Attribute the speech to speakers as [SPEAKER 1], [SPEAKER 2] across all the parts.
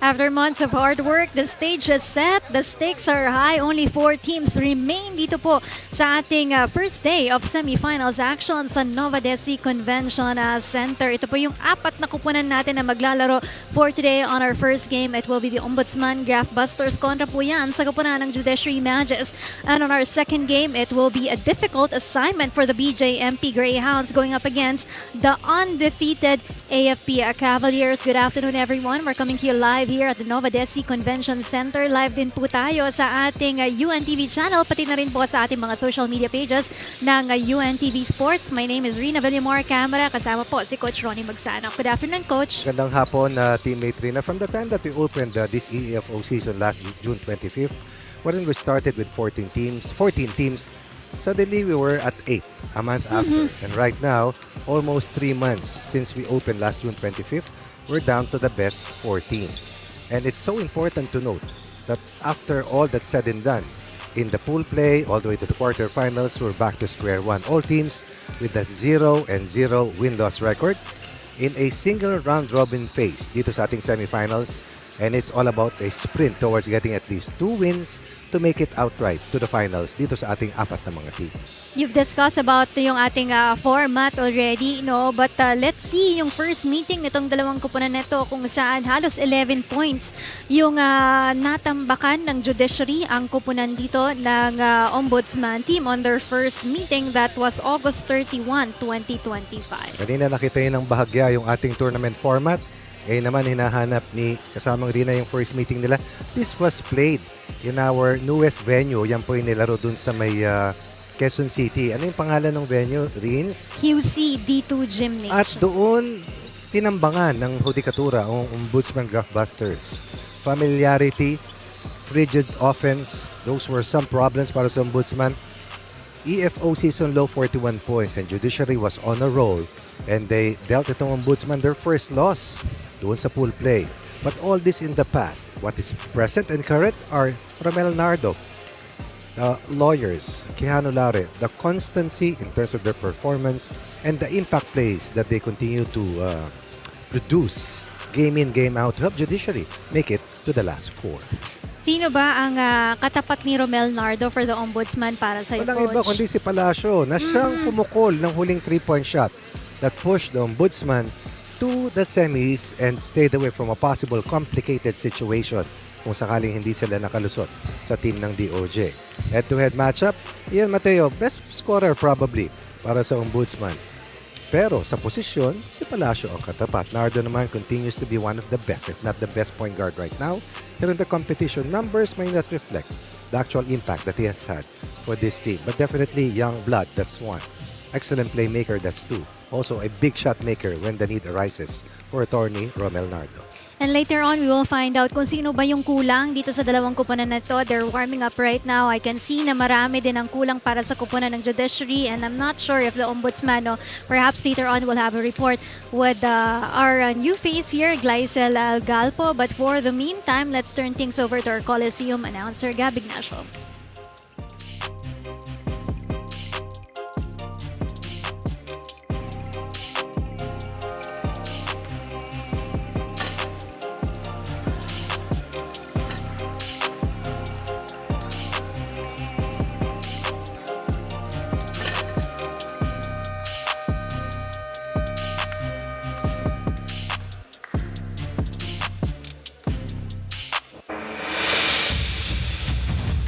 [SPEAKER 1] After months of hard work, the stage is set, the stakes are high. Only 4 teams remain dito po sa ating first day of semifinals action sa Novadeci Convention Center. Ito po yung 4 na kupunan natin na maglalaro for today. On our first game, it will be the Ombudsman, Graftbusters kontra po yan sa kupunan ng Judiciary, Magis. And on our second game, it will be a difficult assignment for the BJMP Greyhounds going up against the undefeated AFP Cavaliers. Good afternoon, everyone. We're coming to you live here at the Novadeci Convention Center. Live din po tayo sa ating UNTV channel, pati na rin po sa ating mga social media pages ng UNTV Sports. My name is Rina Villamor, camera. Kasama po si Coach Ronnie Magsanok. Good afternoon, Coach.
[SPEAKER 2] Gandang hapon, teammate Rina. From the time that we opened this EFO season last June 25th, when we started with 14 teams, suddenly we were at 8 a month after. And right now, almost 3 months since we opened last June 25th, we're down to the best 4 teams. And it's so important to note that after all that's said and done, in the pool play, all the way to the quarterfinals, we're back to square one. All teams with a 0-0 win-loss record in a single round-robin phase dito sa ating semifinals. And it's all about a sprint towards getting at least 2 wins to make it outright to the finals dito sa ating 4 na mga teams.
[SPEAKER 1] You've discussed about yung ating format already, no? But let's see yung first meeting nitong dalawang kupunan nito kung saan halos 11 points yung natambakan ng Judiciary, ang kupunan dito ng Ombudsman team on their first meeting that was August 31, 2025.
[SPEAKER 2] Kanina nakita yun ng bahagya yung ating tournament format. Ngayon naman hinahanap ni kasamang Rina yung first meeting nila. This was played in our newest venue. Yan po yung nilaro dun sa may Quezon City. Ano yung pangalan ng venue, Rins?
[SPEAKER 1] QC D2 Gymnasium.
[SPEAKER 2] At doon, tinambangan ng Hudikatura ang Ombudsman Graftbusters. Familiarity, frigid offense, those were some problems para sa Ombudsman. EFO season low 41 points and Judiciary was on a roll. And they dealt itong Ombudsman their first loss doon sa pool play. But all this in the past. What is present and current are Romel Nardo, the lawyers, Quijano Lare, the constancy in terms of their performance and the impact plays that they continue to produce game in, game out to help Judiciary make it to the last 4.
[SPEAKER 1] Sino ba ang katapat ni Romel Nardo for the Ombudsman para sa iyo,
[SPEAKER 2] Walang iba
[SPEAKER 1] Coach?
[SPEAKER 2] kundi si Palacio na siyang pumukol ng huling 3-point shot that pushed the Ombudsman to the semis and stayed away from a possible complicated situation kung sakaling hindi sila nakalusot sa team ng DOJ. Head-to-head matchup, Ian Mateo, best scorer probably para sa Ombudsman. Pero sa posisyon, si Palacio ang katapat. Nardo naman continues to be one of the best, if not the best point guard right now. Pero in the competition, numbers may not reflect the actual impact that he has had for this team. But definitely young blood, that's 1. Excellent playmaker, that's 2. Also a big shot maker when the need arises for attorney Romel Nardo.
[SPEAKER 1] And later on, we will find out kung sino ba yung kulang dito sa dalawang kupunan na to. They're warming up right now. I can see na marami din ang kulang para sa kupunan ng Judiciary, and I'm not sure if the Ombudsman, no, perhaps later on we'll have a report with our new face here, Glycel Galpo. But for the meantime, let's turn things over to our Coliseum announcer, Gab Ignacio.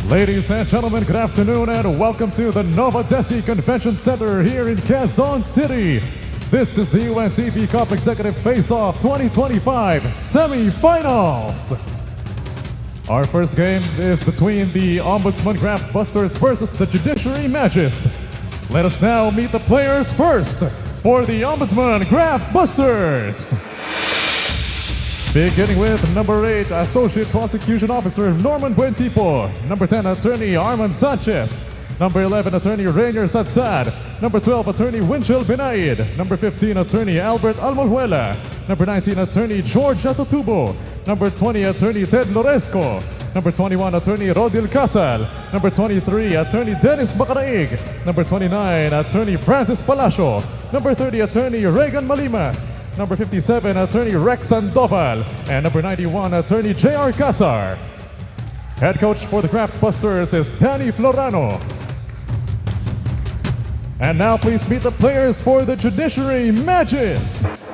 [SPEAKER 3] Ladies and gentlemen, good afternoon and welcome to the Novadeci Convention Center here in Quezon City. This is the UNTV Cup Executive Face-Off 2025 Semifinals. Our first game is between the Ombudsman Graftbusters versus the Judiciary Magis. Let us now meet the players first for the Ombudsman Graftbusters. Beginning with number 8, Associate Prosecution Officer Norman Buentipo. Number 10, Attorney Arman Sanchez. Number 11, Attorney Rainier Sadsad. Number 12, Attorney Winchell Benaid. Number 15, Attorney Albert Almolhuela. Number 19, Attorney George Atotubo. Number 20, Attorney Ted Loresco. Number 21, Attorney Rodil Casal. Number 23, Attorney Dennis Bacaraig. Number 29, Attorney Francis Palacio. Number 30, Attorney Regan Malimas. number 57, attorney Rex Sandoval, and number 91, attorney J.R. Casar. Head coach for the Graftbusters is Danny Florano. And now please meet the players for the Judiciary Magis.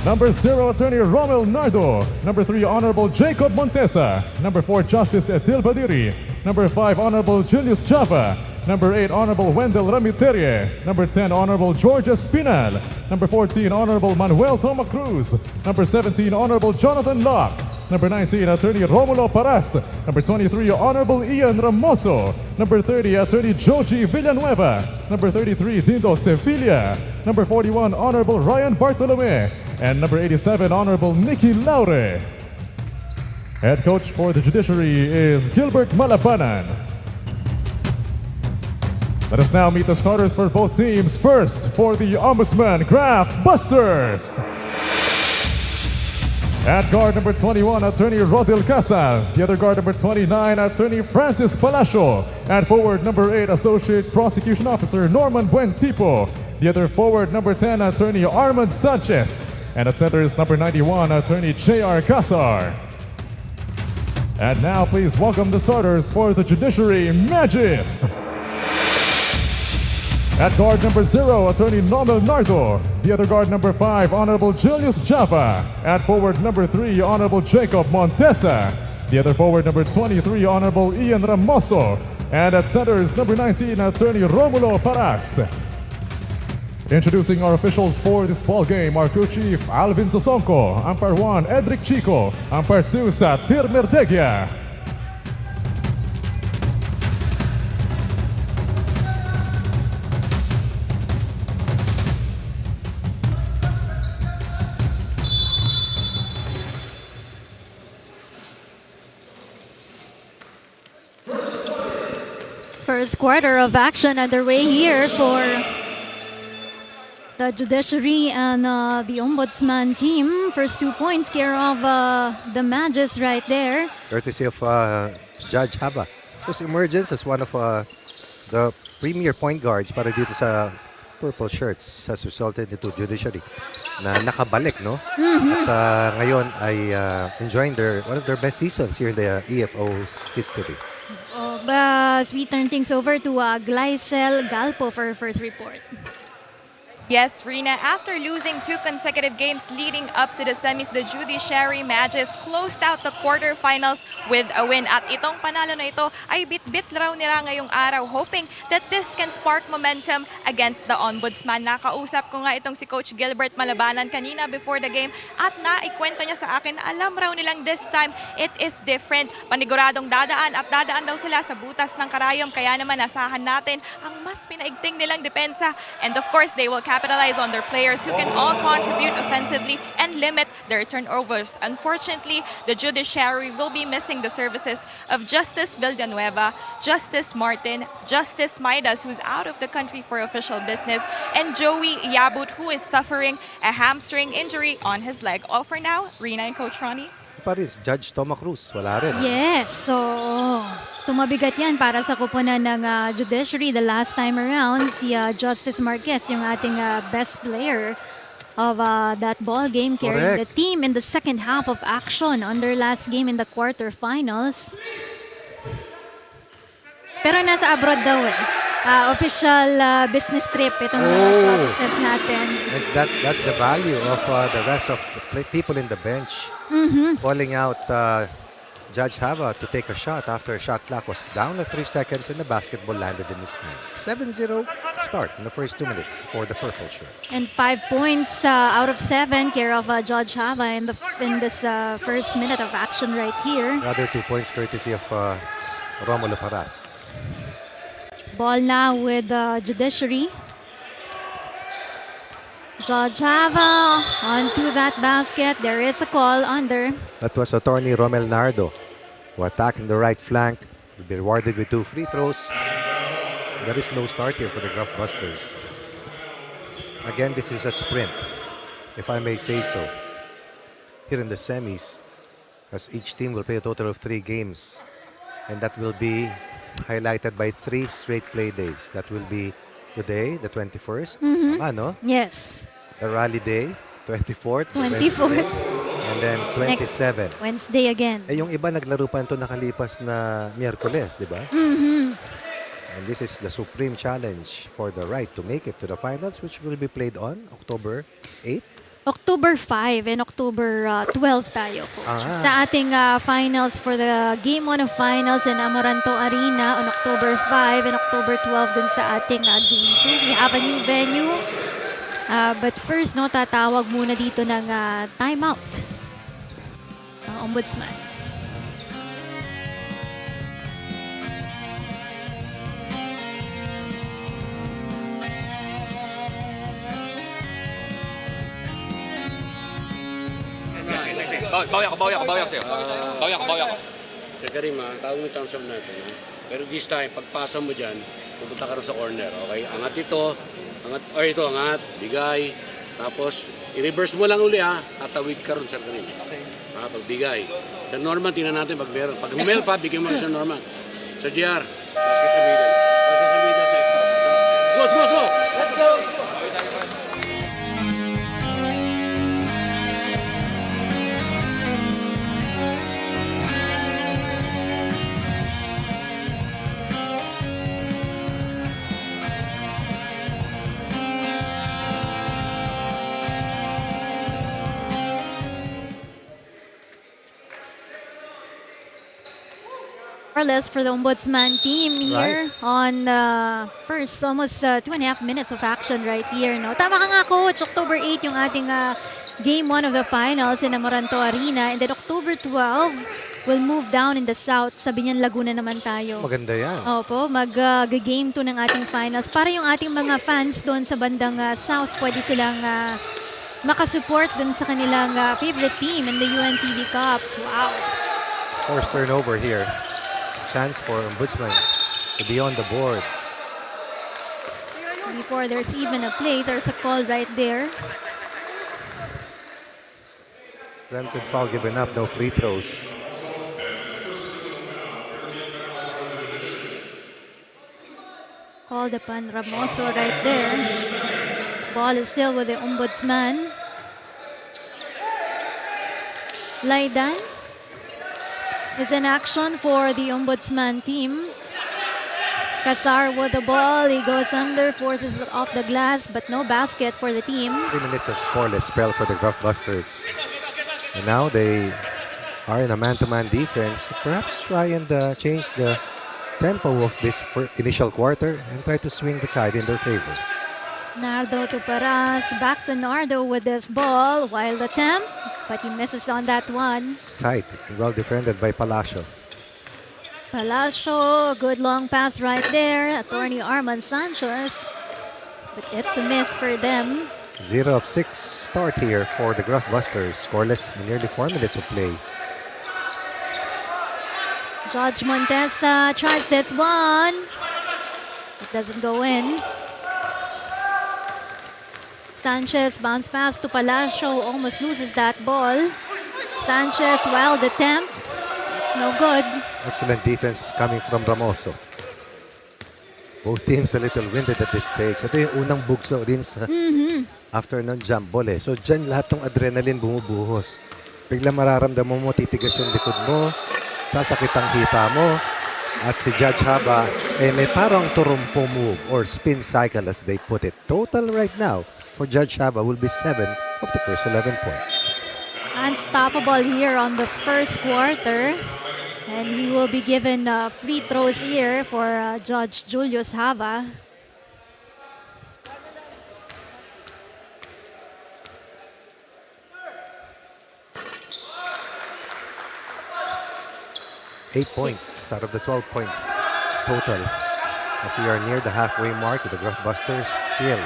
[SPEAKER 3] Number 0, attorney Romel Nardo. Number 3, Honorable Jacob Montesa. Number 4, Justice Edil Badiri. Number 5, Honorable Julius Java. Number 8, Honorable Wendell Ramiterie. Number 10, Honorable George Espinal. Number 14, Honorable Manuel Toma Cruz. Number 17, Honorable Jonathan Locke. Number 19, Attorney Romulo Paras. Number 23, Honorable Ian Ramoso. Number 30, Attorney Joji Villanueva. Number 33, Dindo Sevilla. Number 41, Honorable Ryan Bartolome. And number 87, Honorable Nikki Laure. Head coach for the Judiciary is Gilbert Malabanan. Let us now meet the starters for both teams. First, for the Ombudsman, Graftbusters. At guard number 21, Attorney Rodil Casal. The other guard number 29, Attorney Francis Palacio. At forward number 8, Associate Prosecution Officer Norman Buentipo. The other forward number 10, Attorney Armand Sanchez. And at center is number 91, Attorney J.R. Casar. And now please welcome the starters for the Judiciary Magis. At guard number 0, Attorney Nomel Nardo. The other guard number 5, Honorable Julius Java. At forward number 3, Honorable Jacob Montesa. The other forward number 23, Honorable Ian Ramoso. And at center is number 19, Attorney Romulo Paras. Introducing our officials for this ball game, our crew chief Alvin Sosonko, umpire 1 Edric Chico, umpire 2 Satir Merdegia.
[SPEAKER 1] First quarter of action underway here for the Judiciary and the Ombudsman team. First 2 points care of the Magis right there.
[SPEAKER 2] Courtesy of Judge Haba, who emerges as one of the premier point guards para dito sa purple shirts, has resulted into Judiciary na nakabalik, no? At ngayon ay enjoying one of their best seasons here in the EFO's history.
[SPEAKER 1] But we turn things over to Glycel Galpo for her first report.
[SPEAKER 4] Yes, Rina, after losing 2 consecutive games leading up to the semis, the Judiciary Magis closed out the quarterfinals with a win. At itong panalo na ito ay bit-bit raw nila ngayong araw, hoping that this can spark momentum against the Ombudsman. Nakausap ko nga itong si Coach Gilbert Malabanan kanina before the game at naikwento niya sa akin na alam raw nilang this time it is different. Paniguradong dadaan at dadaan daw sila sa butas ng karayom, kaya naman asahan natin ang mas pinaigting nilang depensa. And of course, they will capitalize on their players who can all contribute offensively and limit their turnovers. Unfortunately, the Judiciary will be missing the services of Justice Villanueva, Justice Martin, Justice Maidas, who's out of the country for official business, and Joey Yabut, who is suffering a hamstring injury on his leg. All for now, Rina and Coach Ronnie.
[SPEAKER 2] Paris, Judge Toma Cruz, wala rin.
[SPEAKER 1] Yes, so mabigat yan para sa kupunan ng Judiciary. The last time around, si Justice Marquez, yung ating best player of that ball game, carrying the team in the second half of action on their last game in the quarterfinals. Pero nasa abroad daw eh. Official business trip itong justices natin.
[SPEAKER 2] That's the value of the rest of the people in the bench. Calling out Judge Hava to take a shot after a shot clock was down to 3 seconds and the basketball landed in his hand. 7-0 start in the first 2 minutes for the purple shirts.
[SPEAKER 1] And 5 points out of 7 care of Judge Hava in this first minute of action right here.
[SPEAKER 2] Another 2 points courtesy of Romulo Paras.
[SPEAKER 1] Ball now with the Judiciary. Judge Hava onto that basket. There is a call under.
[SPEAKER 2] That was attorney Romel Nardo, who attacked in the right flank. Will be rewarded with 2 free throws. There is no start here for the Graftbusters. Again, this is a sprint, if I may say so. Here in the semis, as each team will play a total of 3 games. And that will be highlighted by 3 straight play days. That will be today, the 21st. Ano?
[SPEAKER 1] Yes.
[SPEAKER 2] the rally day, 24th,
[SPEAKER 1] 24th.
[SPEAKER 2] and then 27.
[SPEAKER 1] Wednesday again.
[SPEAKER 2] Eh, yung iba naglaro pa ito nakalipas na Miyerkules, di ba? And this is the supreme challenge for the right to make it to the finals, which will be played on October 8.
[SPEAKER 1] October 5 and October 12 tayo, Coach. Sa ating finals for the Game 1 of Finals in Amoranto Arena on October 5 and October 12 dun sa ating Game 2. We have a new venue. But first, no, tatawag muna dito ng timeout ang Ombudsman.
[SPEAKER 5] Bawi ako sa'yo. Bawi ako.
[SPEAKER 6] Teka rin tawag mo yung thumbs up natin. No? Pero this time, pagpasa mo dyan, pupunta ka rin sa corner, okay? Angat ito, angat, bigay. Tapos, i-reverse mo lang uli tatawid ka rin sa kanina. Okay. Pagbigay. Sa Norman, tingnan natin pag meron. Pag humel pa, bigyan mo sa Norman. Sa GR, tapos ka sa middle. Tapos ka sa middle sa extra. Let's go! Let's go!
[SPEAKER 1] Or less for the Ombudsman team here on first almost 2.5 minutes of action right here. No? Tama ka nga, Coach. October 8 yung ating Game 1 of the Finals in Amoranto Arena. And then October 12, we'll move down in the south. Sabi niyan, Laguna naman tayo.
[SPEAKER 2] Maganda yan.
[SPEAKER 1] Opo, mag-game 2 ng ating finals. Para yung ating mga fans doon sa bandang south, pwede silang makasupport doon sa kanilang favorite team in the UNTV Cup. Wow.
[SPEAKER 2] Forced turnover here. Chance for Ombudsman to be on the board.
[SPEAKER 1] Before there's even a play, there's a call right there.
[SPEAKER 2] Preempted foul given up, no free throws.
[SPEAKER 1] Called upon Ramoso right there. Ball is still with the Ombudsman. Laidan is in action for the Ombudsman team. Casar with the ball. He goes under, forces it off the glass, but no basket for the team.
[SPEAKER 2] 3 minutes of scoreless spell for the Graftbusters. And now they are in a man-to-man defense. Perhaps try and change the tempo of this initial quarter and try to swing the tide in their favor.
[SPEAKER 1] Nardo to Paras. Back to Nardo with this ball. Wild attempt, but he misses on that one.
[SPEAKER 2] Tight and well defended by Palacio.
[SPEAKER 1] Palacio, good long pass right there. Attorney Arman Sanchez. But it's a miss for them.
[SPEAKER 2] 0 of 6 start here for the Graftbusters. Scoreless in nearly 4 minutes of play.
[SPEAKER 1] Judge Montesa tries this one. It doesn't go in. Sanchez bounce pass to Palacio, almost loses that ball. Sanchez, wild attempt. It's no good.
[SPEAKER 2] Excellent defense coming from Ramoso. Both teams a little winded at this stage. Ito yung unang bugso din sa afternoon jump ball. So dyan lahat ng adrenaline bumubuhos. Bigla mararamdaman mo, titigas yung likod mo, sasakit ang hita mo. At si Judge Haba, may parang turumpo move or spin cycle as they put it. Total right now for Judge Haba will be 7 of the first 11 points.
[SPEAKER 1] Unstoppable here on the first quarter. And he will be given free throws here for Judge Julius Hava.
[SPEAKER 2] Eight points out of the 12-point total. As we are near the halfway mark with the Graftbusters still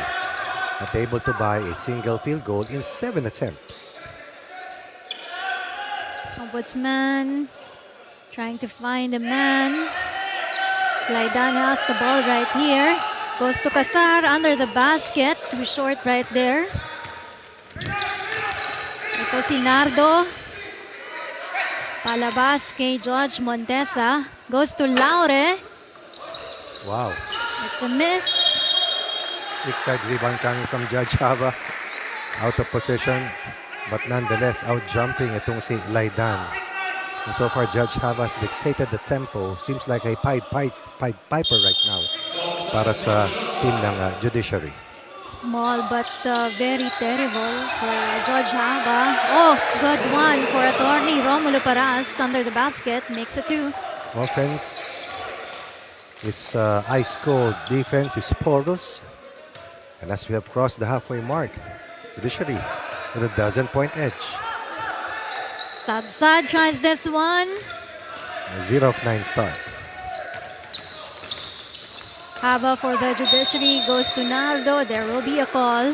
[SPEAKER 2] not able to buy a single field goal in 7 attempts.
[SPEAKER 1] Ombudsman trying to find a man. Laidan has the ball right here. Goes to Casar under the basket. Too short right there. Ito si Nardo. Palabas kay Judge Montesa. Goes to Laure.
[SPEAKER 2] Wow.
[SPEAKER 1] It's a miss.
[SPEAKER 2] Big side rebound coming from Judge Hava. Out of position, but nonetheless out-jumping itong si Laidan. And so far, Judge Havas dictated the tempo. Seems like a Pied Piper right now para sa team ng Judiciary.
[SPEAKER 1] Small but very terrible for Judge Hava. Oh, good one for attorney Romulo Paras under the basket. Makes it 2.
[SPEAKER 2] Offense is ice cold. Defense is porous. And as we have crossed the halfway mark, Judiciary with a 12-point edge.
[SPEAKER 1] Sad tries this one.
[SPEAKER 2] A 0 of 9 start.
[SPEAKER 1] Hava for the Judiciary goes to Naldo. There will be a call.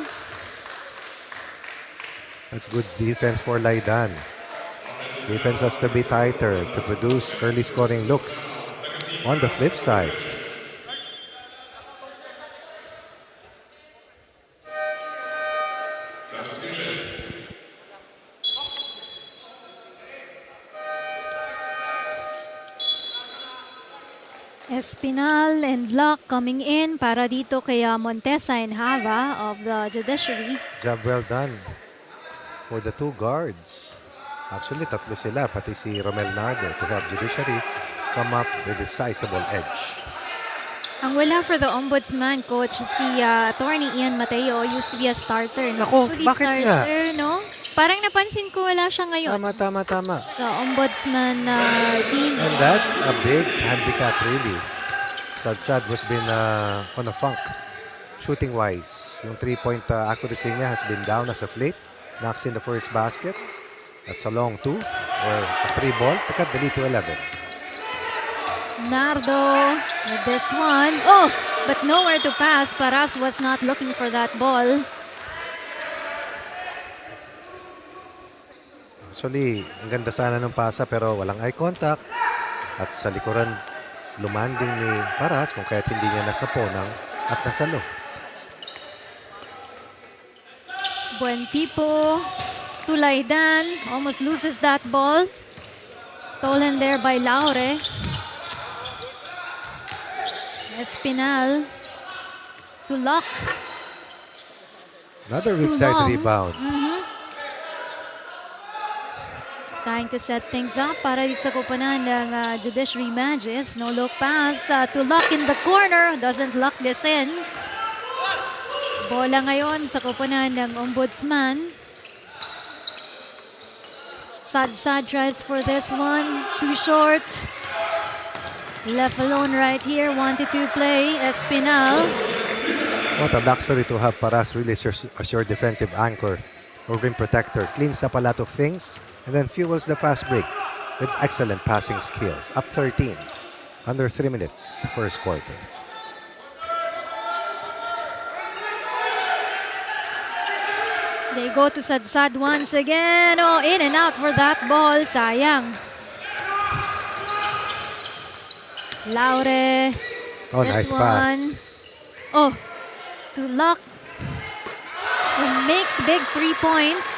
[SPEAKER 2] That's good defense for Laidan. Defense has to be tighter to produce early scoring looks. On the flip side,
[SPEAKER 1] Espinal and Locke coming in para dito kay Montesa and Hava of the Judiciary.
[SPEAKER 2] job well done for the 2 guards. Actually, 3 sila, pati si Romel Nardo to have Judiciary come up with a sizable edge.
[SPEAKER 1] Ang wala for the Ombudsman, coach, si attorney Ian Mateo used to be a starter.
[SPEAKER 2] Nako,
[SPEAKER 1] Usually
[SPEAKER 2] bakit nga?
[SPEAKER 1] starter, no? Parang napansin ko wala siya ngayon
[SPEAKER 2] Tama.
[SPEAKER 1] sa Ombudsman team.
[SPEAKER 2] And that's a big handicap, really. Sad was been on a funk, shooting-wise. Yung 3-point accuracy niya has been down as of late. Knocks in the first basket. That's a long 2 or a 3 ball to cut the lead to 11.
[SPEAKER 1] Nardo with this one. Oh, but nowhere to pass. Paras was not looking for that ball.
[SPEAKER 2] Actually, ang ganda sana ng pasa pero walang eye contact. At sa likuran, lumanding ni Paras kung kaya't hindi niya nasaponang at nasalo.
[SPEAKER 1] Buen tipo. Tulaydan almost loses that ball. Stolen there by Laure. Espinal to Locke.
[SPEAKER 2] Another weak
[SPEAKER 1] Too
[SPEAKER 2] side
[SPEAKER 1] long.
[SPEAKER 2] rebound.
[SPEAKER 1] Trying to set things up para dito sa koponan ng Judiciary Magis. No look pass to Locke in the corner. Doesn't lock this in. Bola ngayon sa koponan ng Ombudsman. Sad tries for this one. Too short. Left alone right here. 1-2 play. Espinal.
[SPEAKER 2] What a luxury to have Paras really as your defensive anchor or rim protector. Cleans up a lot of things and then fuels the fast break with excellent passing skills. Up 13. Under 3 minutes first quarter.
[SPEAKER 1] They go to Sad once again. Oh, in and out for that ball. Sayang. Laure.
[SPEAKER 2] Oh,
[SPEAKER 1] This
[SPEAKER 2] nice pass.
[SPEAKER 1] one. Oh, to Locke. Who makes big 3 points.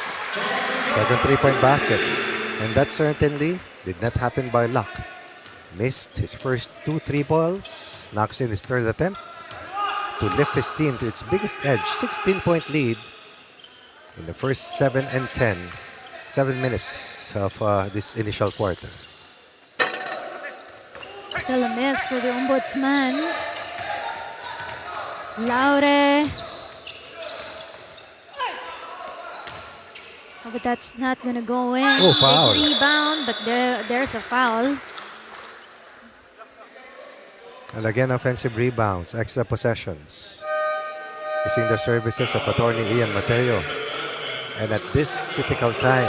[SPEAKER 2] Second 3-point basket. And that certainly did not happen by luck. Missed his first 2 3 balls. Knocks in his third attempt to lift his team to its biggest edge. 16-point lead in the first 7 and 10. 7 minutes of this initial quarter.
[SPEAKER 1] Still a miss for the Ombudsman. Laure. Oh, but that's not gonna go in.
[SPEAKER 2] Oh, foul.
[SPEAKER 1] Big rebound, but there's a foul.
[SPEAKER 2] And again, offensive rebounds, extra possessions. Missing the services of attorney Ian Mateo. And at this critical time,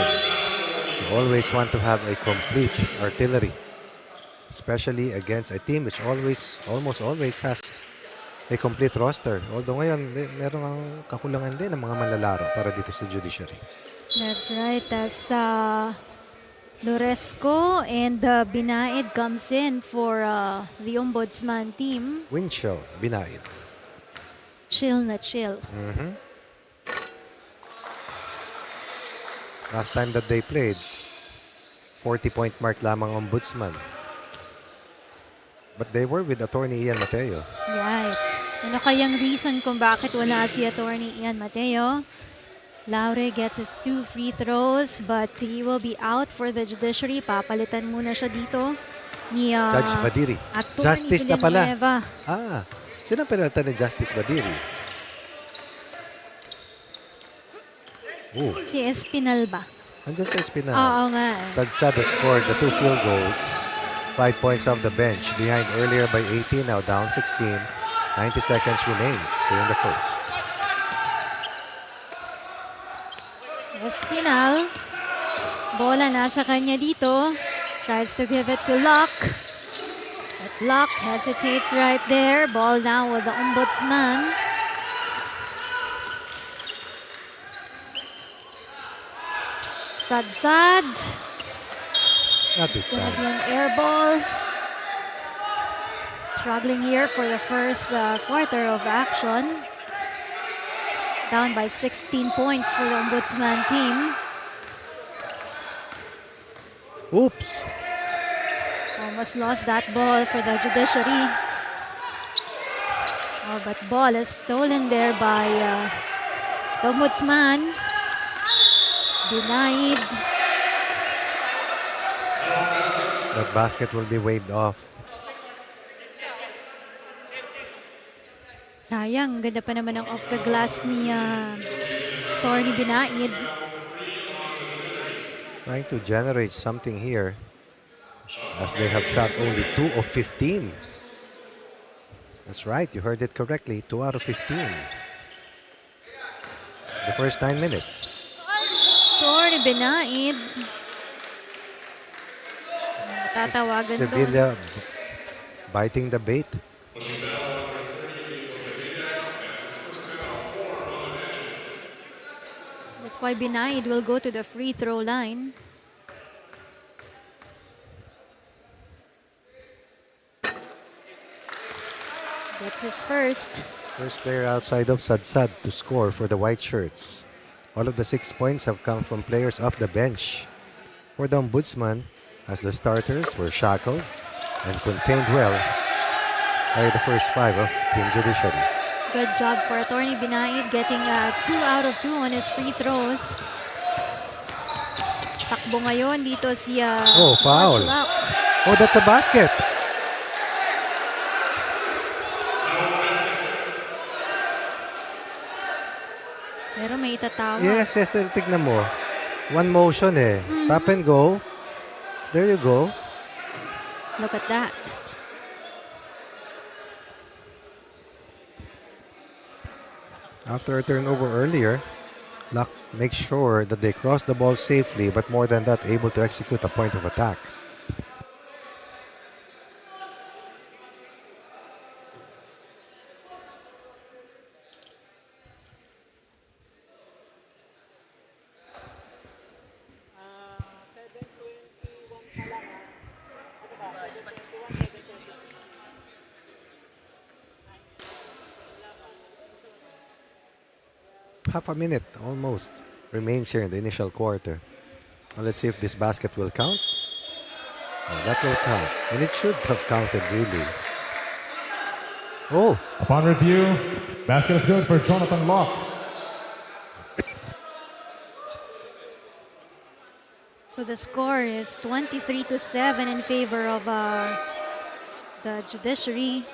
[SPEAKER 2] you always want to have a complete artillery. Especially against a team which almost always has a complete roster. Although ngayon, merong kakulangan din ng mga manlalaro para dito sa Judiciary.
[SPEAKER 1] That's right. As Loresco and Binaid comes in for the Ombudsman team.
[SPEAKER 2] Winchell, Binaid.
[SPEAKER 1] Chill na chill.
[SPEAKER 2] Last time that they played, 40-point mark lamang Ombudsman. But they were with attorney Ian Mateo.
[SPEAKER 1] Right. Ano kayang reason kung bakit wala si attorney Ian Mateo? Laure gets his 2 free throws, but he will be out for the Judiciary. Papalitan muna siya dito ni
[SPEAKER 2] Judge Badiri.
[SPEAKER 1] Attorney
[SPEAKER 2] Justice na pala.
[SPEAKER 1] Villanueva.
[SPEAKER 2] Sino penalta ni Justice Badiri?
[SPEAKER 1] Si Espinal ba?
[SPEAKER 2] Andyan sa Espinal.
[SPEAKER 1] Oo nga.
[SPEAKER 2] Sadsad has scored the 2 field goals. 5 points off the bench. Behind earlier by 18, now down 16. 90 seconds remains here in the first.
[SPEAKER 1] Espinal. Bola nasa kanya dito. Tries to give it to Locke. But Locke hesitates right there. Ball now with the Ombudsman. Sadsad.
[SPEAKER 2] Not this
[SPEAKER 1] Gonna
[SPEAKER 2] time.
[SPEAKER 1] be an air ball. Struggling here for the first quarter of action. Down by 16 points for the Ombudsman team.
[SPEAKER 2] Oops.
[SPEAKER 1] Almost lost that ball for the Judiciary. Oh, but ball is stolen there by the Ombudsman. Denied.
[SPEAKER 2] That basket will be waved off.
[SPEAKER 1] Sayang, ganda pa naman ang off the glass ni Torny Binaid.
[SPEAKER 2] Trying to generate something here as they have shot only 2 of 15. That's right, you heard it correctly, 2 out of 15. The first 9 minutes.
[SPEAKER 1] Torny Binaid. Tatawagan doon.
[SPEAKER 2] Sevilla biting the bait.
[SPEAKER 1] That's why Binaid will go to the free throw line. That's his first.
[SPEAKER 2] First player outside of Sadsad to score for the white shirts. All of the 6 points have come from players off the bench. For the Ombudsman, as the starters were shackled and contained well by the first 5 of Team Judiciary.
[SPEAKER 1] Good job for Attorney Binaid getting 2 out of 2 on his free throws. Takbo ngayon dito si
[SPEAKER 2] foul.
[SPEAKER 1] George Locke.
[SPEAKER 2] Oh, that's a basket.
[SPEAKER 1] Pero may itatawag.
[SPEAKER 2] Yes, tignan mo. One motion eh. Stop and go. There you go.
[SPEAKER 1] Look at that.
[SPEAKER 2] After a turnover earlier, Luck makes sure that they cross the ball safely, but more than that, able to execute a point of attack. Half a minute almost remains here in the initial quarter. Well, let's see if this basket will count. Oh, that will count. And it should have counted, really. Oh,
[SPEAKER 3] Upon review, basket is good for Jonathan Locke.
[SPEAKER 1] So the score is 23-7 in favor of the Judiciary.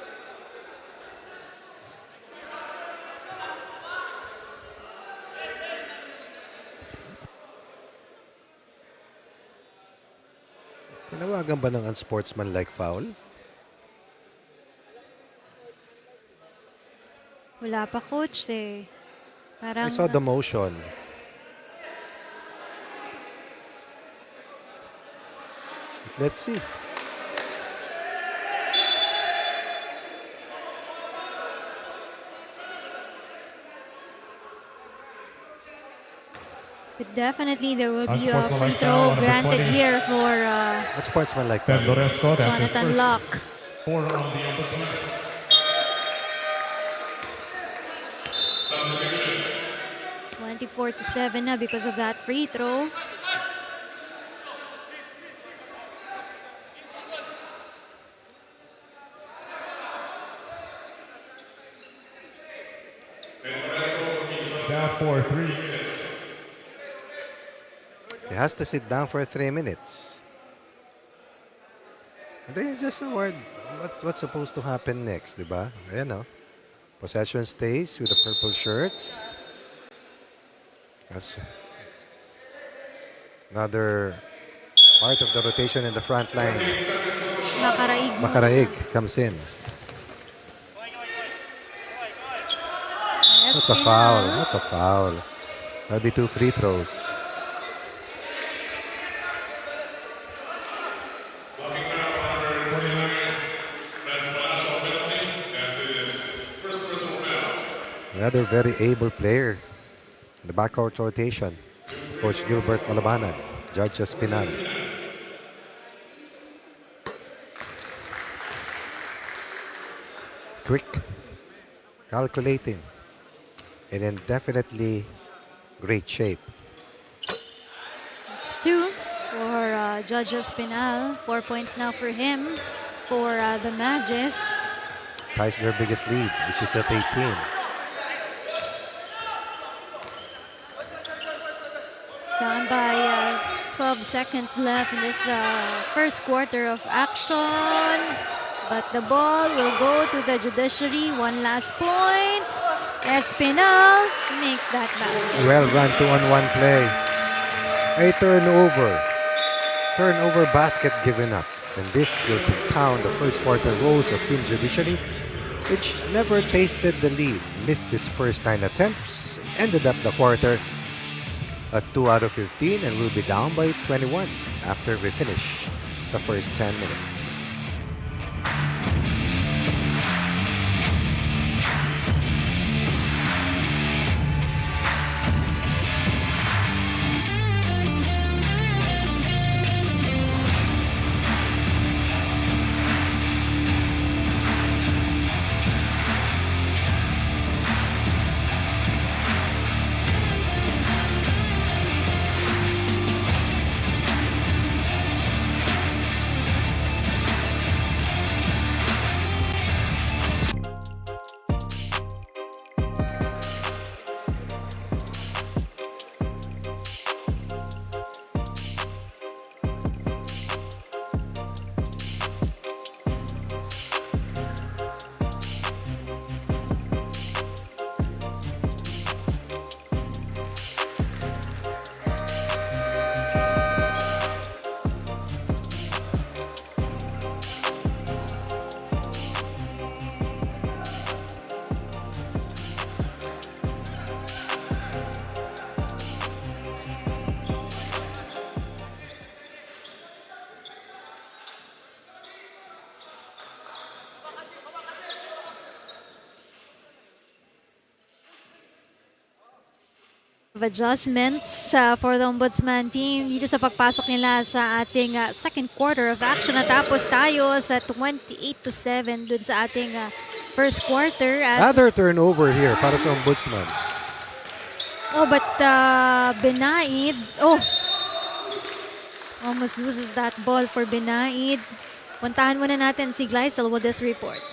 [SPEAKER 2] tinawagan ba ng unsportsmanlike foul?
[SPEAKER 1] Wala pa, coach eh. Parang
[SPEAKER 2] I saw the motion. Let's see.
[SPEAKER 1] but definitely there will be a free
[SPEAKER 3] Unsportsmanlike
[SPEAKER 1] throw
[SPEAKER 3] foul, number
[SPEAKER 1] granted
[SPEAKER 3] 20.
[SPEAKER 1] here for
[SPEAKER 2] Unsportsmanlike
[SPEAKER 3] Ben
[SPEAKER 2] foul.
[SPEAKER 3] Loresco, that's his
[SPEAKER 1] Jonathan
[SPEAKER 3] first.
[SPEAKER 1] Locke.
[SPEAKER 3] 4 on the Ombudsman. Substitution.
[SPEAKER 1] 24-7 na because of that free throw.
[SPEAKER 3] Down for 3 minutes.
[SPEAKER 2] He has to sit down for 3 minutes. And then just award what's supposed to happen next, di ba? Ayan, possession stays with the purple shirts. That's another part of the rotation in the front line. Makaraig comes in. That's a foul. That's a foul. That'll be 2 free throws. Another very able player in the backcourt rotation. Coach Gilbert Malabanan, Judge Espinal. Quick, calculating, and in definitely great shape.
[SPEAKER 1] It's 2 for Judge Espinal. 4 points now for him. For the Magis.
[SPEAKER 2] Ties their biggest lead, which is at 18.
[SPEAKER 1] Down by 12 seconds left in this first quarter of action. But the ball will go to the Judiciary. One last point. Espinal makes that basket.
[SPEAKER 2] Well run 2-on-1 play. A turnover. Turnover basket given up. And this will compound the first quarter woes of Team Judiciary, which never tasted the lead. Missed his first 9 attempts. Ended up the quarter at 2 out of 15 and will be down by 21 after we finish the first 10 minutes.
[SPEAKER 1] Of adjustments for the Ombudsman team dito sa pagpasok nila sa ating second quarter of action. Natapos tayo sa 28-7 dun sa ating first quarter.
[SPEAKER 2] Another turnover here para sa Ombudsman.
[SPEAKER 1] Oh, but Benaid, almost loses that ball for Benaid. Puntahan muna natin si Gleisel with this report.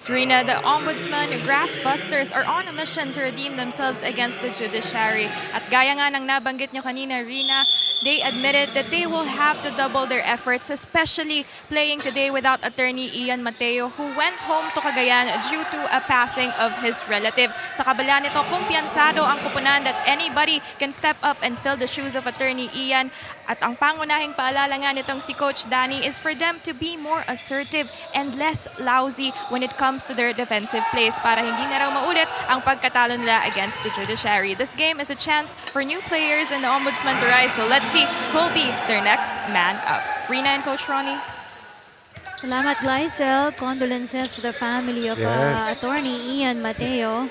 [SPEAKER 4] Rina, the Ombudsman, Graftbusters are on a mission to redeem themselves against the Judiciary. At gaya nga ng nabanggit nyo kanina, Rina, they admitted that they will have to double their efforts, especially playing today without attorney Ian Mateo, who went home to Cagayan due to a passing of his relative. Sa kabila nito, kumpiyansado ang koponan that anybody can step up and fill the shoes of attorney Ian. At ang pangunahing paalala nga nitong si Coach Danny is for them to be more assertive and less lousy when it comes to their defensive plays para hindi na raw maulit ang pagkatalo nila against the Judiciary. This game is a chance for new players in the Ombudsman to rise, so let's see who'll be their next man up. Rina and Coach Ronnie.
[SPEAKER 1] Salamat, Gleisel. Condolences to the family of attorney Ian Mateo.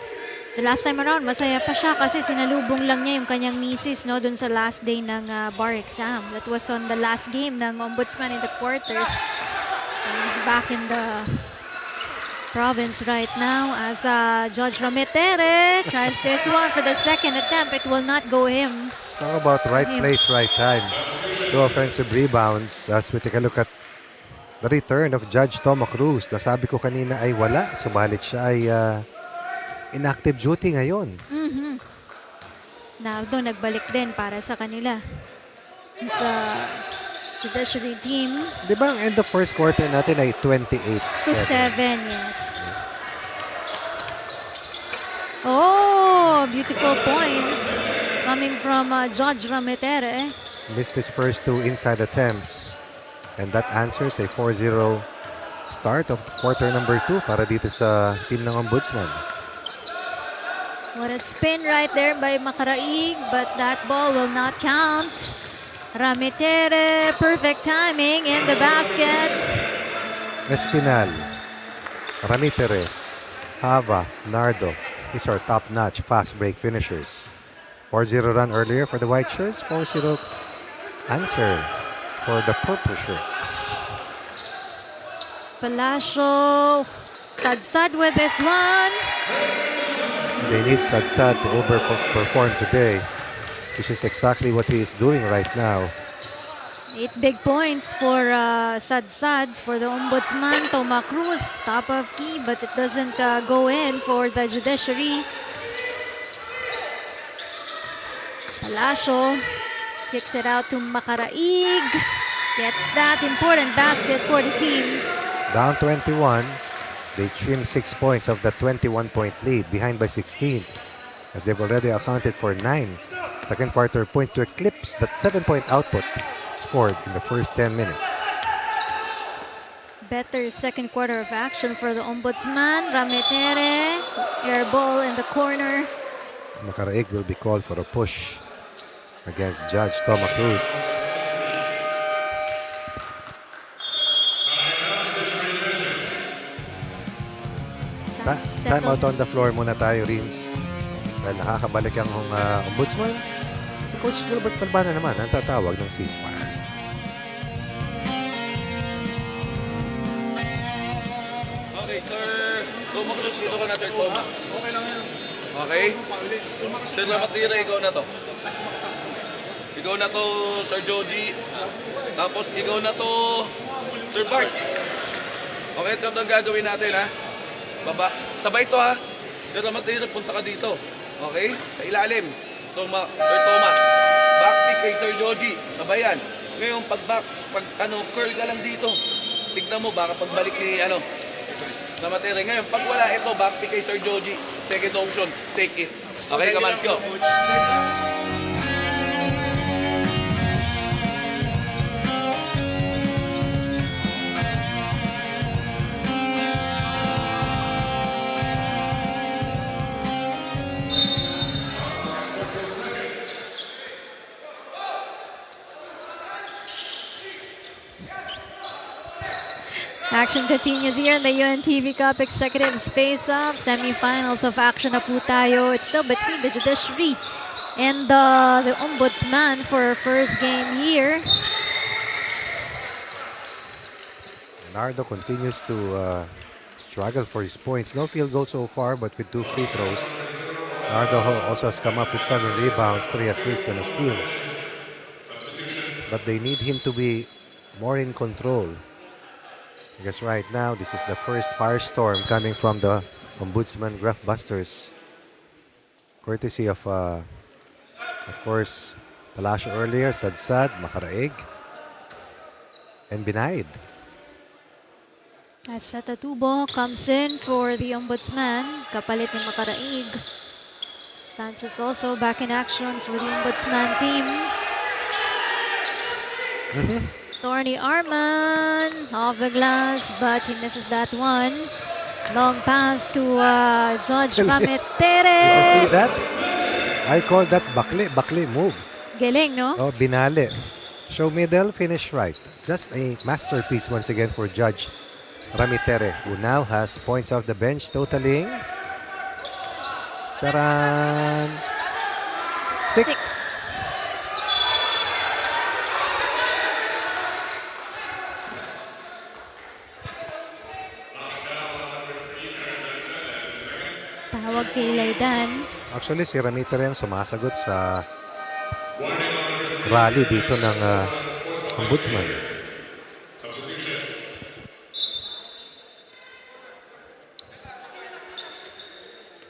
[SPEAKER 1] The last time around, masaya pa siya kasi sinalubong lang niya yung kanyang misis dun sa last day ng bar exam. That was on the last game ng Ombudsman in the quarters. And he's back in the province right now as Judge Rometere tries this one for the second attempt. It will not go him.
[SPEAKER 2] Talk about right place, right time. 2 offensive rebounds as we take a look at the return of Judge Toma Cruz. Nasabi ko kanina ay wala, subalit siya ay inactive duty ngayon.
[SPEAKER 1] Nardo, nagbalik din para sa kanila. sa Judiciary team.
[SPEAKER 2] Di ba ang end of first quarter natin ay 28-7?
[SPEAKER 1] To 7, yes. Oh, beautiful points coming from Judge Rametere.
[SPEAKER 2] Missed his first 2 inside attempts. And that answers a 4-0 start of quarter number 2 para dito sa team ng Ombudsman.
[SPEAKER 1] What a spin right there by Makaraig, but that ball will not count. Rametere, perfect timing in the basket.
[SPEAKER 2] Espinal, Ramitere, Hava, Nardo. These are top-notch fast break finishers. 4-0 run earlier for the white shirts. 4-0 answer for the purple shirts.
[SPEAKER 1] Palacio, sad with this one.
[SPEAKER 2] They need Sadsad to overperform today, which is exactly what he is doing right now.
[SPEAKER 1] 8 big points for Sad for the Ombudsman. Toma Cruz, top of key, but it doesn't go in for the Judiciary. Palacio kicks it out to Makaraig. Gets that important basket for the team.
[SPEAKER 2] Down 21, they trim 6 points of the 21-point lead, behind by 16, as they've already accounted for 9 second quarter points to eclipse that 7-point output scored in the first 10 minutes.
[SPEAKER 1] Better second quarter of action for the Ombudsman. Rametere, air ball in the corner.
[SPEAKER 2] Makaraig will be called for a push against Judge Toma Cruz. Time out on the floor muna tayo, Rins. Dahil nakakabalik ang Ombudsman. Si Coach Gilbert Palbana naman ang tatawag ng ceasefire.
[SPEAKER 7] Okay, Sir Toma Cruz, dito ka na, Sir Toma. Okay lang yan. Okay? Sir Lamatira, ikaw na to. Ikaw na to, Sir Joji. Tapos ikaw na to, Sir Bart. Okay, ito ang gagawin natin, ha? Baba. Sabay to, ha? Sir Lamatira, punta ka dito. Okay? Sa ilalim. Sir Toma. Backpick kay Sir Joji. Sabayan. Ngayon, curl ka lang dito. Tignan mo, baka pagbalik ni, Lamatira. Ngayon, pag wala ito, backpick kay Sir Joji. Second option, take it. Okay, come on, let's go.
[SPEAKER 1] Action continues here in the UNTV Cup Executives Face-Off. Semifinals of action na po tayo. It's still between the Judiciary and the Ombudsman for our first game here.
[SPEAKER 2] Nardo continues to struggle for his points. No field goal so far, but with 2 free throws. Nardo also has come up with 7 rebounds, 3 assists, and a steal. But they need him to be more in control. Because right now, this is the first firestorm coming from the Ombudsman Graftbusters. Courtesy of course, Palacio earlier, Sadsad, Makaraig, and Binaid.
[SPEAKER 1] As Satatubo comes in for the Ombudsman, kapalit ni Makaraig. Sanchez also back in action for the Ombudsman team. Thorny Arman off the glass, but he misses that one. Long pass to Judge Rametere.
[SPEAKER 2] You see that? I call that bakli move.
[SPEAKER 1] Galing, no?
[SPEAKER 2] Oh, binali. Show middle, finish right. Just a masterpiece once again for Judge Rametere, who now has points off the bench totaling charan 6.
[SPEAKER 1] Tawag kay Laydan.
[SPEAKER 2] Actually, si Rametere ang sumasagot sa rally dito ng Ombudsman.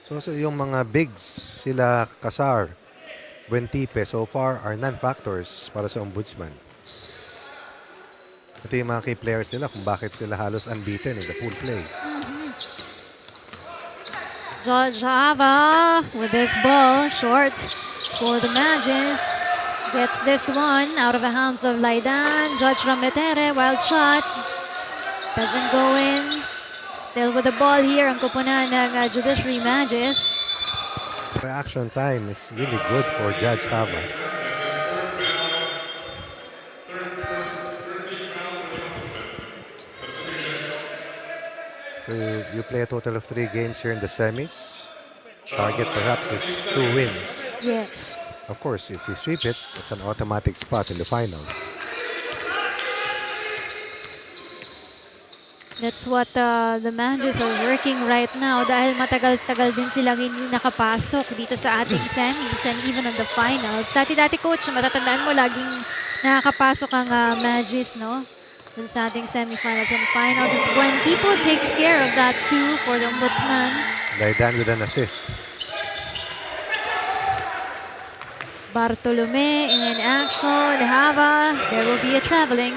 [SPEAKER 2] So yung mga bigs, sila Kasar, Buentipe so far are non-factors para sa Ombudsman. Ito yung mga key players nila kung bakit sila halos unbeaten in the pool play.
[SPEAKER 1] Judge Hava with this ball, short for the Magis. Gets this one out of the hands of Laidan. Judge Rametere, wild shot. Doesn't go in. Still with the ball here ang kupunan ng Judiciary Magis.
[SPEAKER 2] Reaction time is really good for Judge Hava. So you play a total of 3 games here in the semis. Target perhaps is 2 wins.
[SPEAKER 1] Yes.
[SPEAKER 2] Of course, if you sweep it, it's an automatic spot in the finals.
[SPEAKER 1] That's what the Magis are working right now dahil matagal-tagal din silang hindi nakapasok dito sa ating semis and even on the finals. Dati-dati coach, matatandaan mo laging nakakapasok ang Magis, no? Dun sa ating semifinals and finals. As Buentipo takes care of that too for the Ombudsman.
[SPEAKER 2] Laidan with an assist.
[SPEAKER 1] Bartolome in action. Hava, there will be a traveling.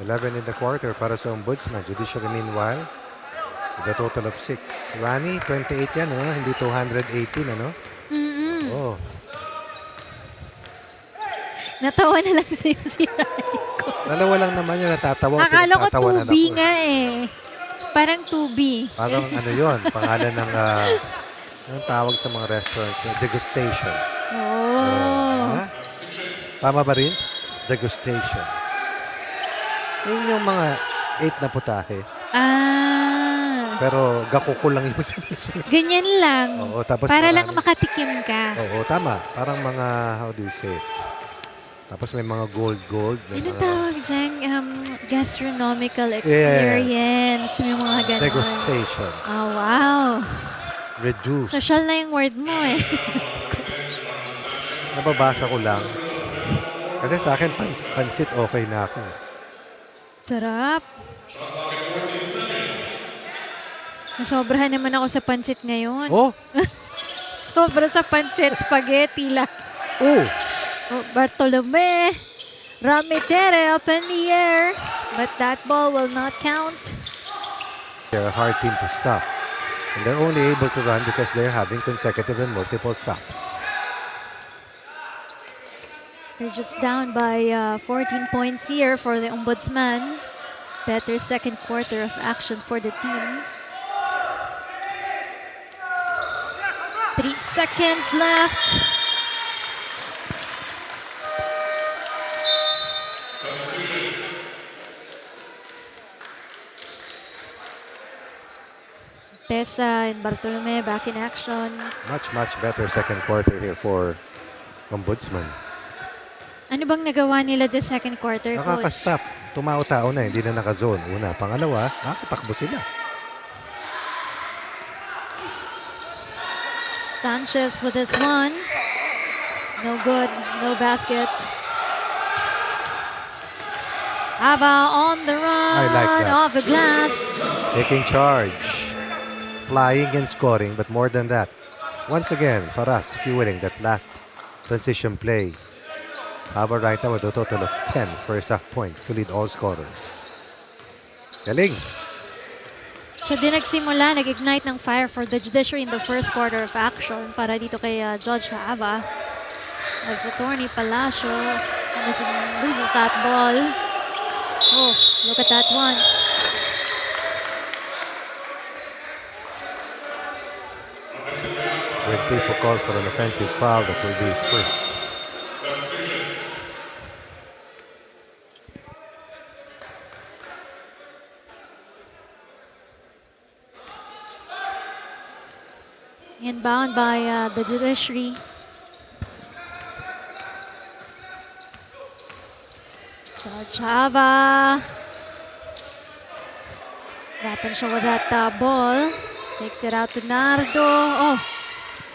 [SPEAKER 2] $11 in the quarter para sa Ombudsman. Judiciary meanwhile, with a total of 6. Rani, 28 yan, ano? Hindi 218, ano? Oh.
[SPEAKER 1] Natawa na lang si Rani ko.
[SPEAKER 2] Dalawa lang naman yung natatawa.
[SPEAKER 1] Akala ko
[SPEAKER 2] pinagtatawanan
[SPEAKER 1] 2B
[SPEAKER 2] ako.
[SPEAKER 1] nga eh. Parang 2B.
[SPEAKER 2] Parang ano yun, pangalan ng, anong tawag sa mga restaurants na degustation.
[SPEAKER 1] Oh.
[SPEAKER 2] Ha? Tama ba rin? Degustation. Yun yung mga 8 na putahe.
[SPEAKER 1] Ah.
[SPEAKER 2] Pero gakuko lang yung sinusunod.
[SPEAKER 1] Ganyan lang.
[SPEAKER 2] Oo, tapos
[SPEAKER 1] para lang
[SPEAKER 2] maraming-
[SPEAKER 1] makatikim ka.
[SPEAKER 2] Oo, tama. Parang mga, how do you say it? Tapos may mga gold. May
[SPEAKER 1] Ano
[SPEAKER 2] mga
[SPEAKER 1] tawag dyan? Gastronomical experience. May mga ganon.
[SPEAKER 2] degustation.
[SPEAKER 1] Oh, wow.
[SPEAKER 2] Reduce.
[SPEAKER 1] Social na yung word mo eh.
[SPEAKER 2] Nababasa ko lang. Kasi sa akin, pansit okay na ako.
[SPEAKER 1] Sarap. Nasobrahan naman ako sa pansit ngayon.
[SPEAKER 2] Oh!
[SPEAKER 1] Sobra sa pansit, spaghetti lang.
[SPEAKER 2] Oh!
[SPEAKER 1] Oh, Bartolome. Rametere up in the air. But that ball will not count.
[SPEAKER 2] They're a hard team to stop. And they're only able to run because they're having consecutive and multiple stops.
[SPEAKER 1] They're just down by 14 points here for the Ombudsman. Better second quarter of action for the team. 3 seconds left. Tessa and Bartolome back in action.
[SPEAKER 2] Much better second quarter here for Ombudsman.
[SPEAKER 1] Ano bang nagawa nila the second quarter, Coach?
[SPEAKER 2] Nakaka-stop. Tumao-tao na, hindi na naka-zone. Una. Pangalawa, nakakatakbo sila.
[SPEAKER 1] Sanchez with this one. No good. No basket. Ava on the run.
[SPEAKER 2] I like that.
[SPEAKER 1] Off the glass.
[SPEAKER 2] Taking charge. Flying and scoring, but more than that. Once again, Paras fueling that last transition play. Hava right now with a total of 10 first half points to lead all scorers. Galing!
[SPEAKER 1] Siya din nagsimula, nag-ignite ng fire for the Judiciary in the first quarter of action para dito kay Judge Hava. As Attorney Palacio loses that ball. Oh, look at that one.
[SPEAKER 2] When people call for an offensive foul, that will be his first.
[SPEAKER 1] Inbound by the Judiciary. Judge Hava. Wrapping siya with that ball. Takes it out to Nardo. Oh,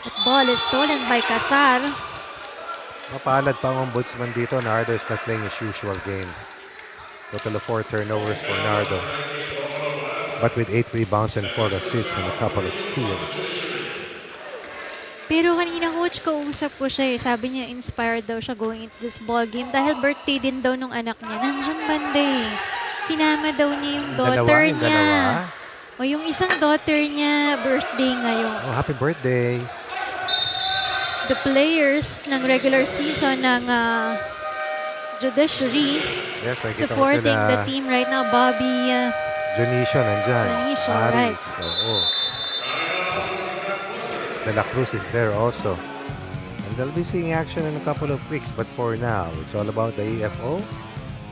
[SPEAKER 1] that ball is stolen by Casar.
[SPEAKER 2] Mapalad pa ang Ombudsman dito. Nardo is not playing his usual game. Total of 4 turnovers for Nardo. But with 8 rebounds and 4 assists and a couple of steals.
[SPEAKER 1] Pero kanina coach, kausap ko siya eh. Sabi niya inspired daw siya going into this ball game dahil birthday din daw nung anak niya. Nandyan banda eh. Sinama daw niya yung daughter
[SPEAKER 2] Yung
[SPEAKER 1] niya.
[SPEAKER 2] dalawa.
[SPEAKER 1] O yung isang daughter niya, birthday ngayon.
[SPEAKER 2] Oh, happy birthday.
[SPEAKER 1] The players ng regular season ng Judiciary
[SPEAKER 2] Yes, nakikita ko
[SPEAKER 1] supporting
[SPEAKER 2] sila.
[SPEAKER 1] the team right now. Bobby,
[SPEAKER 2] Junicio nandyan.
[SPEAKER 1] Junicio,
[SPEAKER 2] Aris,
[SPEAKER 1] right.
[SPEAKER 2] oo. De La Cruz is there also. And they'll be seeing action in a couple of weeks. But for now, it's all about the EFO.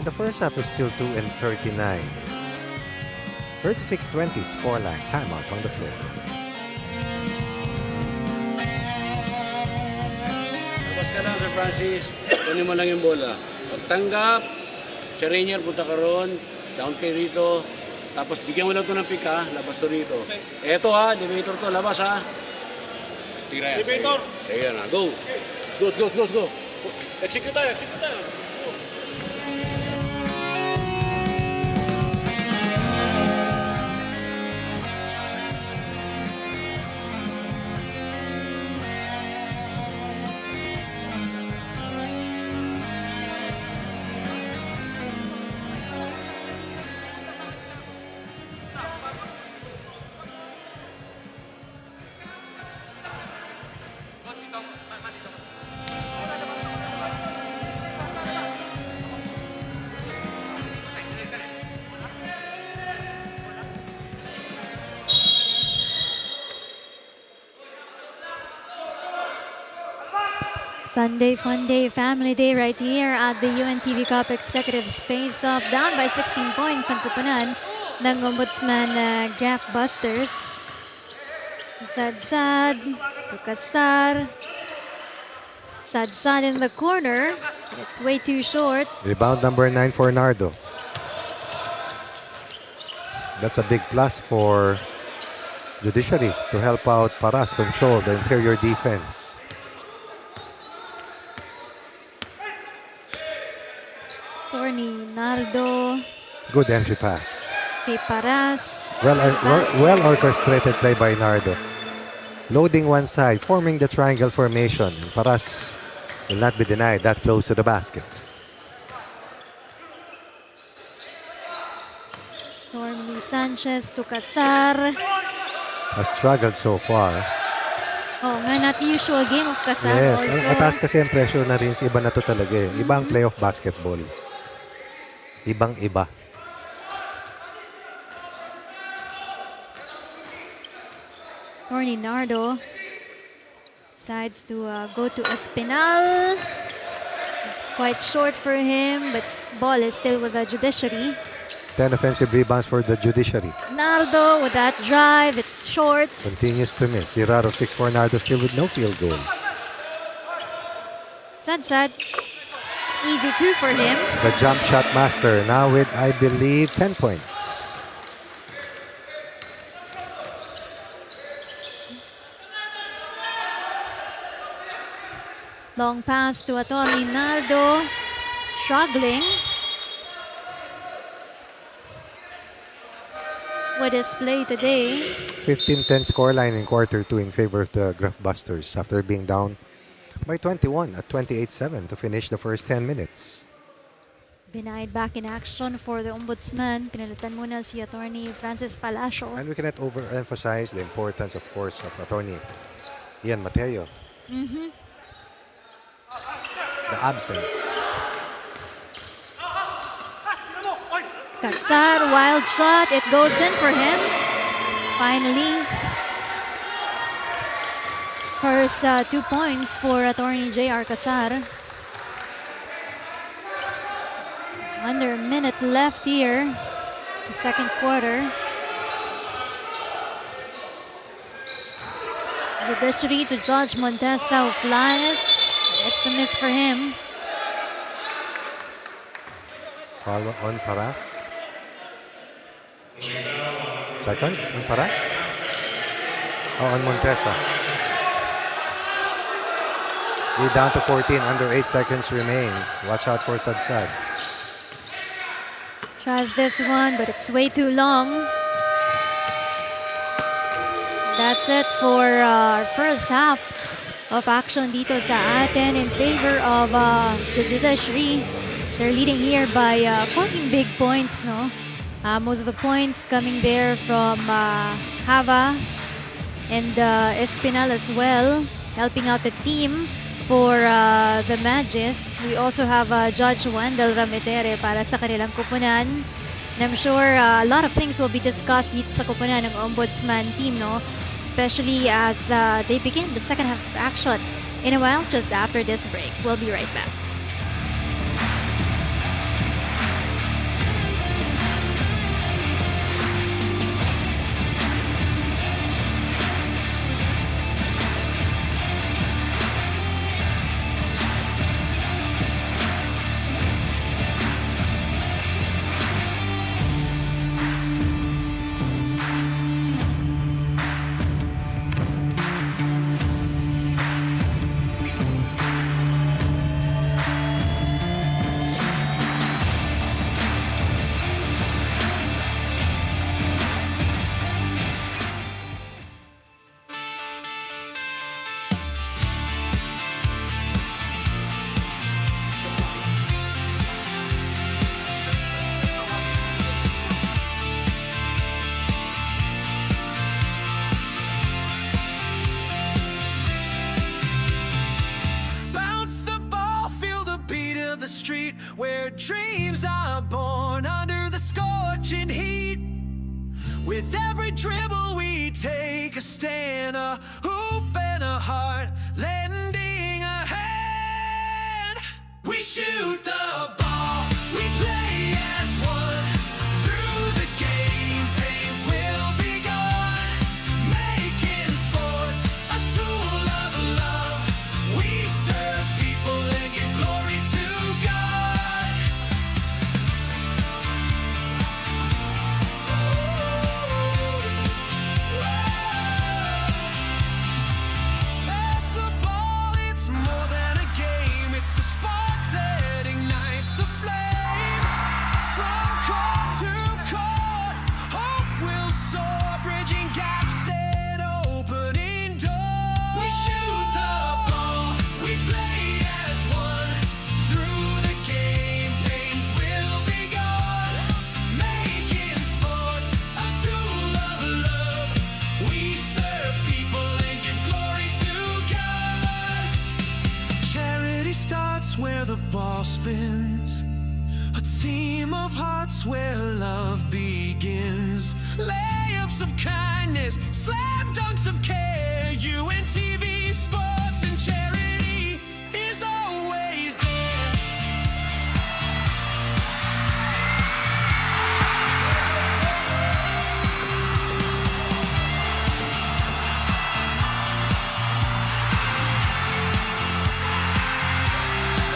[SPEAKER 2] The first half is still 2 and 39. 36-20 scoreline. Timeout on the floor.
[SPEAKER 6] Labas ka lang, Sir Francis. Kunin mo lang yung bola. Pagtanggap, si Rainier, punta ka ron. Down kay rito. Tapos bigyan mo lang ito ng pick ha. Labas to rito. Eto ha, elevator to. Labas ha.
[SPEAKER 5] Tira yan.
[SPEAKER 6] Elevator! Ayan na, go. Let's go, let's go, let's go. Execute tayo, execute tayo.
[SPEAKER 1] Sunday Fun Day, Family Day right here at the UNTV Cup Executives Face-Off. Down by 16 points ang kupunan ng Ombudsman Graftbusters. Sad-sad, Tukasar. Sad-sad in the corner. It's way too short.
[SPEAKER 2] Rebound number 9 for Nardo. That's a big plus for Judiciary to help out Paras control the interior defense.
[SPEAKER 1] Torny, Nardo,
[SPEAKER 2] Good entry pass.
[SPEAKER 1] kay Paras.
[SPEAKER 2] Well orchestrated play by Nardo. Loading one side, forming the triangle formation. And Paras will not be denied that close to the basket.
[SPEAKER 1] Torny Sanchez, Tukasar.
[SPEAKER 2] Has struggled so far.
[SPEAKER 1] Oh, nga, not the usual game of Kasar
[SPEAKER 2] Yes,
[SPEAKER 1] also.
[SPEAKER 2] mataas kasi ang pressure na rin. Iba na to talaga eh. Iba ang playoff basketball. Ibang iba.
[SPEAKER 1] Torny Nardo decides to go to Espinal. It's quite short for him, but ball is still with the Judiciary.
[SPEAKER 2] 10 offensive rebounds for the Judiciary.
[SPEAKER 1] Nardo with that drive, it's short.
[SPEAKER 2] Continues to miss. Ziraro 6-4 Nardo still with no field goal.
[SPEAKER 1] Sad. Easy two for him.
[SPEAKER 2] The jump shot master now with, I believe, 10 points.
[SPEAKER 1] Long pass to Torny Nardo. Struggling with his play today.
[SPEAKER 2] 15-10 scoreline in quarter 2 in favor of the Graftbusters after being down by 21 at 28-7 to finish the first 10 minutes.
[SPEAKER 1] Denied back in action for the Ombudsman. Pinalitan muna si Attorney Francis Palacio.
[SPEAKER 2] And we cannot overemphasize the importance, of course, of attorney Ian Mateo. The absence.
[SPEAKER 1] Kasar, wild shot. It goes in for him. Finally. First 2 points for Attorney J.R. Kasar. Under a minute left here. The second quarter. Judiciary to Judge Montesa who flies. It's a miss for him.
[SPEAKER 2] Follow on Paras. Second on Paras. Oh, on Montesa. Lead down to 14, under 8 seconds remains. Watch out for Sadsad.
[SPEAKER 1] Tries this one, but it's way too long. That's it for our first half of action dito sa atin in favor of the Judiciary. They're leading here by 14 big points, no? Most of the points coming there from Hava and Espinal as well, helping out the team for the Magis. We also have Judge Wendell Rametere para sa kanilang kupunan. And I'm sure a lot of things will be discussed dito sa kupunan ng Ombudsman team, no? Especially as they begin the second half of action in a while, just after this break. We'll be right back.
[SPEAKER 8] Where dreams are born under the scorching heat. With every dribble we take a stand, a hoop and a heart, lending a hand. We shoot the ball, we play as one. Through the game, pains will be gone. Making sports a tool of love. We serve people and give glory to God. It's a spark that ignites the flame. From court to court, hope will soar, bridging gaps and opening doors. We shoot the ball, we play as one. Through the game, pains will be gone. Making sports a tool of love. We serve people and give glory to God. Charity starts where the ball spins. A team of hearts where love begins. Layups of kindness, slam dunks of care. UNTV sports and charity is always there.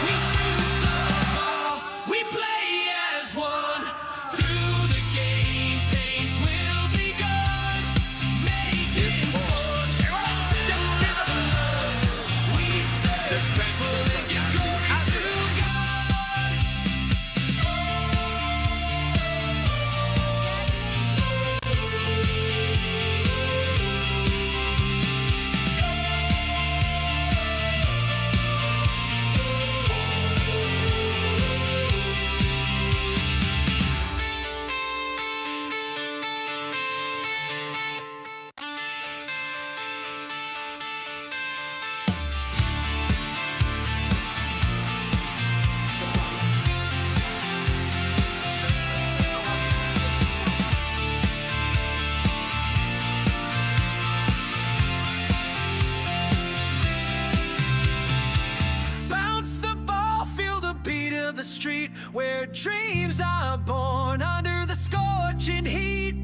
[SPEAKER 8] We shoot the ball, we play as one. Through the game, pains will be gone. Making sports a tool of love. We serve people and give glory to God. Bounce the ball, feel the beat of the street. Where dreams are born under the scorching heat.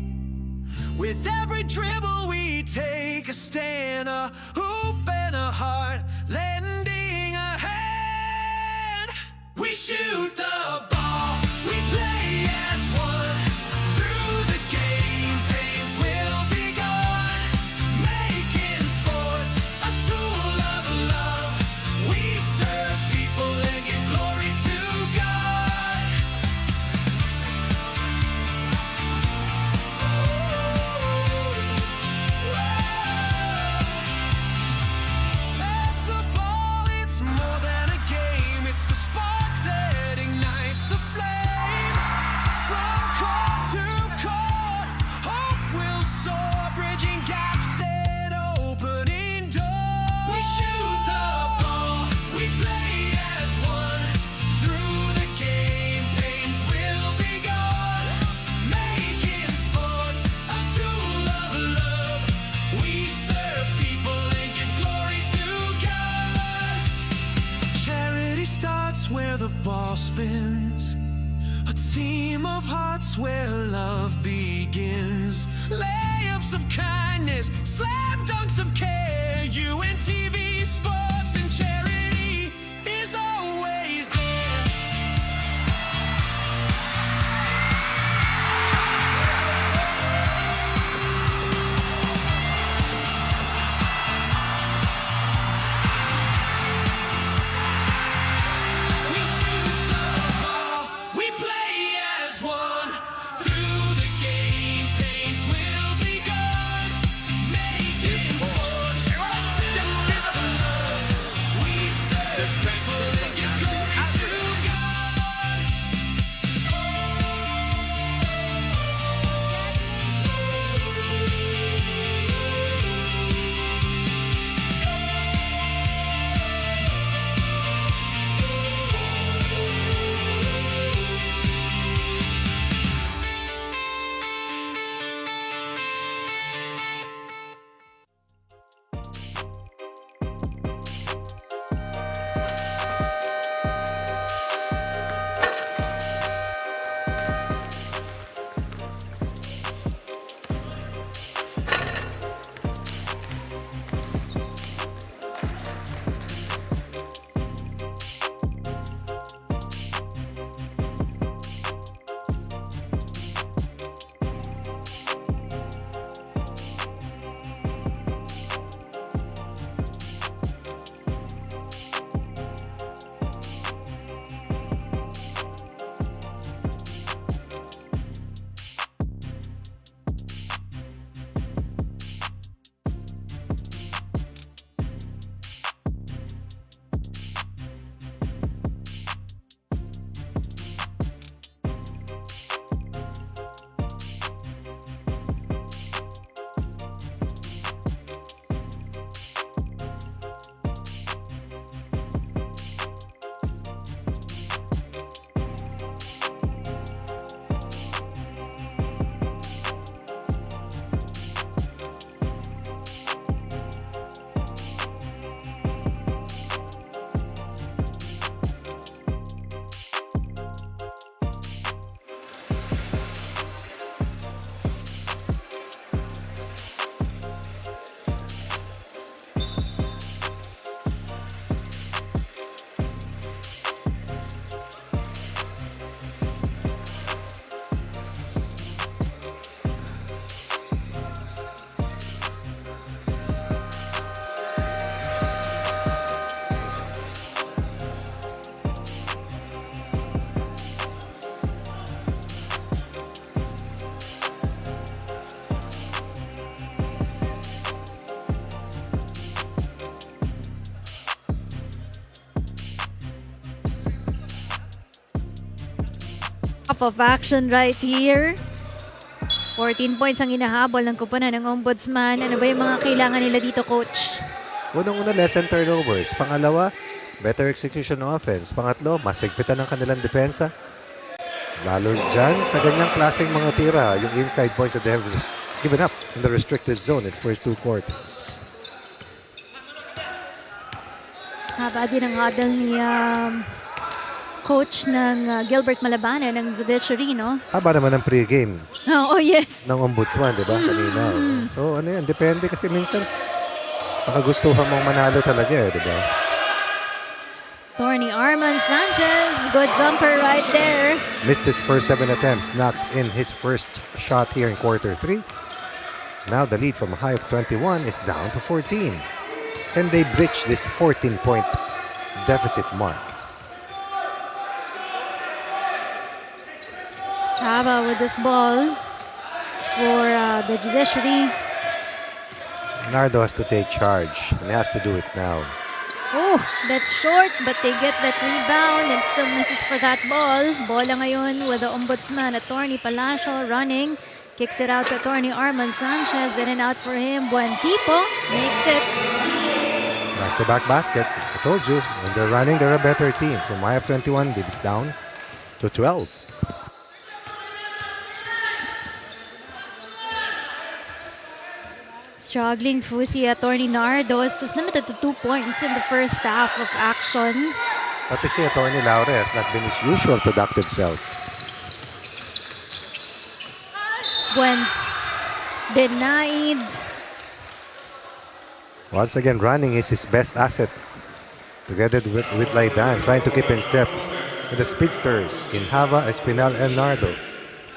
[SPEAKER 8] With every dribble we take a stand, a hoop and a heart, lending a hand. We shoot the ball, we play as one. Through the game, pains will be gone. Making sports a tool of love. We serve people and give glory to God. team of hearts where love begins. Layups of kindness, slam dunks of care. UNTV sports and charity is always there. We shoot the ball, we play as one. Through the game, pains will be gone. Making sports a together. We serve people and give glory to God.
[SPEAKER 1] Half of action right here. 14 points ang inahabol ng kupunan ng Ombudsman. Ano ba yung mga kailangan nila dito, Coach?
[SPEAKER 2] Unang-una, less and turnovers. Pangalawa, better execution offense. Pangatlo, mas higpitan ng kanilang depensa. Lalo dyan sa ganyang klaseng mga tira, yung inside points that they have given up in the restricted zone in the first two quarters.
[SPEAKER 1] Haba din ang huddle ni coach ng Gilbert Malabanan ng Judiciary, no?
[SPEAKER 2] Haba naman ang pre-game
[SPEAKER 1] Oh, yes.
[SPEAKER 2] ng Ombudsman, di ba? Kanina. So, ano yan? Depende kasi minsan sa kagustuhan mong manalo talaga, di ba?
[SPEAKER 1] Attorney Arman Sanchez, good jumper right there.
[SPEAKER 2] Missed his first 7 attempts, knocks in his first shot here in quarter 3. Now the lead from a high of 21 is down to 14. Can they breach this 14-point deficit mark?
[SPEAKER 1] Haba with this ball for the Judiciary.
[SPEAKER 2] Nardo has to take charge and he has to do it now.
[SPEAKER 1] Oh, that's short, but they get that rebound and still misses for that ball. Bola ngayon with the Ombudsman. Attorney Palacio running. Kicks it out to Attorney Arman Sanchez. In and out for him. Buen Tipo makes it.
[SPEAKER 2] Back-to-back baskets. I told you, when they're running, they're a better team. From high of 21, it's down to 12.
[SPEAKER 1] Struggling Fusi. Attorney Nardo is just limited to 2 points in the first half of action.
[SPEAKER 2] Pati si Attorney Laure has not been his usual productive self.
[SPEAKER 1] Benaid.
[SPEAKER 2] Once again, running is his best asset. Together with Laidan, trying to keep in step with the speedsters in Hava, Espinal, and Nardo.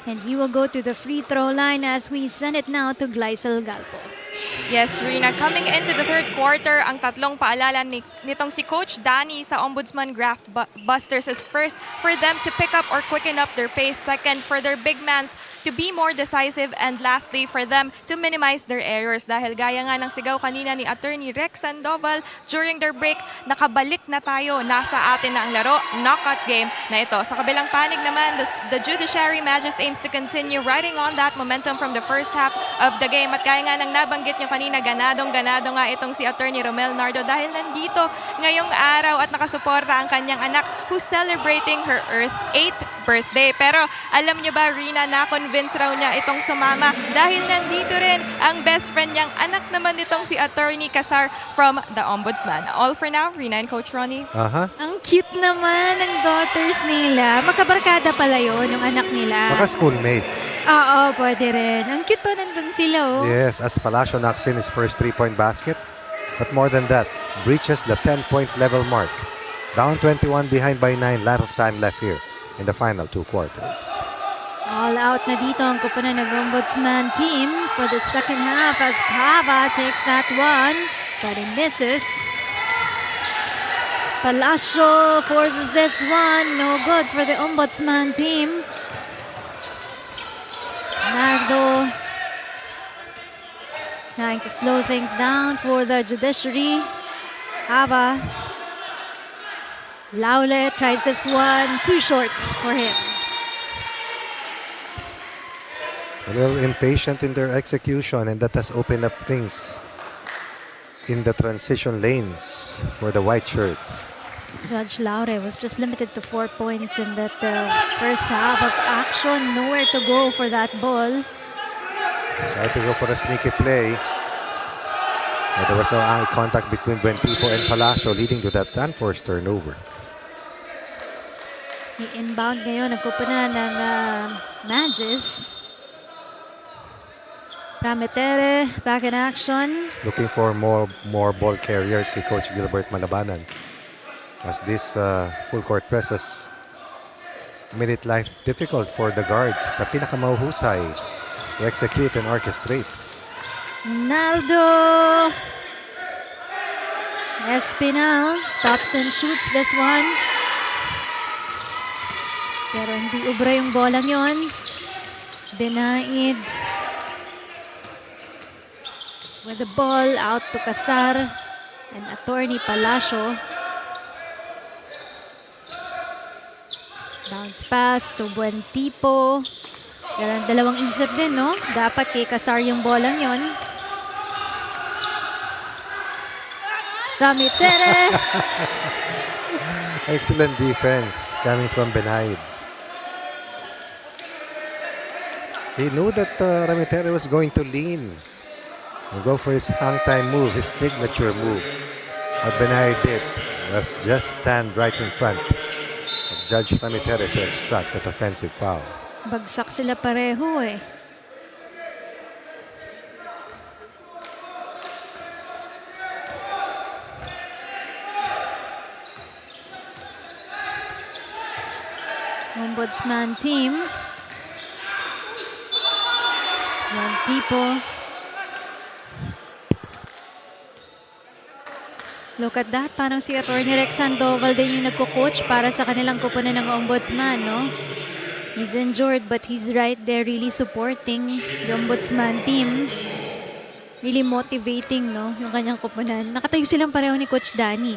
[SPEAKER 1] And he will go to the free throw line as we send it now to Gleisel Galpo.
[SPEAKER 4] Yes, Rina, coming into the third quarter, ang tatlong paalala nitong si Coach Danny sa Ombudsman Graftbusters is first, for them to pick up or quicken up their pace. Second, for their big mans to be more decisive. And lastly, for them to minimize their errors. Dahil gaya nga ng sigaw kanina ni Attorney Rex Sandoval during their break, nakabalik na tayo. Nasa atin na ang laro, knockout game na ito. Sa kabilang panig naman, the Judiciary Magis aims to continue riding on that momentum from the first half of the game. At gaya nga ng nabanggit nyo kanina, ganadong-ganado nga itong si Attorney Romel Nardo dahil nandito ngayong araw at nakasuporta ang kanyang anak who's celebrating her 8th birthday. Pero alam nyo ba, Rina, na-convince raw niya itong sumama dahil nandito rin ang best friend niyang anak naman itong si Attorney Casar from the Ombudsman. All for now, Rina and Coach Ronnie.
[SPEAKER 1] Ang cute naman ng daughters nila. Magkabarkada pala yun, yung anak nila.
[SPEAKER 2] Baka schoolmates.
[SPEAKER 1] Oo, pwede rin. Ang cute to, nandun sila oh.
[SPEAKER 2] Yes, as Palacio knocks in his first 3-point basket. But more than that, breaches the 10-point level mark. Down 21 behind by 9, lot of time left here in the final 2 quarters.
[SPEAKER 1] All out na dito ang kupunan ng Ombudsman team for the second half as Hava takes that one, but he misses. Palacio forces this one, no good for the Ombudsman team. Nardo trying to slow things down for the Judiciary. Hava. Laule tries this one, too short for him.
[SPEAKER 2] A little impatient in their execution, and that has opened up things in the transition lanes for the white shirts.
[SPEAKER 1] Judge Laure was just limited to 4 points in that first half of action. Nowhere to go for that ball.
[SPEAKER 2] Tried to go for a sneaky play. But there was no eye contact between Buentipo and Palacio, leading to that unforced turnover.
[SPEAKER 1] I-inbound ngayon ang kupunan ng Magis. Rametere back in action.
[SPEAKER 2] Looking for more ball carriers si Coach Gilbert Malabanan, as this full court presses made it life difficult for the guards na pinakamahuhusay to execute and orchestrate.
[SPEAKER 1] Naldo Espinal stops and shoots this one. Pero hindi ubra yung bolang yon. Benaid with the ball out to Casar and Attorney Palacio. Bounce pass to Buentipo. Pero dalawang isip din, no? Dapat kay Casar yung bolang yon. Rametere.
[SPEAKER 2] Excellent defense coming from Benaid. He knew that Rametere was going to lean and go for his hang time move, his signature move. What Benaid did was just stand right in front of Judge Rametere to extract that offensive foul.
[SPEAKER 1] Bagsak sila pareho eh. Ombudsman team. Buentipo. Look at that. Parang si Attorney Rex Sandoval din yung nagko-coach para sa kanilang kupunan ng Ombudsman, no? He's injured but he's right there really supporting the Ombudsman team. Really motivating, no? Yung kanyang kupunan. Nakatayo silang pareho ni Coach Danny.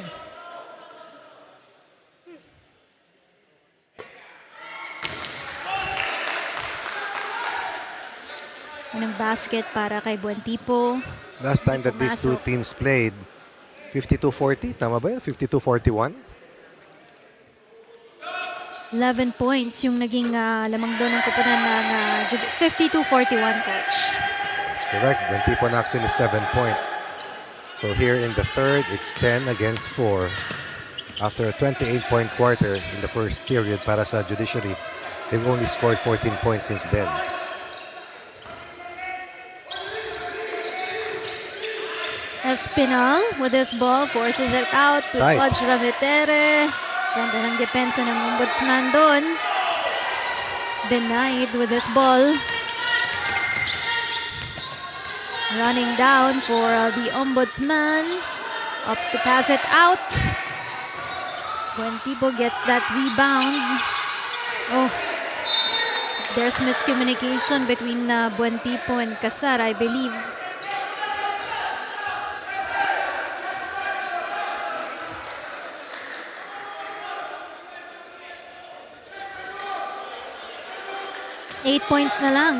[SPEAKER 1] Ng basket para kay Buentipo.
[SPEAKER 2] Last time that these two teams played, 52-40. Tama ba yun? 52-41?
[SPEAKER 1] 11 points yung naging lamang doon ng kupunan ng 52-41, Coach.
[SPEAKER 2] That's correct. Buentipo knocks in a 7-point. So here in the third, it's 10 against 4. After a 28-point quarter in the first period para sa Judiciary, they've only scored 14 points since then.
[SPEAKER 1] Espinal with this ball forces it out to
[SPEAKER 2] Side.
[SPEAKER 1] Coach Rametere. Ganda ng depensa ng Ombudsman doon. Denied with this ball. Running down for the Ombudsman. Opts to pass it out. Buentipo gets that rebound. Oh, there's miscommunication between Buentipo and Casar, I believe. Eight points na lang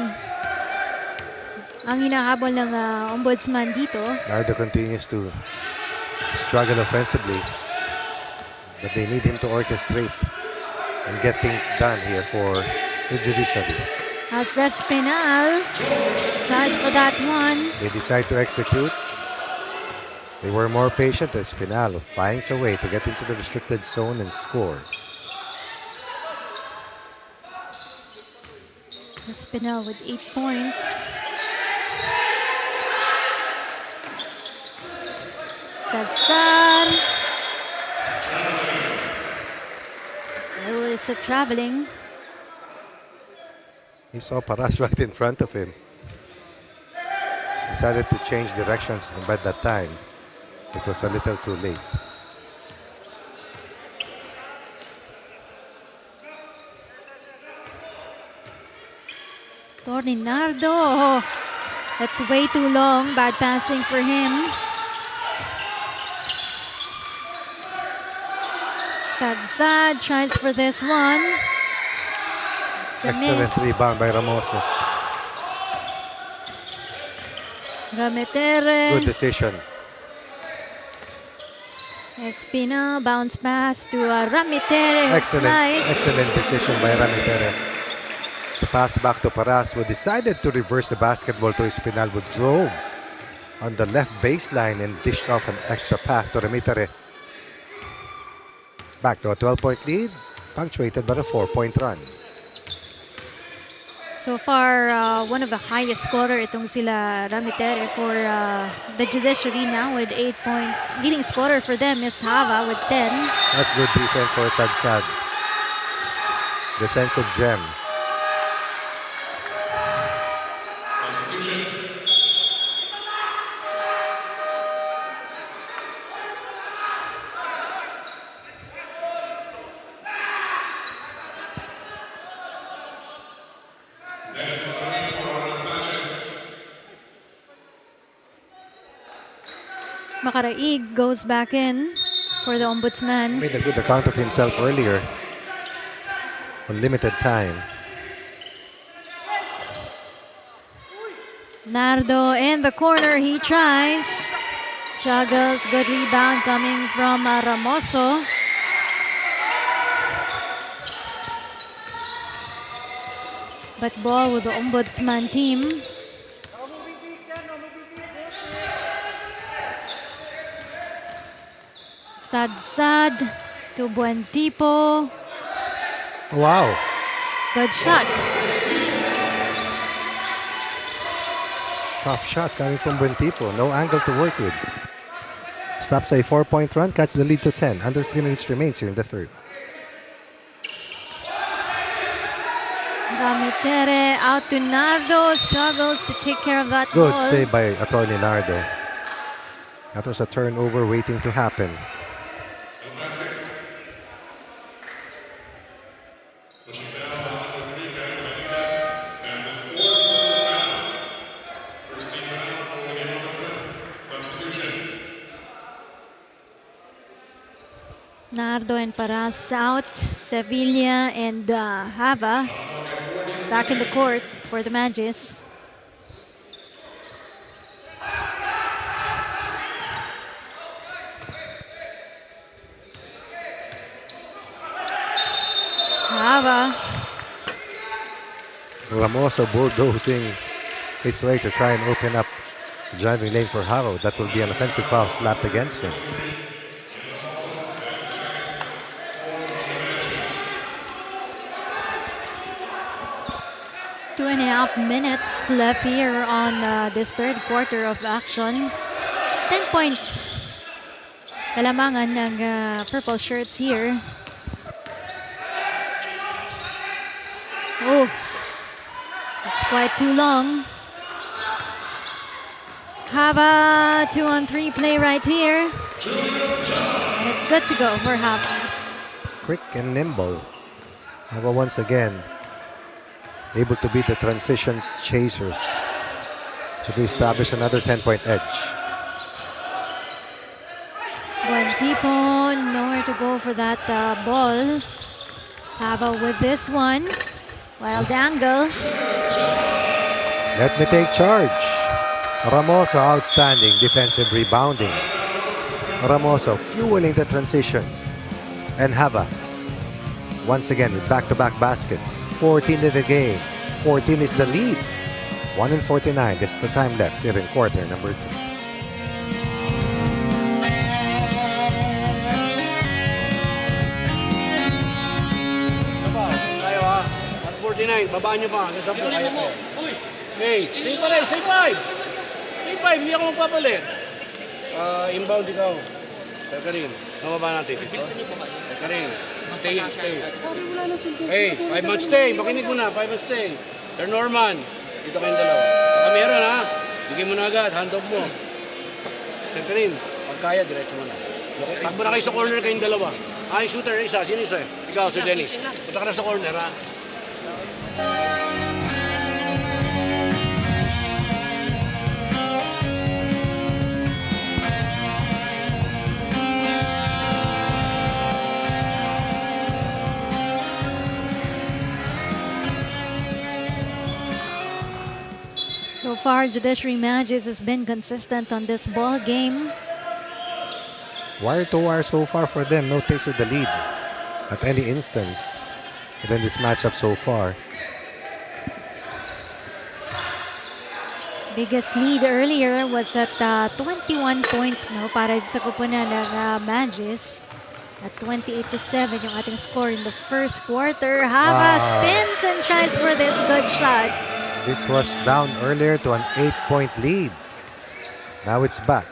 [SPEAKER 1] ang hinahabol ng Ombudsman dito.
[SPEAKER 2] Nardo continues to struggle offensively, but they need him to orchestrate and get things done here for the Judiciary.
[SPEAKER 1] As Espinal tries for that one.
[SPEAKER 2] They decide to execute. They were more patient. Espinal finds a way to get into the restricted zone and score.
[SPEAKER 1] Espinal with 8 points. Casar. Oh, is it traveling?
[SPEAKER 2] He saw Paras right in front of him. Decided to change directions, and by that time, it was a little too late.
[SPEAKER 1] Torninardo. That's way too long. Bad passing for him. Sad tries for this one. It's a
[SPEAKER 2] Excellent
[SPEAKER 1] miss.
[SPEAKER 2] rebound by Ramoso.
[SPEAKER 1] Rametere.
[SPEAKER 2] Good decision.
[SPEAKER 1] Espinal bounce pass to Rametere.
[SPEAKER 2] Excellent,
[SPEAKER 1] Nice.
[SPEAKER 2] excellent decision by Rametere. The pass back to Paras, who decided to reverse the basketball to Espinal, who drove on the left baseline and dished off an extra pass to Rametere. Back to a 12-point lead, punctuated by a 4-point run.
[SPEAKER 1] So far, one of the highest scorer itong sila Rametere for the Judiciary now with 8 points. Leading scorer for them is Hava with 10.
[SPEAKER 2] That's good defense for Sad. Defensive gem.
[SPEAKER 1] Makaraig goes back in for the Ombudsman.
[SPEAKER 2] Made a good account of himself earlier on limited time.
[SPEAKER 1] Nardo in the corner, he tries. Struggles, good rebound coming from Ramoso. But ball with the Ombudsman team. Sad to Buentipo.
[SPEAKER 2] Wow.
[SPEAKER 1] Good shot.
[SPEAKER 2] Tough shot coming from Buentipo. No angle to work with. Stops a 4-point run, cuts the lead to 10. Under 3 minutes remains here in the third.
[SPEAKER 1] Rametere out to Nardo. Struggles to take care of that
[SPEAKER 2] Good
[SPEAKER 1] ball.
[SPEAKER 2] save by Attorney Nardo. That was a turnover waiting to happen.
[SPEAKER 1] Nardo and Paras out. Sevilla and Hava back in the court for the Magis. Hava.
[SPEAKER 2] Ramoso bulldozing his way to try and open up the driving lane for Haro. That will be an offensive foul slapped against him.
[SPEAKER 1] Two and a half minutes left here on this third quarter of action. 10 points. Kalamangan ng purple shirts here. Oh, it's quite too long. Hava 2-on-3 play right here. And it's good to go for Hava.
[SPEAKER 2] Quick and nimble. Hava once again able to beat the transition chasers to establish another 10-point edge.
[SPEAKER 1] Buen Tipo, nowhere to go for that ball. Hava with this one. Wild angle.
[SPEAKER 2] Let me take charge. Ramoso outstanding defensive rebounding. Ramoso fueling the transitions. And Hava once again with back-to-back baskets. 14 in the game. 14 is the lead. 1:49. That's the time left here in quarter number 2.
[SPEAKER 6] Tayo ha. 149. Babaan nyo pa. Hanggang 10. Kaya pa. Okay. Stay pa rin. Stay 5. Stay 5. Hindi ako magpapalit. Inbound ikaw. Sir Karim. Mababa natin. Sir Karim. Stay. Stay. Hey, 5 months stay. Makinig mo na. 5 months stay. Sir Norman. Dito kayong dalawa. Baka meron ha. Bigyan mo na agad. Hand off mo. Sir Karim. Pag kaya, diretso mo na. Takbo na kayo sa corner kayong dalawa. Yung shooter, isa. Sino isa? Ikaw, Sir Dennis. Punta ka na sa corner ha.
[SPEAKER 1] So far, Judiciary Magis has been consistent on this ball game.
[SPEAKER 2] Wire to wire so far for them. No taste of the lead at any instance within this matchup so far.
[SPEAKER 1] Biggest lead earlier was at 21 points para sa kupunan ng Magis. At 28-7 yung ating score in the first quarter. Hava spins and tries for this good shot.
[SPEAKER 2] This was down earlier to an 8-point lead. Now it's back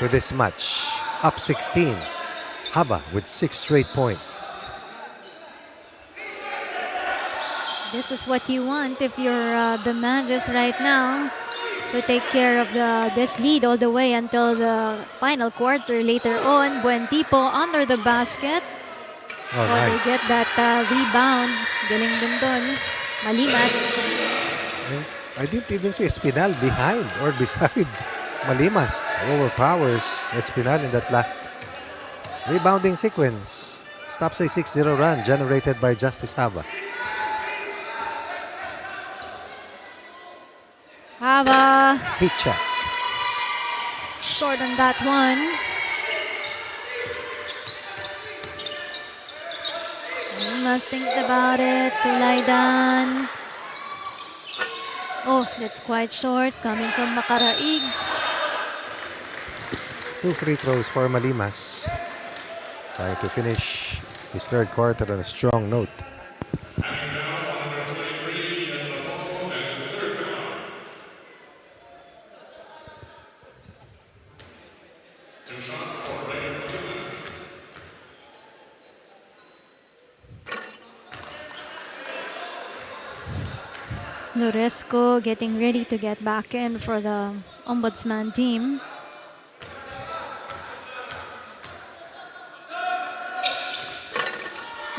[SPEAKER 2] to this match. Up 16. Hava with 6 straight points.
[SPEAKER 1] This is what you want if you're the Magis right now, to take care of this lead all the way until the final quarter. Later on, Buen Tipo under the basket.
[SPEAKER 2] Oh,
[SPEAKER 1] They
[SPEAKER 2] nice.
[SPEAKER 1] get that rebound. Galing din dun. Malimas.
[SPEAKER 2] And I didn't even see Espinal behind or beside Malimas. Overpowers Espinal in that last rebounding sequence. Stops a 6-0 run generated by Justice Hava.
[SPEAKER 1] Hava
[SPEAKER 2] Heat check.
[SPEAKER 1] short on that one. Malimas thinks about it. Tulaidan. Oh, that's quite short. Coming from Makaraig.
[SPEAKER 2] 2 free throws for Malimas. Trying to finish his third quarter on a strong note.
[SPEAKER 1] Loresco getting ready to get back in for the Ombudsman team.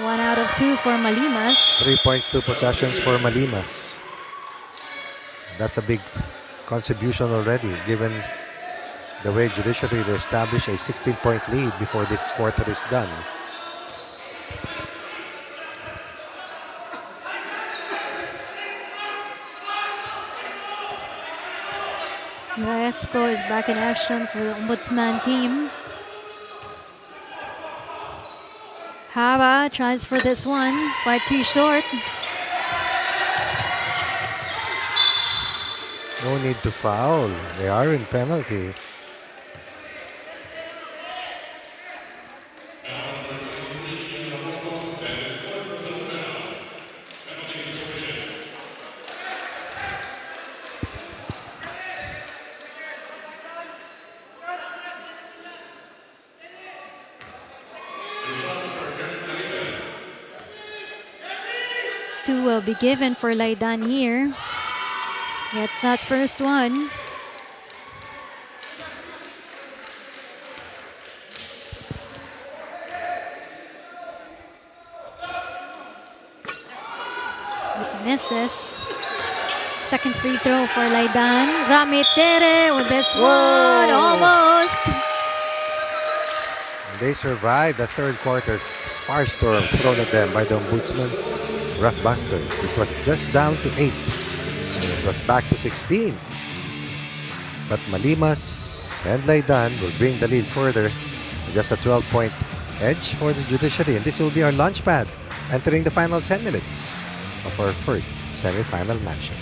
[SPEAKER 1] One out of 2 for Malimas.
[SPEAKER 2] 3 points, 2 possessions for Malimas. That's a big contribution already, given the way Judiciary established a 16-point lead before this quarter is done.
[SPEAKER 1] Loresco is back in action for the Ombudsman team. Hava tries for this one, quite too short.
[SPEAKER 2] No need to foul. They are in penalty.
[SPEAKER 1] will be given for Laidan here. Gets that first one. It misses. Second free throw for Laidan. Ramitere with this one. Almost.
[SPEAKER 2] They survived the third quarter firestorm thrown at them by the Ombudsman Graftbusters. It was just down to 8. And it was back to 16. But Malimas and Laidan will bring the lead further. Just a 12-point edge for the Judiciary. And this will be our launch pad entering the final 10 minutes of our first semi-final matchup.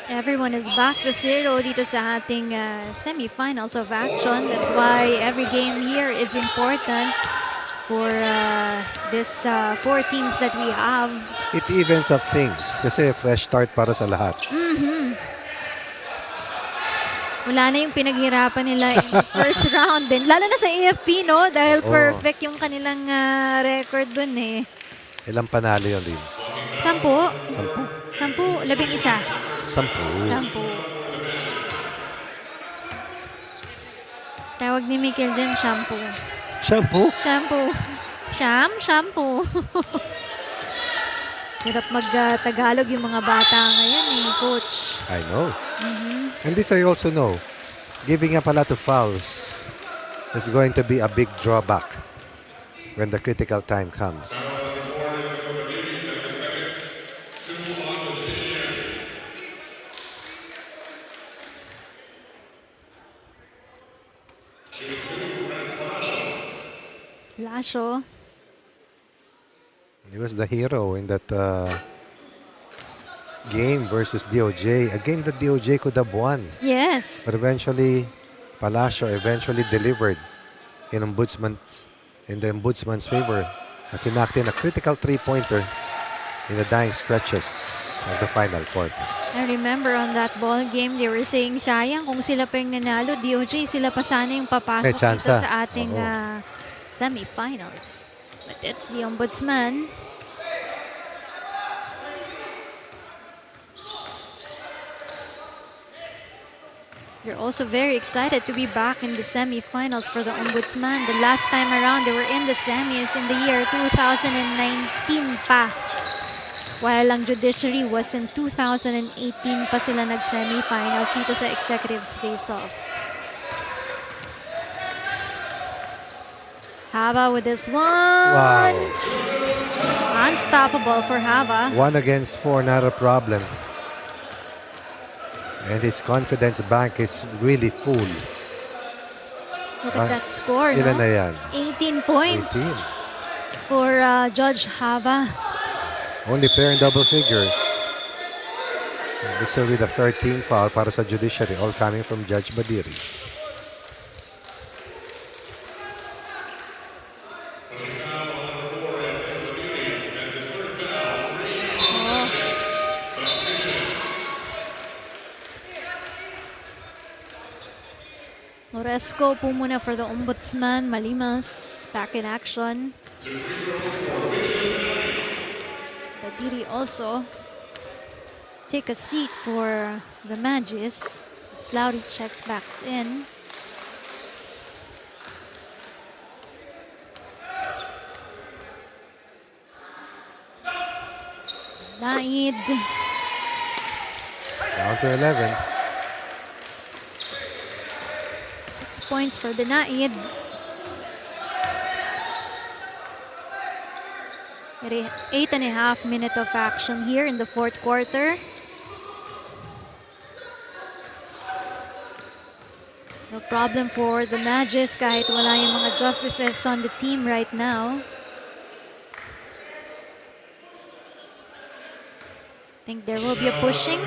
[SPEAKER 1] Everyone is back to 0 dito sa ating semifinals of action. That's why every game here is important for this 4 teams that we have.
[SPEAKER 2] It evens up things kasi fresh start para sa lahat.
[SPEAKER 1] Wala na yung pinaghirapan nila in the first round din. Lalo na sa AFP, no? Dahil perfect yung kanilang record dun eh.
[SPEAKER 2] Ilang panalo yung Leeds?
[SPEAKER 1] 10.
[SPEAKER 2] 10.
[SPEAKER 1] 11.
[SPEAKER 2] 10.
[SPEAKER 1] 10. Tawag ni Mikel din, shampoo.
[SPEAKER 2] Shampoo?
[SPEAKER 1] Shampoo. Shampoo. Hirap mag-Tagalog yung mga bata ngayon eh, coach.
[SPEAKER 2] I know. And this I also know. Giving up a lot of fouls is going to be a big drawback when the critical time comes.
[SPEAKER 1] Lasho.
[SPEAKER 2] He was the hero in that game versus DOJ. A game that DOJ could have won.
[SPEAKER 1] Yes.
[SPEAKER 2] But eventually, Palacio eventually delivered in the Ombudsman's favor as enacted a critical 3-pointer in the dying stretches of the final quarter.
[SPEAKER 1] I remember on that ball game, they were saying, sayang kung sila pa yung nanalo, DOJ, sila pa sana yung papasok dito sa ating semifinals. But it's the Ombudsman. They're also very excited to be back in the semifinals for the Ombudsman. The last time around, they were in the semis in the year 2019 pa. While ang Judiciary was in 2018 pa sila nag-semifinals dito sa Executives Face-Off. Hava with this one.
[SPEAKER 2] Wow.
[SPEAKER 1] Unstoppable for Hava.
[SPEAKER 2] 1 against 4, not a problem. And his confidence bank is really full.
[SPEAKER 1] Look at that score,
[SPEAKER 2] Ilan
[SPEAKER 1] no?
[SPEAKER 2] na yan?
[SPEAKER 1] 18 points
[SPEAKER 2] 18.
[SPEAKER 1] for Judge Hava.
[SPEAKER 2] Only pair in double figures. And this will be the third team foul para sa Judiciary, all coming from Judge Badiri.
[SPEAKER 1] Noresco po muna for the Ombudsman. Malimas back in action. Badiri also take a seat for the Magis. Slowly checks backs in. Naid.
[SPEAKER 2] Down to 11.
[SPEAKER 1] 6 points for the Naid. At 8.5 minutes of action here in the fourth quarter. No problem for the Magis kahit wala yung mga justices on the team right now. Think there will be a pushing.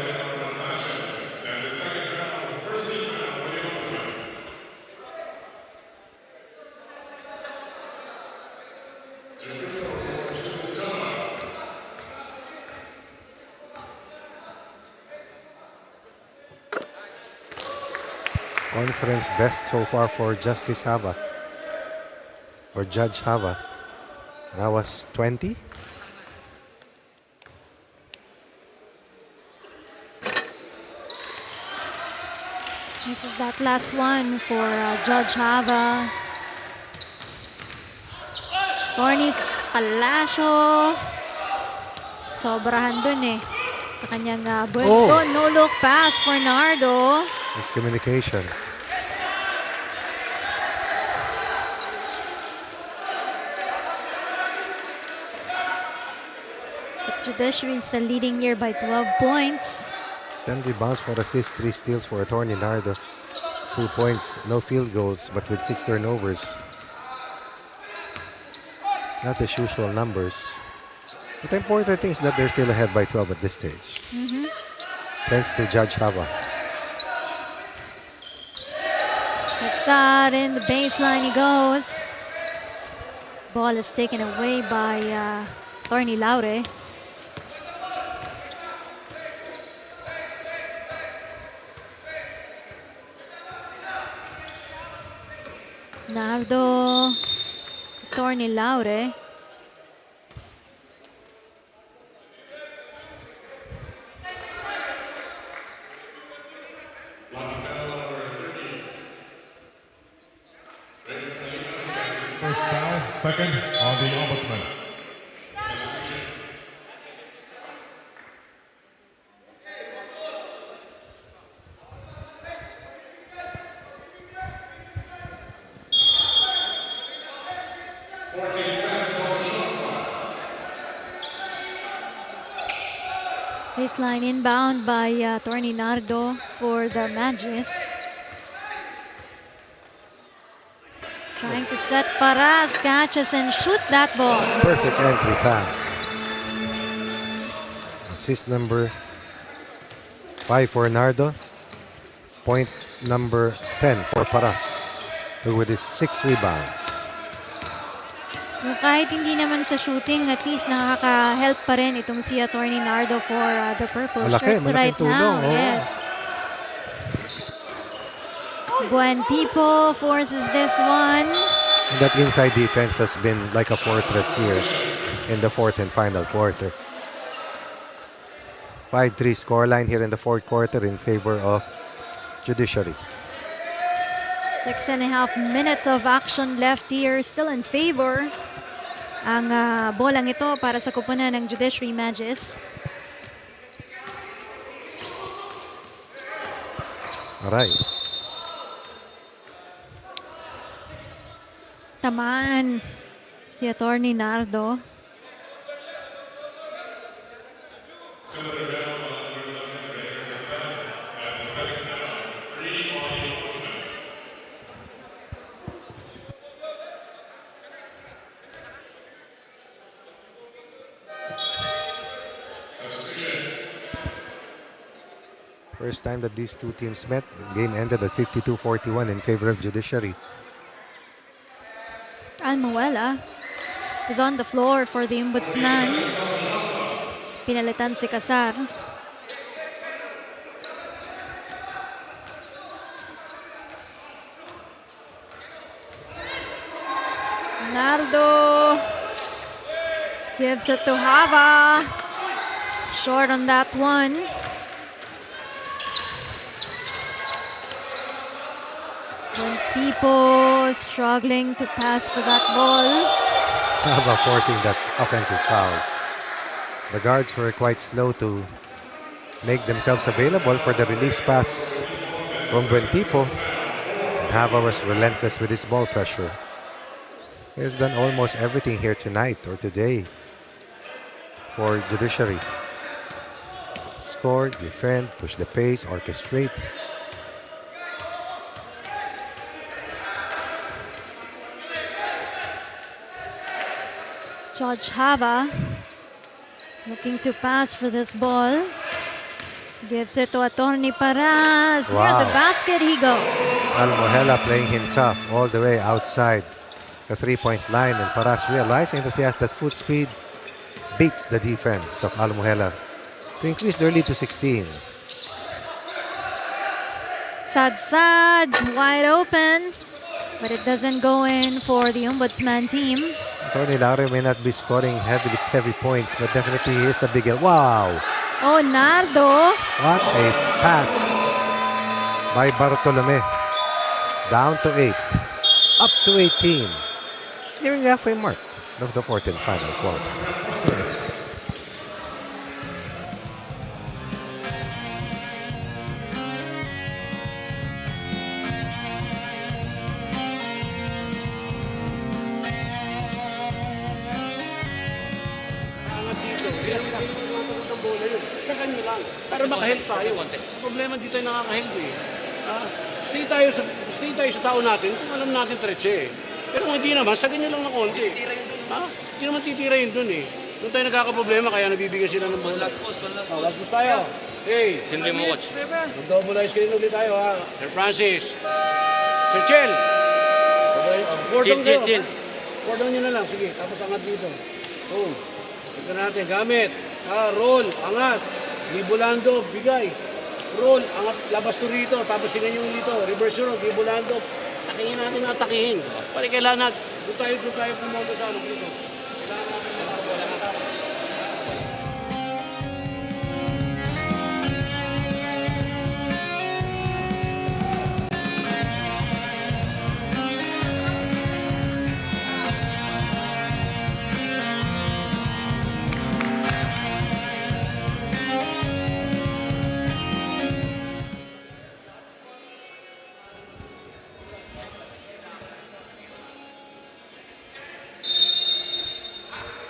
[SPEAKER 2] Conference best so far for Justice Hava. Or Judge Hava. That was 20.
[SPEAKER 1] This is that last one for Judge Hava. Corny Palacio. Sobrahan dun eh. Sa kanyang buento. No look pass for Nardo.
[SPEAKER 2] Miscommunication.
[SPEAKER 1] The Judiciary is leading here by 12 points.
[SPEAKER 2] 10 rebounds for assists, 3 steals for Attorney Nardo. 2 points, no field goals, but with 6 turnovers. Not his usual numbers. But the important thing is that they're still ahead by 12 at this stage. Thanks to Judge Hava.
[SPEAKER 1] Assad in the baseline he goes. Ball is taken away by Torny Laure. Nardo to Torny Laure.
[SPEAKER 3] First foul, second on the Ombudsman.
[SPEAKER 1] Baseline inbound by Torny Nardo for the Magis. Trying to set Paras, catches and shoot that ball.
[SPEAKER 2] Perfect entry pass. Assist number 5 for Nardo. Point number 10 for Paras, who with his 6 rebounds.
[SPEAKER 1] Yung kahit hindi naman sa shooting, at least nakaka-help pa rin itong si Attorney Nardo for the purple shirts
[SPEAKER 2] malaking
[SPEAKER 1] right
[SPEAKER 2] tulong,
[SPEAKER 1] now.
[SPEAKER 2] oh.
[SPEAKER 1] Yes. Buen Tipo forces this one.
[SPEAKER 2] And that inside defense has been like a fortress here in the fourth and final quarter. 5-3 scoreline here in the fourth quarter in favor of Judiciary.
[SPEAKER 1] 6.5 minutes of action left here. Still in favor ang bolang ito para sa kupunan ng Judiciary Magis.
[SPEAKER 2] Alright.
[SPEAKER 1] Tamaan si Attorney Nardo.
[SPEAKER 2] First time that these two teams met, the game ended at 52-41 in favor of Judiciary.
[SPEAKER 1] Almuela is on the floor for the Ombudsman. Pinalitan si Casar. Nardo gives it to Hava. Short on that one. When people struggling to pass for that ball.
[SPEAKER 2] Hava forcing that offensive foul. The guards were quite slow to make themselves available for the release pass from Buentipo. Hava was relentless with his ball pressure. He has done almost everything here tonight or today for Judiciary. Score, defend, push the pace, orchestrate.
[SPEAKER 1] Judge Hava looking to pass for this ball. Gives it to Attorney Paras. Near
[SPEAKER 2] Wow.
[SPEAKER 1] the basket he goes.
[SPEAKER 2] Almuela playing him tough all the way outside the three-point line, and Paras realizing that he has that foot speed beats the defense of Almuela to increase their lead to 16.
[SPEAKER 1] Sad wide open, but it doesn't go in for the Ombudsman team.
[SPEAKER 2] Tony Laure may not be scoring heavy points, but definitely he is a big... Wow!
[SPEAKER 1] Oh, Nardo.
[SPEAKER 2] What a pass by Bartolome. Down to 8. Up to 18. Nearing the halfway mark of the fourth and final quarter.
[SPEAKER 6] Sa kanya lang. Para makahelp tayo. Problema dito ay nakakahelp eh. Stay tayo sa tao natin kung alam natin tretche eh. Pero kung hindi naman, sagad nyo lang ng konti. Hindi naman titira yun dun eh. Doon tayo nagkakaproblema kaya nabibigyan sila ng bola. Last post tayo. Hey,
[SPEAKER 5] Sindi mo, coach.
[SPEAKER 6] mag-double ice screen ulit tayo ha. Sir Francis. Sir Chel.
[SPEAKER 5] Chill.
[SPEAKER 6] Cordon nyo na lang. Sige, tapos angat dito. Boom. Tignan natin. Gamit. Roll. Angat. Libulando. Bigay. Roll. Angat. Labas to rito. Tapos tingnan nyo dito. Reverse roll. Libulando. Takihin natin na takihin. Pare kailangan natin. Doon tayo pumunta sa ano dito. Kailangan natin makabola na tayo.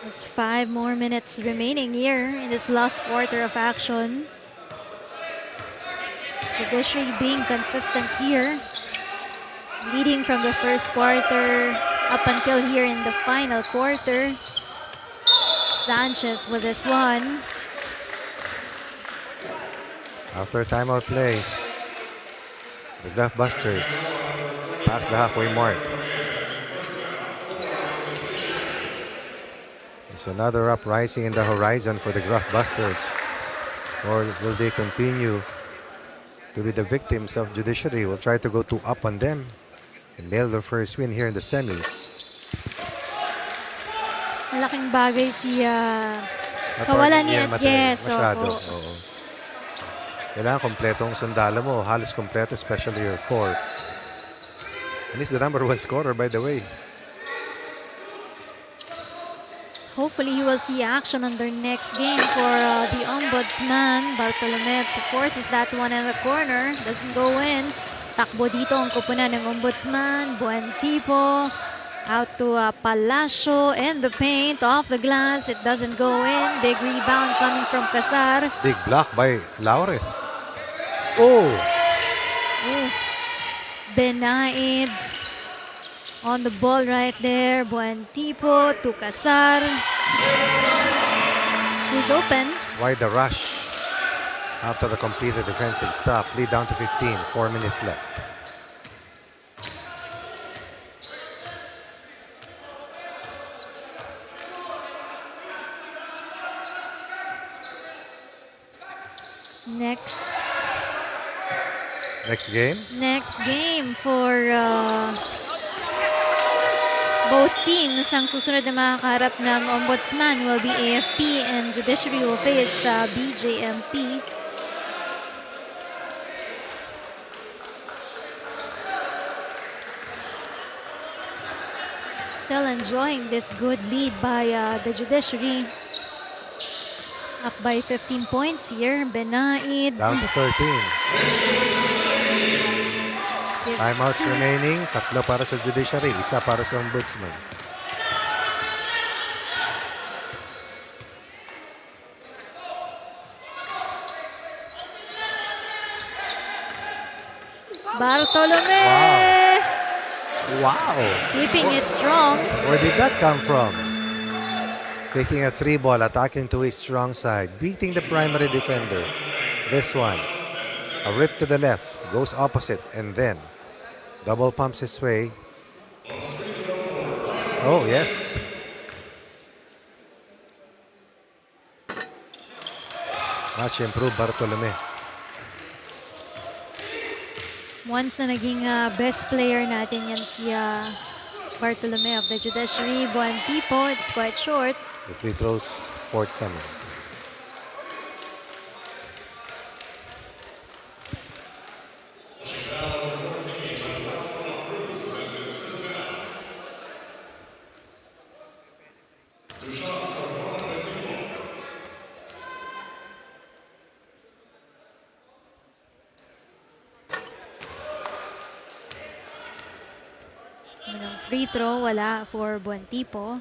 [SPEAKER 1] There's 5 more minutes remaining here in this last quarter of action. Judiciary being consistent here, leading from the first quarter up until here in the final quarter. Sanchez with this one.
[SPEAKER 2] After timeout play, the Graftbusters past the halfway mark. It's another uprising in the horizon for the Graftbusters. Or will they continue to be the victims of Judiciary? Will try to go too up on them and nail their first win here in the semis.
[SPEAKER 1] Malaking bagay si kawalan ni Yes.
[SPEAKER 2] Masyado. Oo. Kailangan kompletong sundalo mo. Halos kompleto, especially your core. And he's the #1 scorer, by the way.
[SPEAKER 1] Hopefully, he will see action on their next game for the Ombudsman. Bartolome forces that one in the corner. Doesn't go in. Takbo dito ang kupunan ng Ombudsman. Buentipo. Out to Palacio in the paint. Off the glass. It doesn't go in. Big rebound coming from Casar.
[SPEAKER 2] Big block by Laure. Oh!
[SPEAKER 1] Benaid on the ball right there. Buentipo to Casar. Who's open?
[SPEAKER 2] Why the rush? After a completed defensive stop, lead down to 15, 4 minutes left. Next game.
[SPEAKER 1] For both teams. Ang susunod na makakaharap ng Ombudsman will be AFP and Judiciary will face BJMP. Still enjoying this good lead by the Judiciary. Up by 15 points here. Benaid.
[SPEAKER 2] Down to 13. Timeouts remaining. 3 para sa Judiciary, 1 para sa Ombudsman.
[SPEAKER 1] Bartolome!
[SPEAKER 2] Wow!
[SPEAKER 1] Keeping it strong.
[SPEAKER 2] Where did that come from? Taking a 3 ball, attacking to his strong side, beating the primary defender. This one, a rip to the left, goes opposite, and then double pumps his way. Oh, yes. Much improved Bartolome.
[SPEAKER 1] Once na naging best player natin yan si Bartolome of the Judiciary. Buwan tipo, it's quite short.
[SPEAKER 2] The free throws forthcoming.
[SPEAKER 1] Free throw, wala for Buwantipo.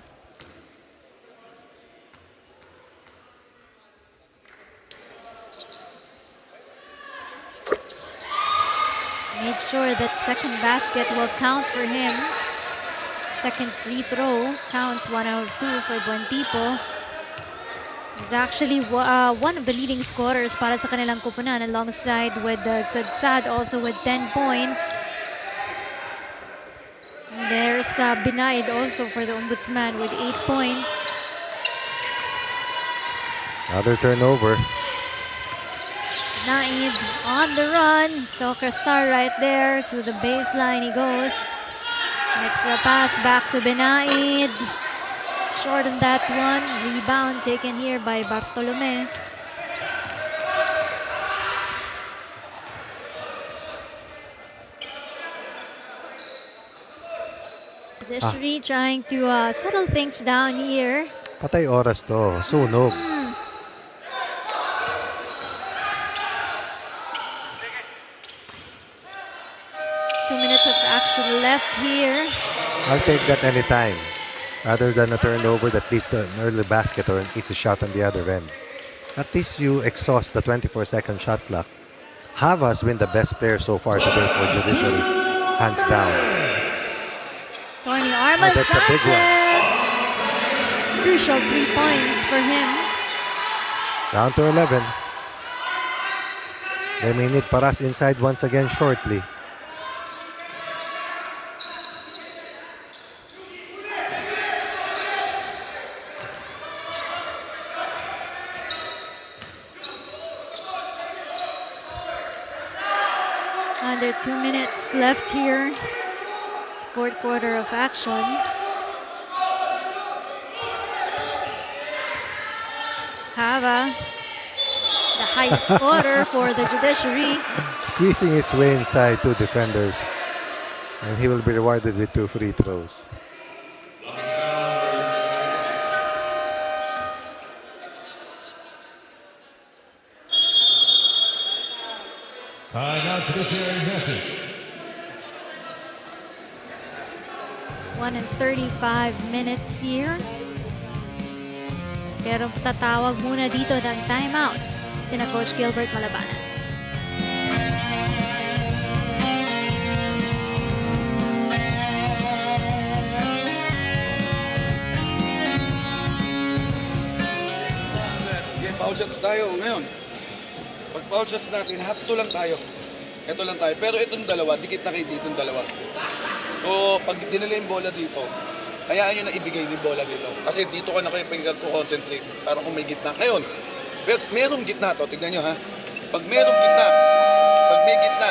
[SPEAKER 1] Made sure that second basket will count for him. Second free throw counts 1 out of 2 for Buwantipo. He's actually one of the leading scorers para sa kanilang kupunan alongside with Sadsad also with 10 points. There's Benaid also for the Ombudsman with 8 points.
[SPEAKER 2] Another turnover.
[SPEAKER 1] Benaid on the run. Soccer star right there to the baseline he goes. Extra pass back to Benaid. Short on that one. Rebound taken here by Bartolome. Judiciary trying to settle things down here.
[SPEAKER 2] Patay oras to. Sunog.
[SPEAKER 1] 2 minutes of action left here.
[SPEAKER 2] I'll take that anytime. Rather than a turnover that leads to an early basket or an easy shot on the other end. At least you exhaust the 24-second shot clock. Havas been the best player so far today for Judiciary. Hands down.
[SPEAKER 1] Tony Armas
[SPEAKER 2] that's a big one.
[SPEAKER 1] Sanchez. Crucial 3 points for him.
[SPEAKER 2] Down to 11. They may need Paras inside once again shortly.
[SPEAKER 1] Under 2 minutes left here. Fourth quarter of action. Cava, the highest scorer for the Judiciary.
[SPEAKER 2] Squeezing his way inside 2 defenders. And he will be rewarded with 2 free throws.
[SPEAKER 3] Timeout Judiciary Magis.
[SPEAKER 1] 1 and 35 minutes here. Pero tatawag muna dito ng timeout sina Coach Gilbert Malabanan.
[SPEAKER 7] Okay, foul shots tayo ngayon. Pag foul shots natin, hapto lang tayo. Ito lang tayo. Pero itong dalawa, dikit na kayo dito yung dalawa. So, pag dinala yung bola dito, hayaan nyo na ibigay yung bola dito. Kasi dito ka na kayo pag-concentrate. Para kung may gitna. Ngayon, merong gitna to. Tignan nyo ha. Pag may gitna,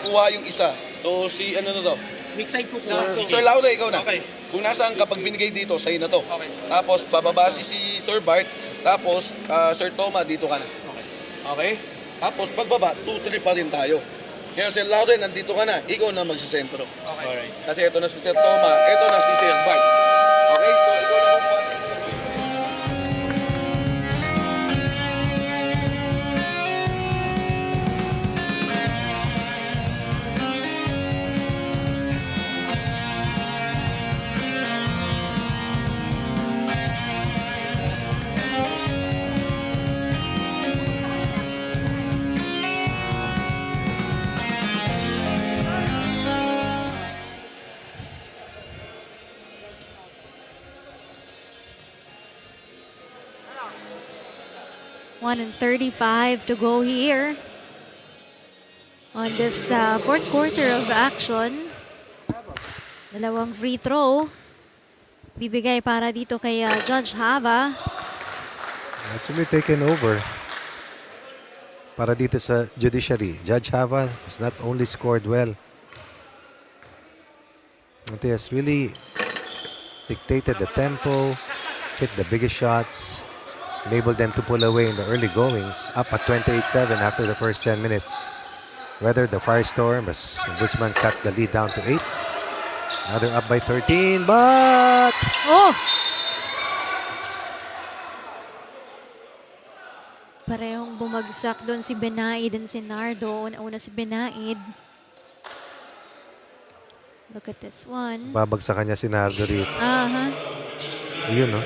[SPEAKER 7] kuha yung isa. So, si ano na to?
[SPEAKER 5] Weak side po.
[SPEAKER 7] Sir Laura, ikaw na.
[SPEAKER 5] Okay.
[SPEAKER 7] Kung nasaan ka, pag binigay dito, sa'yo na to.
[SPEAKER 5] Okay.
[SPEAKER 7] Tapos, bababa si Sir Bart. Tapos, Sir Toma, dito ka na.
[SPEAKER 5] Okay.
[SPEAKER 7] Okay? Tapos, pagbaba, 2-3 pa rin tayo. Ngayon, Sir Laura, nandito ka na. Ikaw na magsisentro.
[SPEAKER 5] Okay. Alright.
[SPEAKER 7] Kasi ito na si Sir Toma, ito na si Sir Bart. Okay? So, ikaw na kumuha.
[SPEAKER 1] One and 35 to go here on this fourth quarter of action. Dalawang free throw. Bibigay para dito kay Judge Hava.
[SPEAKER 2] Has really taken over para dito sa Judiciary. Judge Hava has not only scored well, but he has really dictated the tempo, hit the biggest shots, enabled them to pull away in the early goings, up at 28-7 after the first 10 minutes. Weathered the firestorm as Ombudsman cut the lead down to 8. Now they're up by 13, but...
[SPEAKER 1] Oh! Parehong bumagsak doon si Benaid and si Nardo. Una si Benaid. Look at this one.
[SPEAKER 2] Babagsakan niya si Nardo rito.
[SPEAKER 1] Aha.
[SPEAKER 2] Ayun, no?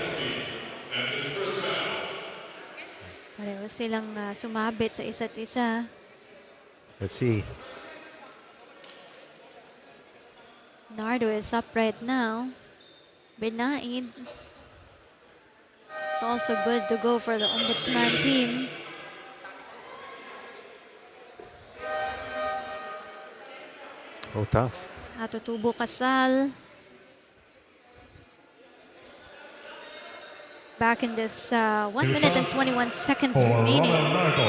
[SPEAKER 1] Pareho silang sumabit sa isa't isa.
[SPEAKER 2] Let's see.
[SPEAKER 1] Nardo is up right now. Benaid. It's also good to go for the Ombudsman team.
[SPEAKER 2] Oh, tough.
[SPEAKER 1] Natutubo Kasal. Back in this 1 minute and 21 seconds
[SPEAKER 3] For
[SPEAKER 1] remaining.
[SPEAKER 3] Ronald Nardo.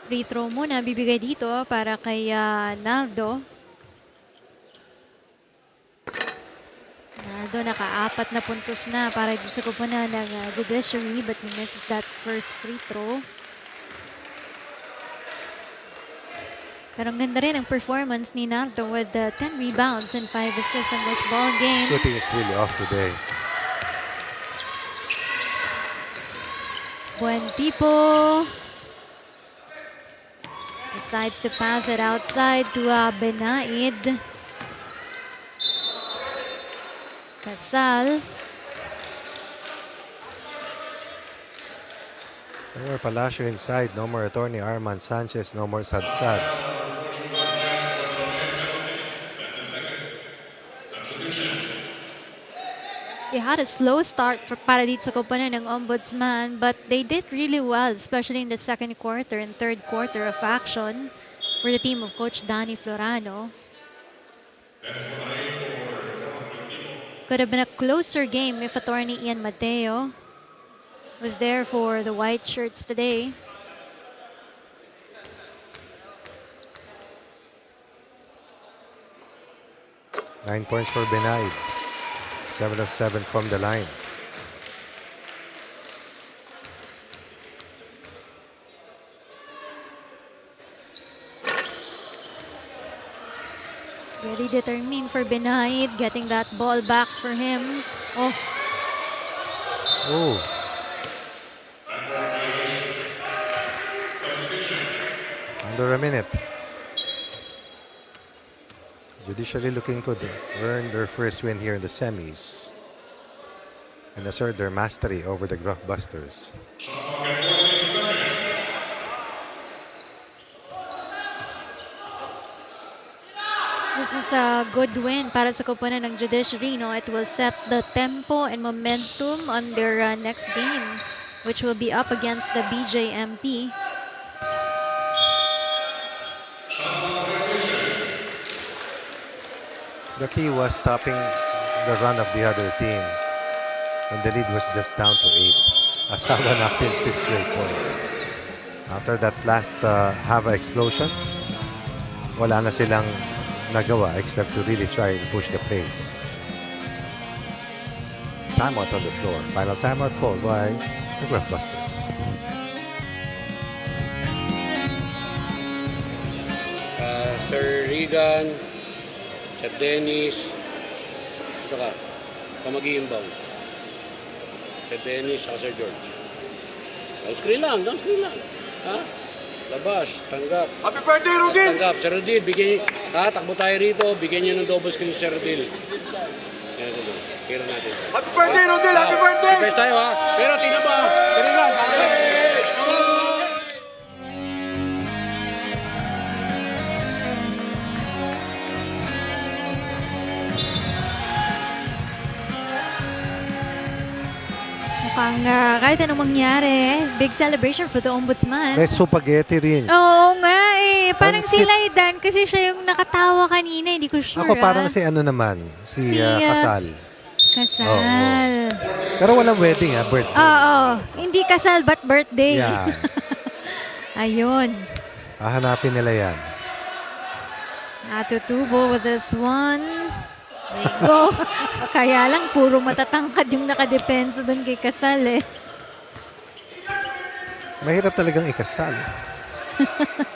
[SPEAKER 1] Free throw muna bibigay dito para kay Nardo. Nardo naka-4 na puntos na para dito sa kupunan ng Judiciary, but he misses that first free throw. Pero ang ganda rin ang performance ni Nardo with 10 rebounds and 5 assists in this ball game.
[SPEAKER 2] Shooting is really off today.
[SPEAKER 1] Buen Tipo decides to pass it outside to Benaid. Casal.
[SPEAKER 2] No more Palacio inside. No more attorney Arman Sanchez. No more Sadsad.
[SPEAKER 1] They had a slow start para dito sa koponan ng Ombudsman, but they did really well, especially in the second quarter and third quarter of action for the team of Coach Danny Florano. Could have been a closer game if attorney Ian Mateo was there for the white shirts today.
[SPEAKER 2] Nine points for Benaid. 7 of 7 from the line.
[SPEAKER 1] Very determined for Benaid, getting that ball back for him. Oh,
[SPEAKER 2] Oh. Under a minute. Judiciary looking good. Earned their first win here in the semis. and assert their mastery over the Graftbusters.
[SPEAKER 1] This is a good win para sa koponan ng Judiciary. No? It will set the tempo and momentum on their next game, which will be up against the BJMP.
[SPEAKER 2] The key was stopping the run of the other team when the lead was just down to 8. As Hava knocked in 6 straight points. After that last Hava explosion, wala na silang nagawa except to really try and push the pace. Timeout on the floor. Final timeout called by the Graftbusters.
[SPEAKER 6] Sir Regan, Sir Dennis, ito ka mag-iimbaw. Sir Dennis, saka Sir George. Down screen lang. Ha? Labas, tanggap.
[SPEAKER 7] Happy birthday, Rudin!
[SPEAKER 6] Tanggap, Sir Rodil, bigyan takbo tayo rito, bigyan niyo ng double screen Sir Rodil. Kira natin.
[SPEAKER 7] Happy birthday, Rudin! Happy birthday!
[SPEAKER 6] Best tayo ha. Pero tingnan ba? Sari lang.
[SPEAKER 1] Mukhang kahit anong mangyari, big celebration for the Ombudsman.
[SPEAKER 2] May spaghetti rin.
[SPEAKER 1] Oo nga eh. Parang
[SPEAKER 2] Pansit.
[SPEAKER 1] si Laidan kasi siya yung nakatawa kanina. Hindi ko sure.
[SPEAKER 2] Ako parang si ano naman, si Kasal.
[SPEAKER 1] Kasal.
[SPEAKER 2] Pero walang wedding birthday.
[SPEAKER 1] Oo. Hindi kasal but birthday.
[SPEAKER 2] Yeah.
[SPEAKER 1] Ayun.
[SPEAKER 2] Hahanapin nila yan.
[SPEAKER 1] Natutubo with this one. There you go. Kaya lang, puro matatangkad yung nakadepensa doon kay Kasal eh.
[SPEAKER 2] Mahirap talagang ikasal.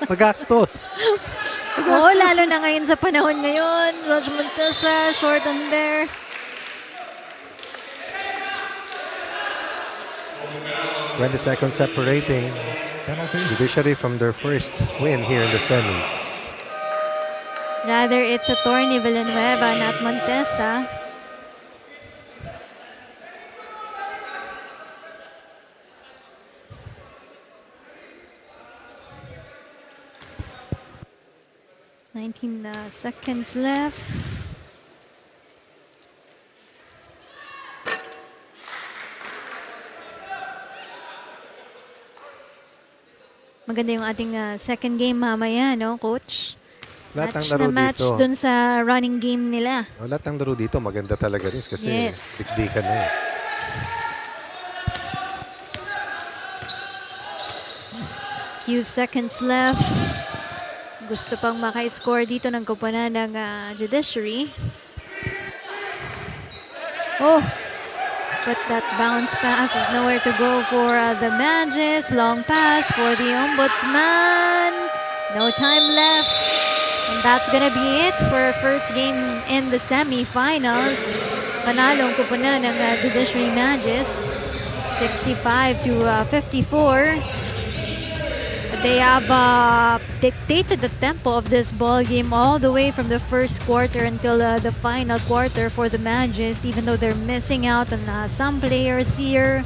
[SPEAKER 2] Magastos.
[SPEAKER 1] Oo, lalo na ngayon sa panahon ngayon. Roger Montesa, short on there.
[SPEAKER 2] "20 seconds separating
[SPEAKER 3] Penalty.
[SPEAKER 2] Judiciary from their first win here in the semis.
[SPEAKER 1] Rather, it's a Attorney Villanueva, not Montesa. "19 seconds left." Maganda yung ating second game mamaya, no, Coach?
[SPEAKER 2] Lahat ng
[SPEAKER 1] Match
[SPEAKER 2] laro
[SPEAKER 1] na match
[SPEAKER 2] dito.
[SPEAKER 1] dun sa running game nila.
[SPEAKER 2] Lahat ng laro dito maganda talaga rin kasi
[SPEAKER 1] Yes.
[SPEAKER 2] dikdikan na eh.
[SPEAKER 1] Few seconds left. Gusto pang maka-score dito ng koponan ng Judiciary. Oh! But that bounce pass is nowhere to go for the Magis. Long pass for the Ombudsman. No time left. And that's gonna be it for our first game in the semifinals. Panalong koponan ng Judiciary Magis. 65 to 54. They have dictated the tempo of this ball game all the way from the first quarter until the final quarter for the Magis, even though they're missing out on some players here.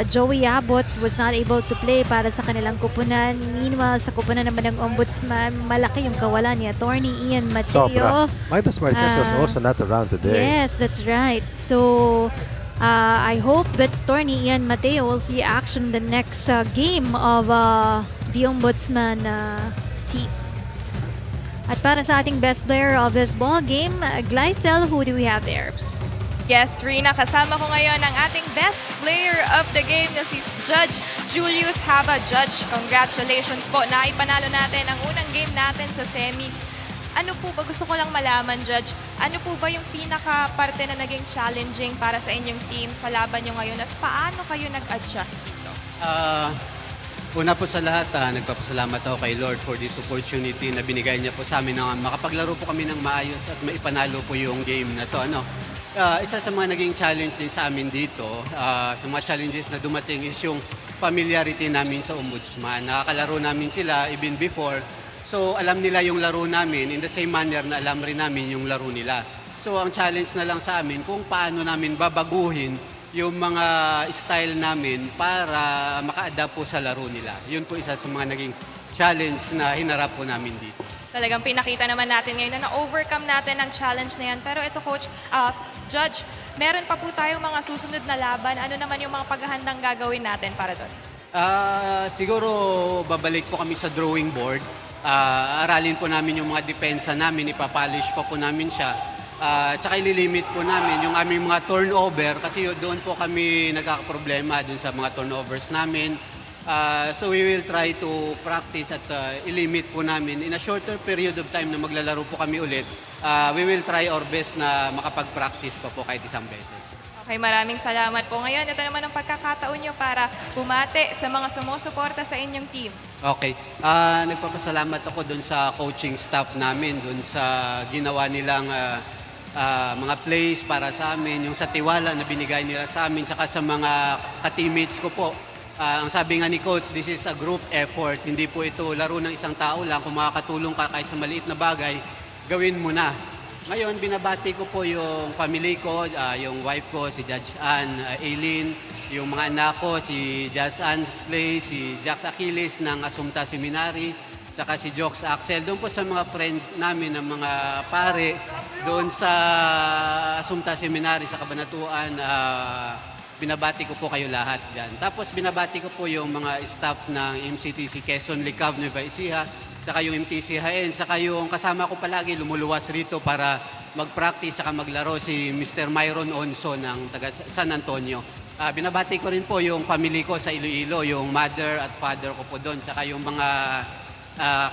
[SPEAKER 1] Joey Abbott was not able to play para sa kanilang kupunan. Meanwhile, sa kupunan naman ng Ombudsman, malaki yung kawalan ni Attorney Ian Mateo.
[SPEAKER 2] Sobra. Midas Marquez was also not around today.
[SPEAKER 1] Yes, that's right. So, I hope that Attorney Ian Mateo will see action the next game of the Ombudsman team. At para sa ating best player of this ball game, Glycel, who do we have there?
[SPEAKER 4] Yes, Rina, kasama ko ngayon ang ating best player of the game na si Judge Julius Haba. Judge, congratulations po. Naipanalo natin ang unang game natin sa semis. Ano po ba, gusto ko lang malaman, Judge, ano po ba yung pinaka-parte na naging challenging para sa inyong team sa laban nyo ngayon at paano kayo nag-adjust dito?
[SPEAKER 9] Una po sa lahat, nagpapasalamat ako kay Lord for this opportunity na binigay niya po sa amin na makapaglaro po kami ng maayos at maipanalo po yung game na to. Isa sa mga naging challenge din sa amin dito, sa mga challenges na dumating is yung familiarity namin sa Ombudsman. Nakakalaro namin sila even before, so alam nila yung laro namin in the same manner na alam rin namin yung laro nila. So ang challenge na lang sa amin kung paano namin babaguhin yung mga style namin para maka-adapt po sa laro nila. Yun po isa sa mga naging challenge na hinarap po namin dito.
[SPEAKER 4] Talagang pinakita naman natin ngayon na na-overcome natin ang challenge na yan. Pero ito, Coach, Judge, meron pa po tayong mga susunod na laban. Ano naman yung mga paghahandang gagawin natin para doon?
[SPEAKER 9] Siguro babalik po kami sa drawing board. Aralin po namin yung mga depensa namin, ipapolish pa po namin siya. Tsaka ililimit po namin yung aming mga turnover kasi doon po kami nagkakaproblema doon sa mga turnovers namin. So we will try to practice at ilimit po namin in a shorter period of time na maglalaro po kami ulit. We will try our best na makapag-practice pa po kahit isang beses.
[SPEAKER 4] Okay, maraming salamat po. Ngayon, ito naman ang pagkakataon nyo para bumate sa mga sumusuporta sa inyong team.
[SPEAKER 9] Okay. Nagpapasalamat ako doon sa coaching staff namin, doon sa ginawa nilang mga plays para sa amin, yung sa tiwala na binigay nila sa amin, tsaka sa mga ka-teammates ko po. Ang sabi nga ni Coach, this is a group effort. Hindi po ito laro ng isang tao lang. Kung makakatulong ka kahit sa maliit na bagay, gawin mo na. Ngayon, binabati ko po yung family ko, yung wife ko, si Judge Ann, Aileen, yung mga anak ko, si Jazz Ann Slay, si Jax Achilles ng Assumpta Seminary, saka si Jox Axel. Doon po sa mga friend namin, ng mga pare, doon sa Assumpta Seminary sa Kabanatuan, binabati ko po kayo lahat dyan. Tapos binabati ko po yung mga staff ng MCTC Quezon, Licab, Nueva Ecija, saka yung MTC Haen, saka yung kasama ko palagi lumuluwas rito para mag-practice saka maglaro si Mr. Myron Onso ng taga San Antonio. Binabati ko rin po yung family ko sa Iloilo, yung mother at father ko po doon, saka yung mga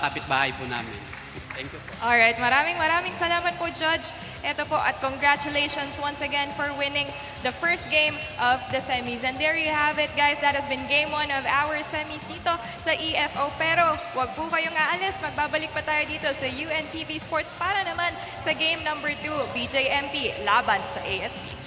[SPEAKER 9] kapitbahay po namin. Thank you po.
[SPEAKER 4] Alright, maraming salamat po, Judge. Ito po, at congratulations once again for winning the first game of the semis. And there you have it, guys. That has been game 1 of our semis dito sa EFO. Pero wag po kayong aalis. Magbabalik pa tayo dito sa UNTV Sports para naman sa game number 2, BJMP laban sa AFP.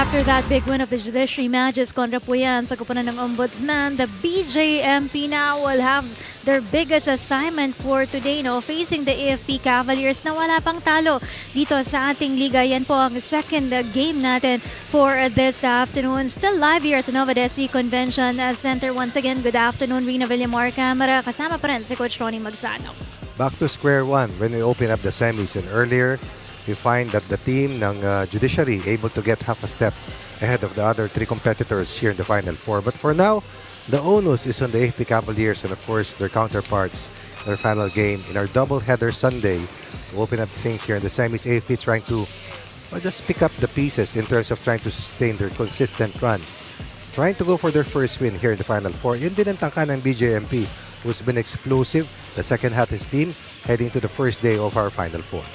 [SPEAKER 1] After that big win of the Judiciary Magis kontra po yan sa kupunan ng Ombudsman, the BJMP now will have their biggest assignment for today, no? Facing the AFP Cavaliers na wala pang talo dito sa ating liga. Yan po ang second game natin for this afternoon. Still live here at the Novadeci Convention Center. Once again, good afternoon, Rina Villamor Camera. Kasama pa rin si Coach Ronnie Magsano.
[SPEAKER 2] Back to square one when we open up the semis, and earlier we find that the team ng Judiciary able to get half a step ahead of the other three competitors here in the Final Four. But for now, the onus is on the AFP Cavaliers and of course their counterparts in their final game in our doubleheader Sunday to open up things here in the semis. AFP trying to just pick up the pieces in terms of trying to sustain their consistent run. Trying to go for their first win here in the Final Four. Yun din ang tangka ng BJMP, who's been explosive the second half of his team heading to the first day of our Final Four.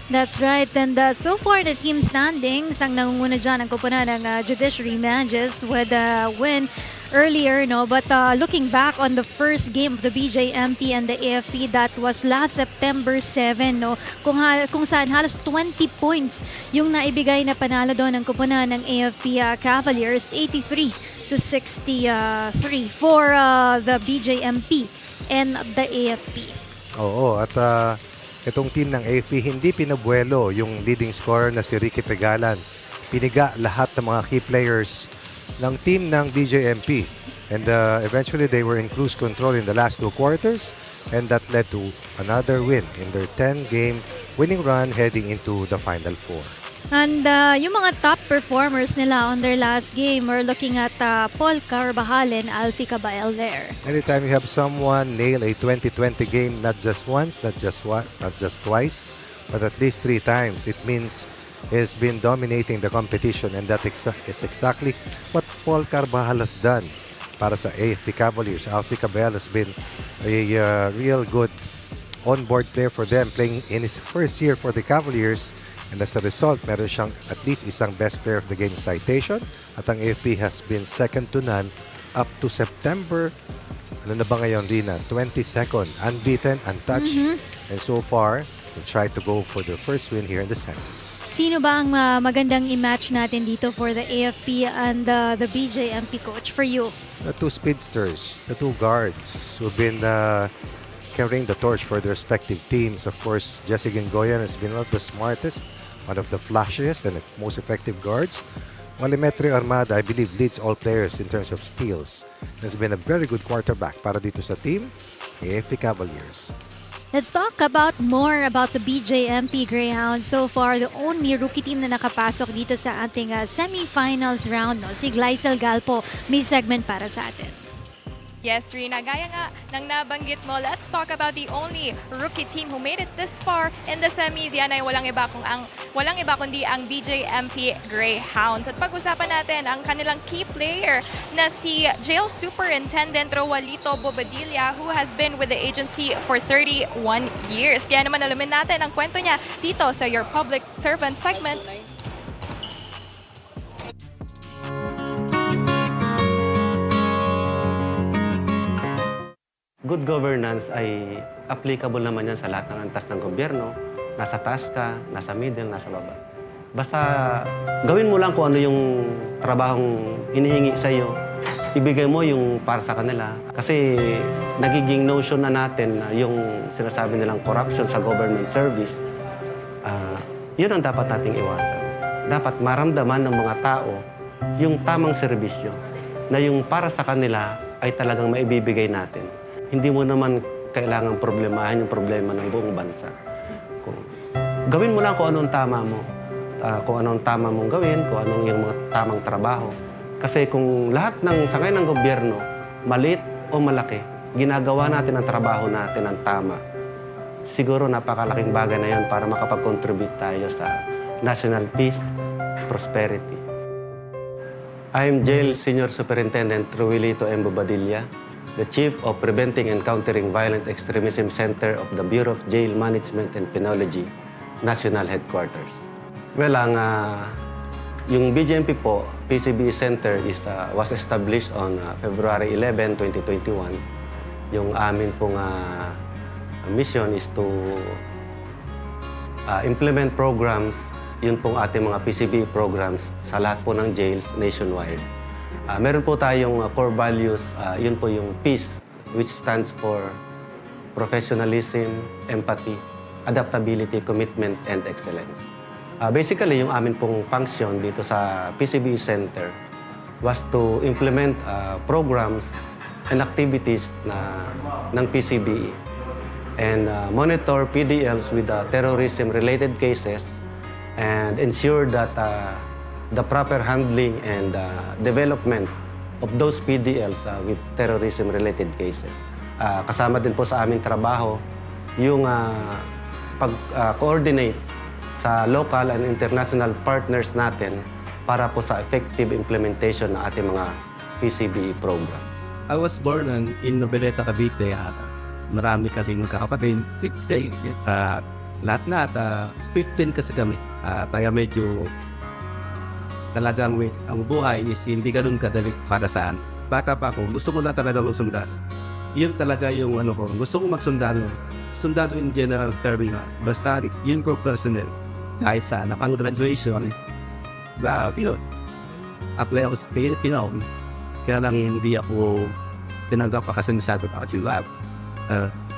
[SPEAKER 1] That's right. And so far, the team standings, ang nangunguna dyan ang kupunan ng Judiciary Magis with a win earlier, no? But looking back on the first game of the BJMP and the AFP, that was last September 7, no? Kung saan halos 20 points yung naibigay na panalo doon ng kupunan ng AFP Cavaliers, 83-63 for the BJMP and the AFP.
[SPEAKER 2] Oo, at itong team ng AFP hindi pinabuelo yung leading scorer na si Ricky Pegalan. Piniga lahat ng mga key players ng team ng BJMP. And eventually they were in cruise control in the last two quarters, and that led to another win in their 10-game winning run heading into the Final Four.
[SPEAKER 1] And yung mga top performers nila on their last game, we're looking at Paul Carvajal and Alfie Cabal there.
[SPEAKER 2] Anytime you have someone nail a 2020 game, not just once, not just twice, but at least 3 times, it means he's been dominating the competition, and that is exactly what Paul Carvajal has done para sa AFP Cavaliers. Alfie Cabal has been a real good on-board player for them, playing in his first year for the Cavaliers. And as a result, meron siyang at least isang best player of the game citation. At ang AFP has been second to none up to September, ano na ba ngayon, Rina? 22nd, unbeaten, untouched. And so far, they tried to go for their first win here in the semis.
[SPEAKER 1] Sino ba ang magandang i-match natin dito for the AFP and the BJMP, coach, for you?
[SPEAKER 2] The two speedsters, the two guards who've been carrying the torch for their respective teams. Of course, Jesse Gingoyan has been one of the smartest, one of the flashiest and most effective guards. While Demetrio Armada, I believe, leads all players in terms of steals. Has been a very good quarterback para dito sa team, AFP Cavaliers.
[SPEAKER 1] Let's talk more about the BJMP Greyhounds. So far, the only rookie team na nakapasok dito sa ating semifinals round, no? Si Glycel Galpo, may segment para sa atin.
[SPEAKER 4] Yes, Rina, gaya nga ng nabanggit mo, let's talk about the only rookie team who made it this far in the semis. Yan ay walang iba kundi ang BJMP Greyhounds. At pag-usapan natin ang kanilang key player na si Jail Superintendent Roalito Bobadilla, who has been with the agency for 31 years. Kaya naman alamin natin ang kwento niya dito sa Your Public Servant segment.
[SPEAKER 10] Good governance ay applicable naman yan sa lahat ng antas ng gobyerno. Nasa taas ka, nasa middle, nasa baba. Basta gawin mo lang kung ano yung trabahong hinihingi sa iyo. Ibigay mo yung para sa kanila. Kasi nagiging notion na natin na yung sinasabi nilang corruption sa government service, yun ang dapat nating iwasan. Dapat maramdaman ng mga tao yung tamang serbisyo na yung para sa kanila ay talagang maibibigay natin. Hindi mo naman kailangan problemahin yung problema ng buong bansa. Gawin mo lang kung anong tama mo, kung anong tama mong gawin, kung anong yung mga tamang trabaho. Kasi kung lahat ng sangay ng gobyerno, maliit o malaki, ginagawa natin ang trabaho natin ang tama, siguro napakalaking bagay na yan para makapag-contribute tayo sa national peace, prosperity. I'm Jail Senior Superintendent Ruilito M. Bobadilla, the Chief of Preventing and Countering Violent Extremism Center of the Bureau of Jail Management and Penology, National Headquarters. Well, yung BJMP po, PCB Center was established on February 11, 2021. Yung amin pong mission is to implement programs yun pong ating mga PCB programs sa lahat po ng jails nationwide. Meron po tayong core values, yun po yung peace, which stands for professionalism, empathy, adaptability, commitment, and excellence. Basically, yung amin pong function dito sa PCB Center was to implement programs and activities ng PCBE and monitor PDLs with terrorism-related cases and ensure that the proper handling and development of those PDLs with terrorism-related cases. Kasama din po sa aming trabaho yung pag-coordinate sa local and international partners natin para po sa effective implementation ng ating mga PCBE program.
[SPEAKER 11] I was born in Noveleta, Cavite. Marami kasi magkakapatid. Lahat 15 kasi kami. Kaya medyo talagang ang buhay is hindi ganun kadali para saan. Bata pa ako, gusto ko na talaga magsundan. Yun talaga yung ano ko. Gusto ko magsundalo. Sundalo in general term nga. Basta yun ko personal. Kahit sa napang-graduation, apply ako sa Filipino. Kaya lang hindi ako tinanggap pa kasi masyado ako yung lab.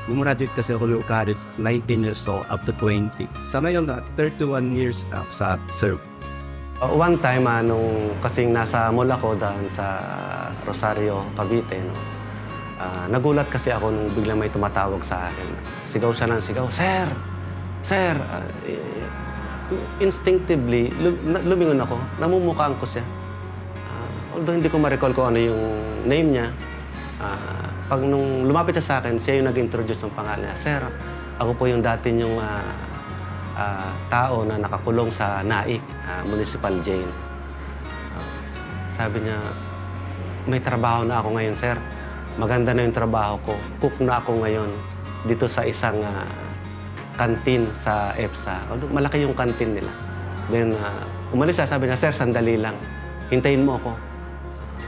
[SPEAKER 11] Gumraduate kasi ako ng college, 19 years old, up to 20. Sa ngayon, 31 years na sa serve.
[SPEAKER 10] One time, nung kasing nasa mall ako dahil sa Rosario, Cavite, no? Nagulat kasi ako nung biglang may tumatawag sa akin. Sigaw siya ng sigaw, Sir! Sir! Instinctively, lumingon ako. Namumukhaan ko siya. Although hindi ko ma-recall kung ano yung name niya. Pag nung lumapit siya sa akin, siya yung nag-introduce ng pangalan niya. Sir, ako po yung dati yung tao na nakakulong sa Naik, Municipal Jail. Sabi niya, may trabaho na ako ngayon, sir. Maganda na yung trabaho ko. Cook na ako ngayon dito sa isang kantin sa EPSA. Although malaki yung kantin nila. Then, umalis siya, sabi niya, sir, sandali lang. Hintayin mo ako.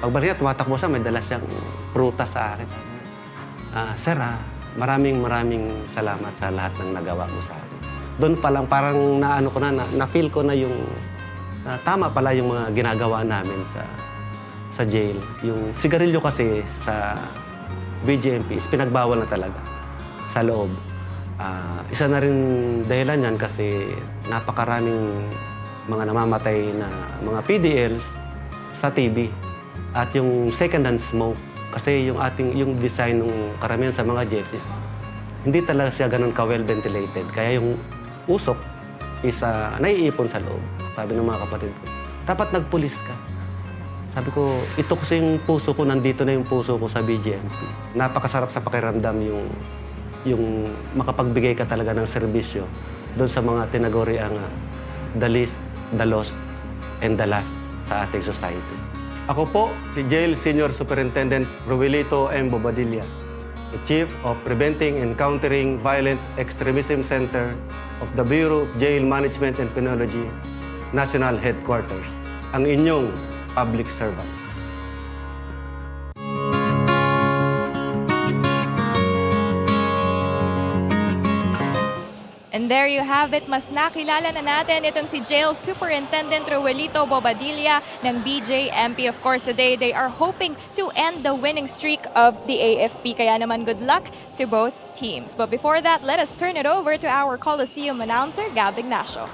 [SPEAKER 10] Pagbalik niya, tumatakbo siya, may dala siyang prutas sa akin. Sir, maraming salamat sa lahat ng nagawa mo sa akin. Doon pa lang parang na-feel ko na yung tama pala yung mga ginagawa namin sa jail. Yung sigarilyo kasi sa BJMP is pinagbawal na talaga sa loob. Isa na rin dahilan yan kasi napakaraming mga namamatay na mga PDLs sa TV. At yung second-hand smoke, kasi yung design ng karamihan sa mga jails is hindi talaga siya ganun ka-well ventilated. Kaya yung usok is naiipon sa loob. Sabi ng mga kapatid ko, dapat nagpulis ka. Sabi ko, ito kasi yung puso ko, nandito na yung puso ko sa BJMP. Napakasarap sa pakiramdam yung makapagbigay ka talaga ng serbisyo doon sa mga tinaguriang the least, the lost, and the last sa ating society. Ako po, si Jail Senior Superintendent Ruelito M. Bobadilla, the Chief of Preventing and Countering Violent Extremism Center of the Bureau of Jail Management and Penology, National Headquarters, ang inyong public servant.
[SPEAKER 4] And there you have it, mas nakilala na natin itong si Jail Superintendent Ruelito Bobadilla ng BJMP. Of course, today they are hoping to end the winning streak of the AFP. Kaya naman good luck to both teams. But before that, let us turn it over to our Coliseum announcer, Gab Ignacio.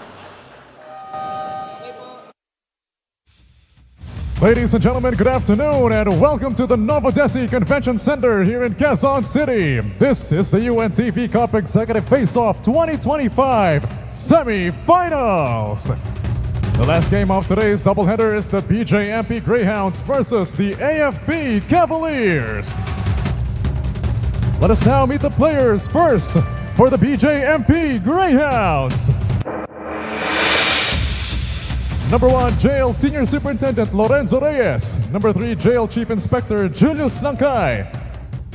[SPEAKER 3] Ladies and gentlemen, good afternoon and welcome to the Novadeci Convention Center here in Quezon City. This is the UNTV Cup Executive Face-Off 2025 Semifinals. The last game of today's doubleheader is the BJMP Greyhounds versus the AFP Cavaliers. Let us now meet the players. First, for the BJMP Greyhounds. Number 1, Jail Senior Superintendent Lorenzo Reyes. Number 3, Jail Chief Inspector Julius Langkay.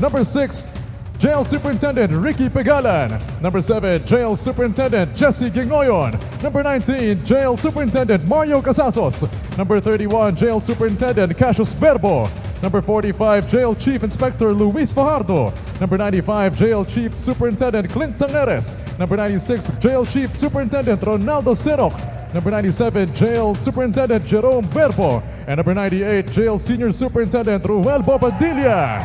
[SPEAKER 3] Number 6, Jail Superintendent Ricky Pegalan. Number 7, Jail Superintendent Jesse Gingoyon. Number 19, Jail Superintendent Mario Casasos. Number 31, Jail Superintendent Cassius Verbo. Number 45, Jail Chief Inspector Luis Fajardo. Number 95, Jail Chief Superintendent Clint Tangeres. Number 96, Jail Chief Superintendent Ronaldo Sinok. Number 97, Jail Superintendent Jerome Verbo. And number 98, Jail Senior Superintendent Ruel Bobadilla.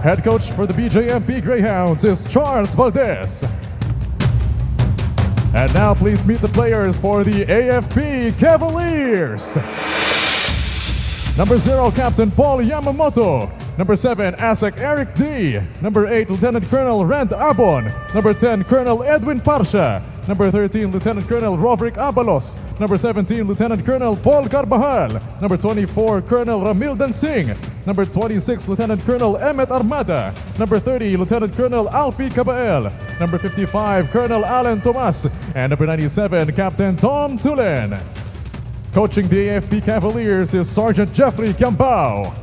[SPEAKER 3] Head coach for the BJMP Greyhounds is Charles Valdez. And now please meet the players for the AFP Cavaliers. Number 0, Captain Paul Yamamoto. Number 7, ASEC Eric D. Number 8, Lieutenant Colonel Rand Abon. Number 10, Colonel Edwin Parsha. Number 13, Lieutenant Colonel Roderick Abalos. Number 17, Lieutenant Colonel Paul Carbajal. Number 24, Colonel Ramil Dansing. Number 26, Lieutenant Colonel Emmet Armada. Number 30, Lieutenant Colonel Alfie Cabael. Number 55, Colonel Alan Tomas. And number 97, Captain Tom Tulen. Coaching the AFP Cavaliers is Sergeant Jeffrey Cambao.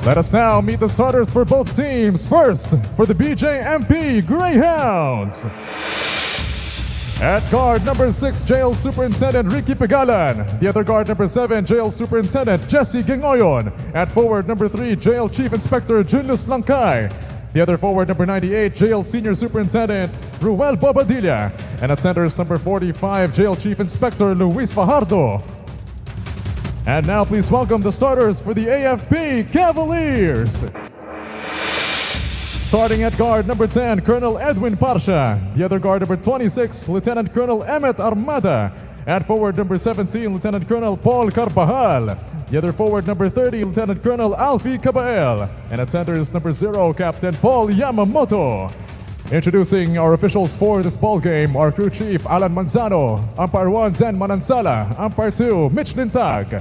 [SPEAKER 3] Let us now meet the starters for both teams. First, for the BJMP Greyhounds. At guard number 6, Jail Superintendent Ricky Pegalan. The other guard number 7, Jail Superintendent Jesse Gingoyon. At forward number 3, Jail Chief Inspector Julius Langkay. The other forward number 98, Jail Senior Superintendent Ruel Bobadilla. And at centers number 45, Jail Chief Inspector Luis Fajardo. And now please welcome the starters for the AFP Cavaliers. Starting at guard number 10, Colonel Edwin Parsha. The other guard number 26, Lieutenant Colonel Emmet Armada. At forward number 17, Lieutenant Colonel Paul Carbajal. The other forward number 30, Lieutenant Colonel Alfie Cabael. And at centers number 0, Captain Paul Yamamoto. Introducing our officials for this ball game, our crew chief Alan Manzano, Umpire 1 Zen Manansala, Umpire 2 Mitch Lintag.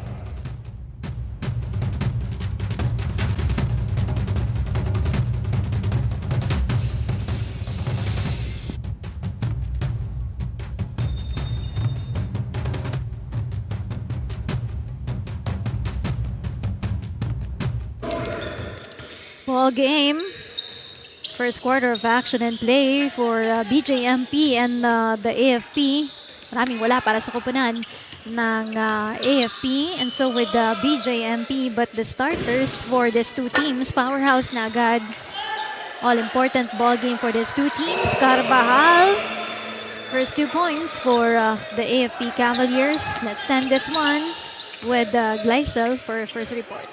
[SPEAKER 1] Ball game. First quarter of action and play for BJMP and the AFP. Maraming wala para sa kupunan ng AFP and so with the BJMP, but the starters for these two teams, powerhouse na agad. All-important ball game for these two teams. Carbajal, first 2 points for the AFP Cavaliers. Let's send this one with Gleisel for first report.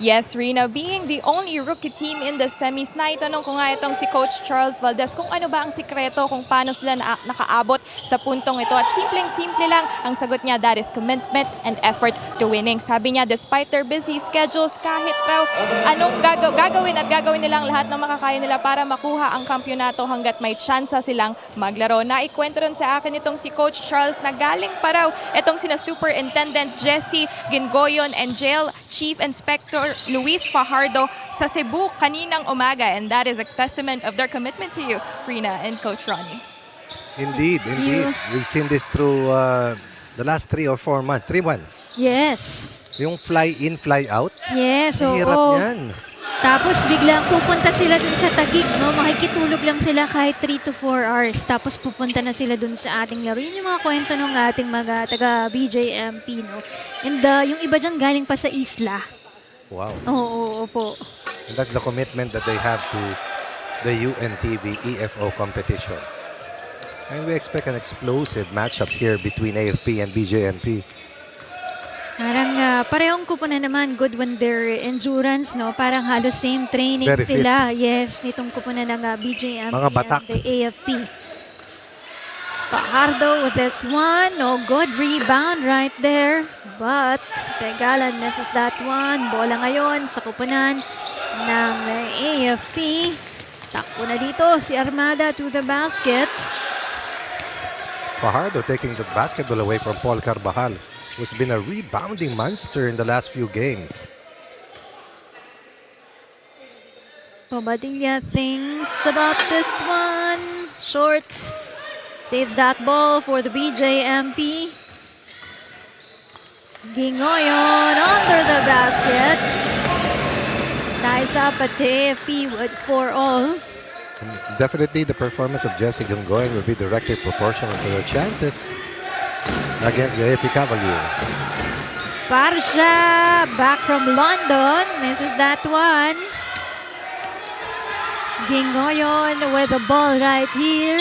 [SPEAKER 4] Yes, Rina, being the only rookie team in the semis, naitanong ko nga itong si Coach Charles Valdez kung ano ba ang sikreto kung paano sila nakaabot sa puntong ito. At simpleng-simple lang ang sagot niya, that is commitment and effort to winning. Sabi niya, despite their busy schedules, kahit raw anong gagawin at gagawin nilang lahat ng makakaya nila para makuha ang kampyonato hanggat may tsansa silang maglaro. Naikwento rin sa akin itong si Coach Charles na galing pa raw itong sina Superintendent Jesse Gingoyon and Jail Chief Inspector Luis Fajardo sa Cebu kaninang umaga, and that is a testament of their commitment to you, Rina and Coach Ronnie.
[SPEAKER 2] Indeed. We've seen this through the last 3 or 4 months. 3 months.
[SPEAKER 1] Yes.
[SPEAKER 2] Yung fly in, fly out.
[SPEAKER 1] Yes, oo.
[SPEAKER 2] Hirap yan.
[SPEAKER 1] Tapos biglang pupunta sila dun sa Taguig, no? Makikitulog lang sila kahit 3 to 4 hours. Tapos pupunta na sila dun sa ating laro. Yun yung mga kwento ng ating mga taga BJMP, no? And yung iba dyan galing pa sa isla.
[SPEAKER 2] Wow.
[SPEAKER 1] Oo, po.
[SPEAKER 2] And that's the commitment that they have to the UNTV EFO competition. And we expect an explosive matchup here between AFP and BJMP.
[SPEAKER 1] Parang parehong kupunan naman, good when their endurance, no? Parang halos same training
[SPEAKER 2] Very fit.
[SPEAKER 1] sila. Yes, nitong kupunan ng BJMP
[SPEAKER 2] Mga batak.
[SPEAKER 1] and the AFP. Fajardo with this one. No good rebound right there. But Pegalan misses that one. Bola ngayon sa kupunan ng AFP. Takbo na dito si Armada to the basket.
[SPEAKER 2] Fajardo taking the basketball away from Paul Carbajal, who's been a rebounding monster in the last few games.
[SPEAKER 1] Bobadilla thinks about this one. Short. Saves that ball for the BJMP. Gingoyon under the basket. Ties up at AFP with 4 all.
[SPEAKER 2] Definitely the performance of Jesse Gingoyan will be directly proportional to their chances against the AFP Cavaliers.
[SPEAKER 1] Parsha back from London. Misses that one. Gingoyon with the ball right here.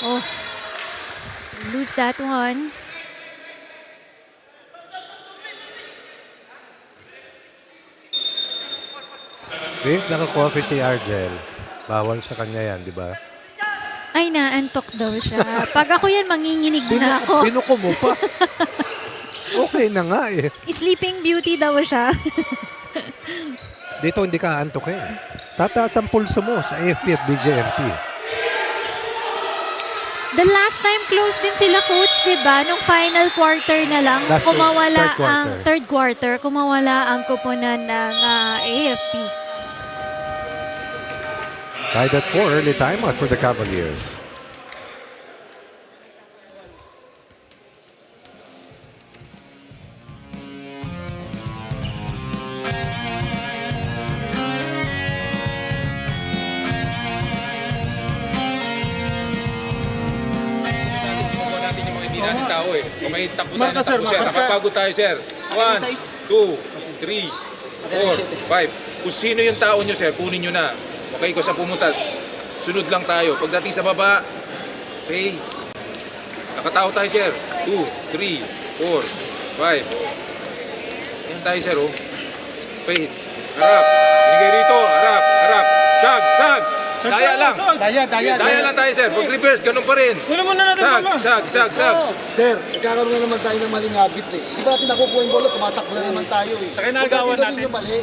[SPEAKER 1] Oh, lose that one.
[SPEAKER 2] Since naka-coffee si Argel, bawal sa kanya yan, di ba?
[SPEAKER 1] Ay, naantok daw siya. Pag ako yan, manginginig na ako.
[SPEAKER 2] Binuko mo pa. Okay na nga eh.
[SPEAKER 1] Sleeping Beauty daw siya.
[SPEAKER 2] Dito hindi ka antokin. Tataas ang pulso mo sa AFP at BJMP.
[SPEAKER 1] The last time close din sila, coach, di ba? Nung final quarter na lang, kumawala ang third quarter, kumawala ang kuponan ng AFP.
[SPEAKER 2] Tied at 4, early timeout for the Cavaliers.
[SPEAKER 5] Tao eh. Kung may takbo tayo ng takbo, sir. Nakapagod tayo, sir. 1, 2, 3, 4, 5. Kung sino yung tao nyo, sir, kunin nyo na. Okay, kung saan pumunta, sunod lang tayo. Pagdating sa baba, okay. Nakatao tayo, sir. 2, 3, 4, 5. Yan tayo, sir, oh. Okay. Harap. Binigay rito. Harap. Harap. Sag. Sag. Daya lang. Daya lang tayo, sir. Pag-reverse, ganun pa rin. Sag.
[SPEAKER 12] Sir, nagkakaroon na naman tayo ng maling habit eh. Di ba natin nakukuha yung bola, tumatakbo na naman tayo eh. Sa kinagawa natin. Yung mali.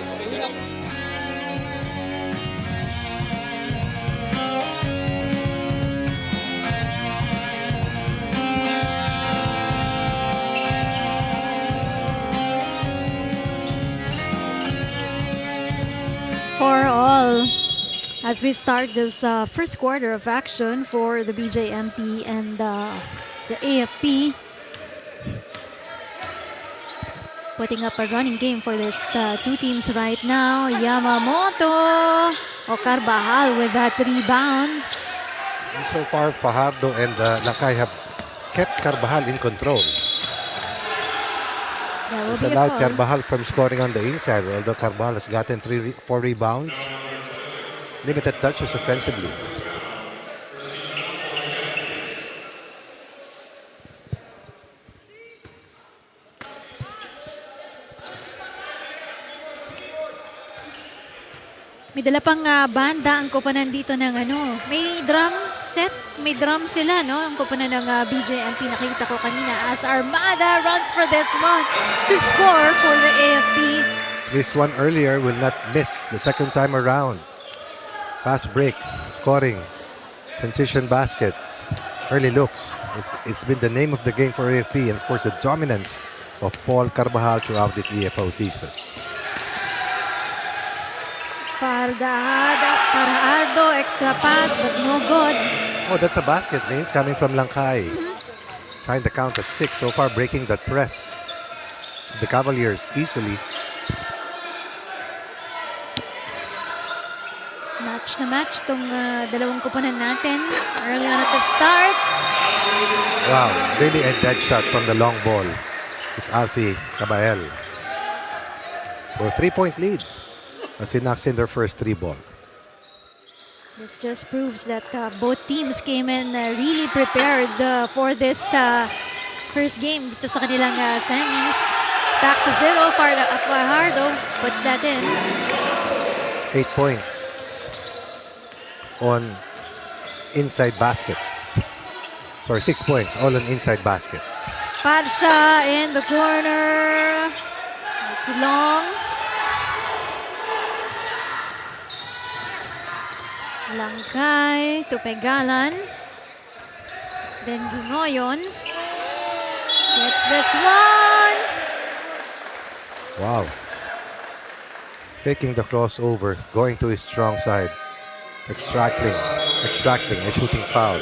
[SPEAKER 1] For all, as we start this first quarter of action for the BJMP and the AFP, putting up a running game for these two teams right now. Yamamoto o Carvajal with that rebound.
[SPEAKER 2] And so far, Fajardo and Lakay have kept Carvajal in control. It's allowed Carvajal from scoring on the inside, although Carvajal has gotten 4 rebounds. Limited touches offensively.
[SPEAKER 1] May dala pang banda ang koponan dito ng may drum set, may drum sila, no? Ang koponan ng BJMP, nakita ko kanina as Armada runs for this one to score for the AFP.
[SPEAKER 2] This one earlier will not miss the second time around. Fast break, scoring, transition baskets, early looks. It's been the name of the game for AFP, and of course the dominance of Paul Carvajal throughout this EFO season.
[SPEAKER 1] Fajardo, extra pass, but no good.
[SPEAKER 2] Oh, that's a basket, Vince, coming from Langkay. Signed the count at 6 so far, breaking that press. The Cavaliers easily.
[SPEAKER 1] Match na match tong dalawang kuponan natin. Early on at the start.
[SPEAKER 2] Wow, really a dead shot from the long ball. Is Alfie Cabael. For a 3-point lead as he knocks in their first 3 ball.
[SPEAKER 1] This just proves that both teams came in really prepared for this first game dito sa kanilang semis. Back to 0, Fajardo puts that in.
[SPEAKER 2] 8 points on inside baskets. Sorry, 6 points, all on inside baskets.
[SPEAKER 1] Padsha in the corner. Too long. Langkay to Pegalan. Then Gingoyon gets this one.
[SPEAKER 2] Wow. Taking the crossover, going to his strong side. Extracting a shooting foul.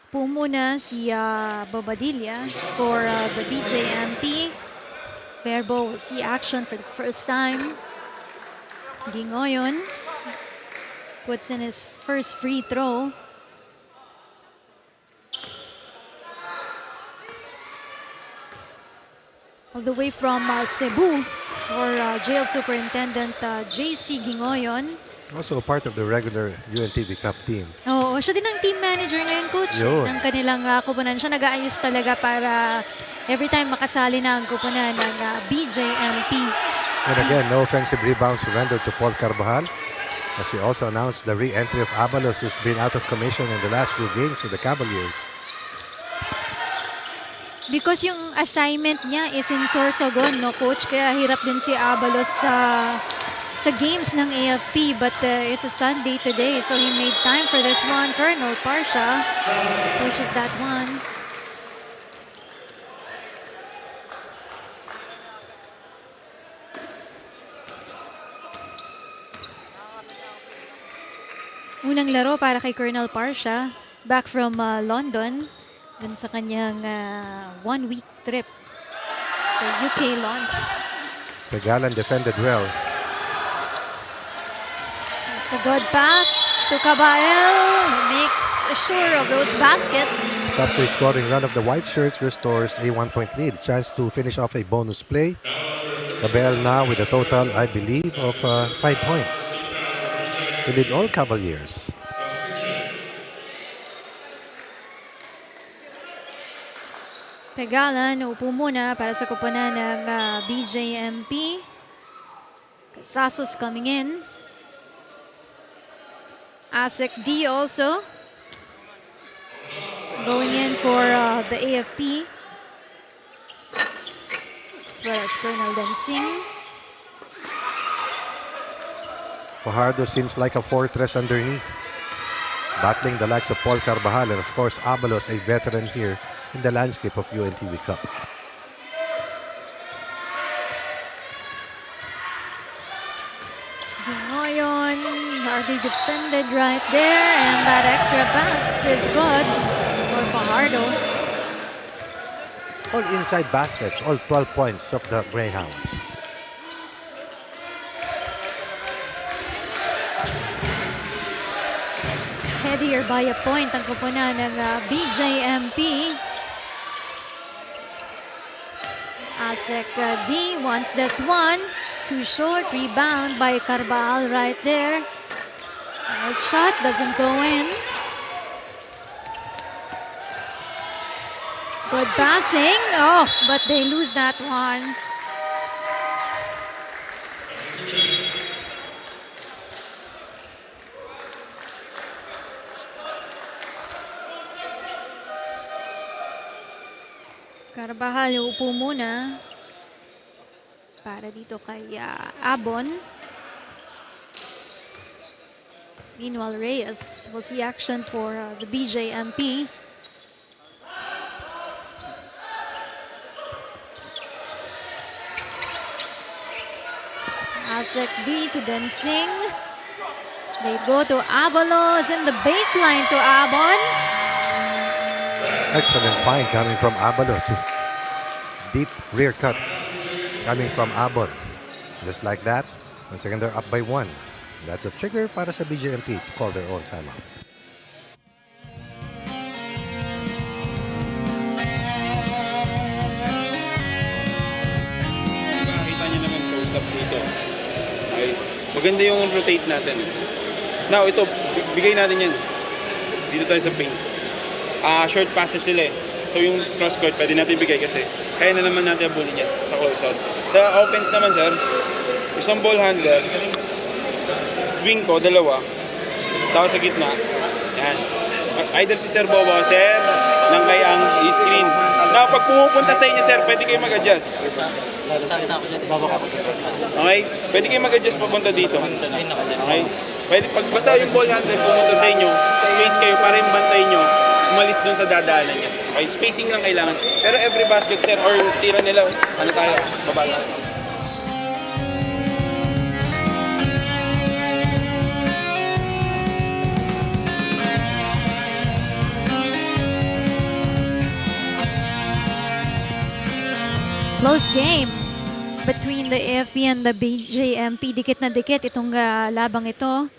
[SPEAKER 1] Pumuna si Bobadilla for the BJMP. Verbo will see action for the first time. Gingoyon puts in his first free throw. All the way from Cebu for Jail Superintendent JC Gingoyon.
[SPEAKER 2] Also a part of the regular UNTV Cup team.
[SPEAKER 1] Oo, siya din ang team manager ngayon, coach.
[SPEAKER 2] Yun.
[SPEAKER 1] Ng kanilang kupunan. Siya nag-aayos talaga para every time makasali na ang kupunan ng BJMP.
[SPEAKER 2] And again, no offensive rebound surrendered to Paul Carbajal. As we also announced the re-entry of Abalos, who's been out of commission in the last few games with the Cavaliers.
[SPEAKER 1] Because yung assignment niya is in Sorsogon, no, coach? Kaya hirap din si Abalos sa games ng AFP, but it's a Sunday today, so he made time for this one. Colonel Parsha pushes that one. Unang laro para kay Colonel Parsha, back from London, dun sa kanyang 1-week trip sa UK London.
[SPEAKER 2] Tagalan defended well.
[SPEAKER 1] It's a good pass to Cabael. Makes sure of those baskets.
[SPEAKER 2] Stops a scoring run of the white shirts, restores a 1-point lead. Chance to finish off a bonus play. Cabell now with a total, I believe, of 5 points to lead all Cavaliers.
[SPEAKER 1] Pegalan, upo muna para sa kupunan ng BJMP. Casasos coming in. Asek D also going in for the AFP, as well as Colonel Dancing.
[SPEAKER 2] Fajardo seems like a fortress underneath, battling the likes of Paul Carbajal and of course Abalos, a veteran here in the landscape of UNTV Cup.
[SPEAKER 1] Gingoyon, hardly defended right there, and that extra pass is good for Fajardo.
[SPEAKER 2] All inside baskets, all 12 points of the Greyhounds.
[SPEAKER 1] Headier by a point ang kupunan ng BJMP. Asek D wants this one. Too short, rebound by Carbajal right there. Right shot doesn't go in. Good passing. Oh, but they lose that one. Carbajal, upo muna para dito kay Abon. Meanwhile, Reyes will see action for the BJMP. Asek D to Dancing. They go to Abalos in the baseline to Abon.
[SPEAKER 2] Excellent find coming from Abalos. Deep rear cut coming from Abon. Just like that, once again they're up by 1. That's a trigger para sa BJMP to call their own timeout.
[SPEAKER 13] Nakita niyo naman post up dito. Okay. Maganda yung rotate natin. Now, ito, bigay natin yan. Dito tayo sa paint. Short passes sila eh. So yung cross court, pwede natin bigay kasi kaya na naman natin abulin yan sa close out. Sa offense naman, sir, isang ball handler, swing ko, dalawa, tapos sa gitna, yan. Either si Sir Bobo, Sir, nang kaya ang screen. Na pag pumupunta sa inyo, sir, pwede kayo mag-adjust. Okay? Pwede kayo mag-adjust papunta dito. Okay? Pwede, pag basta yung ball handler pumunta sa inyo, sa space kayo para yung bantay nyo, umalis dun sa dadaanan niya. Okay, spacing lang kailangan. Pero every basket, sir, or tira nila, ano tayo, baba lang.
[SPEAKER 1] Close game between the AFP and the BJMP. Dikit na dikit itong labang ito.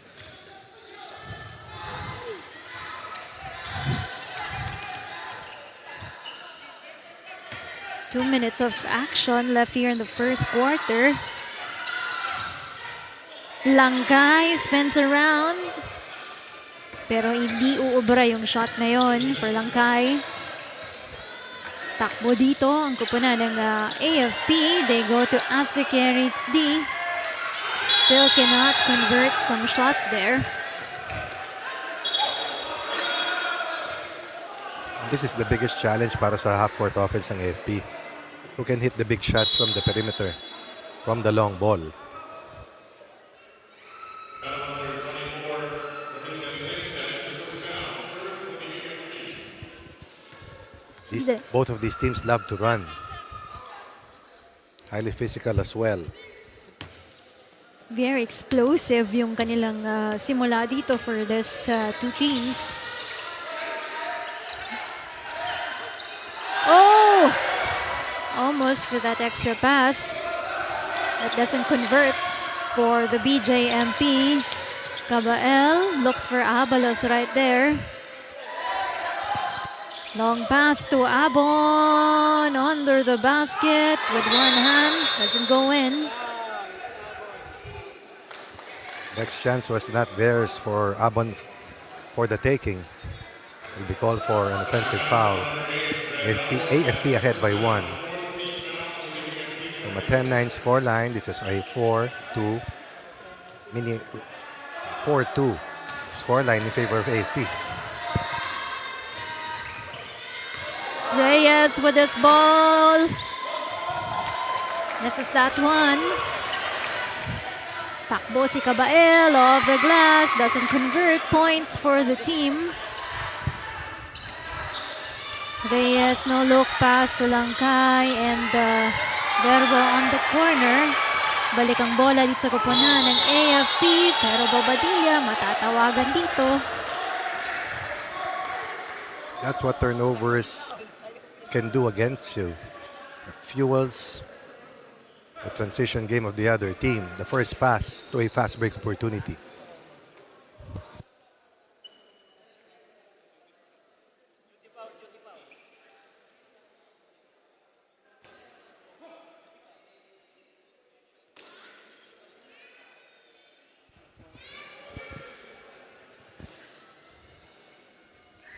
[SPEAKER 1] 2 minutes of action left here in the first quarter. Langkay spins around. Pero hindi uubra yung shot na yon for Langkay. Takbo dito ang kupunan ng AFP. They go to Asikeri D. Still cannot convert some shots there.
[SPEAKER 2] This is the biggest challenge para sa half-court offense ng AFP. Who can hit the big shots from the perimeter, from the long ball. Both of these teams love to run. Highly physical as well.
[SPEAKER 1] Very explosive yung kanilang simula dito for this two teams. Oh! Almost for that extra pass. That doesn't convert for the BJMP. Cabael looks for Abalos right there. Long pass to Abon under the basket with one hand. Doesn't go in.
[SPEAKER 2] Next chance was not theirs for Abon for the taking. Will be called for an offensive foul. AFP ahead by 1. From a 10-9 score line, this is a 4-2 score line in favor of AFP.
[SPEAKER 1] Reyes with this ball. Misses that one. Takbo si Cabael off the glass. Doesn't convert. Points for the team. Reyes, no look pass to Langkay and Verbo on the corner. Balik ang bola dito sa kupunan ng AFP pero Bobadilla matatawagan dito.
[SPEAKER 2] That's what turnovers can do against you. It fuels the transition game of the other team. The first pass to a fast break opportunity.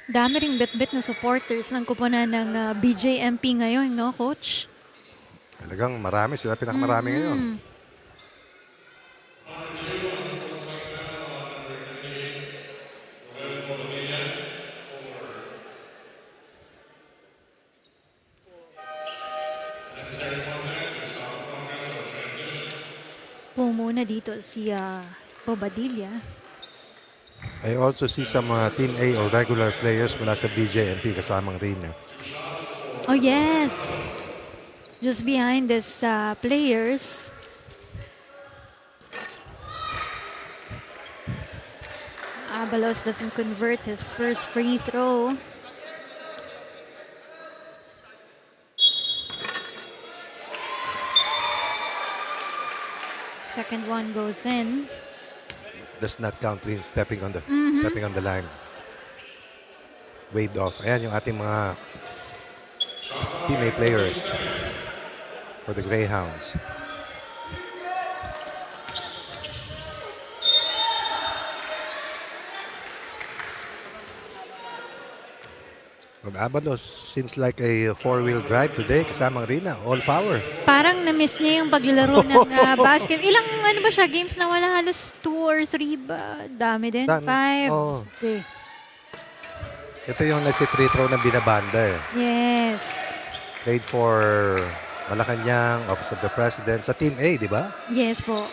[SPEAKER 1] Dami ring bit-bit na supporters ng kupunan ng BJMP ngayon, no, Coach?
[SPEAKER 2] Talagang marami sila, pinakamarami ngayon.
[SPEAKER 1] Pumuna dito si Bobadilla.
[SPEAKER 2] I also see some Team A or regular players mula sa BJMP kasamang Rina.
[SPEAKER 1] Oh, yes. Just behind these players. Abalos doesn't convert his first free throw. Second one goes in.
[SPEAKER 2] Does not count Rin stepping on the line. Waved off. Ayan yung ating mga Team A players for the Greyhounds. Abalos seems like a four-wheel drive today kasamang Rina. All power.
[SPEAKER 1] Parang na-miss niya yung paglalaro ng basket. Ilang ano ba siya? Games na wala halos 2 or 3 ba? Dami din. 5.
[SPEAKER 2] Oh.
[SPEAKER 1] Okay.
[SPEAKER 2] Ito yung nag-free throw ng binabanda eh.
[SPEAKER 1] Yes.
[SPEAKER 2] Played for Malacanang, Office of the President sa Team A, di ba?
[SPEAKER 1] Yes po.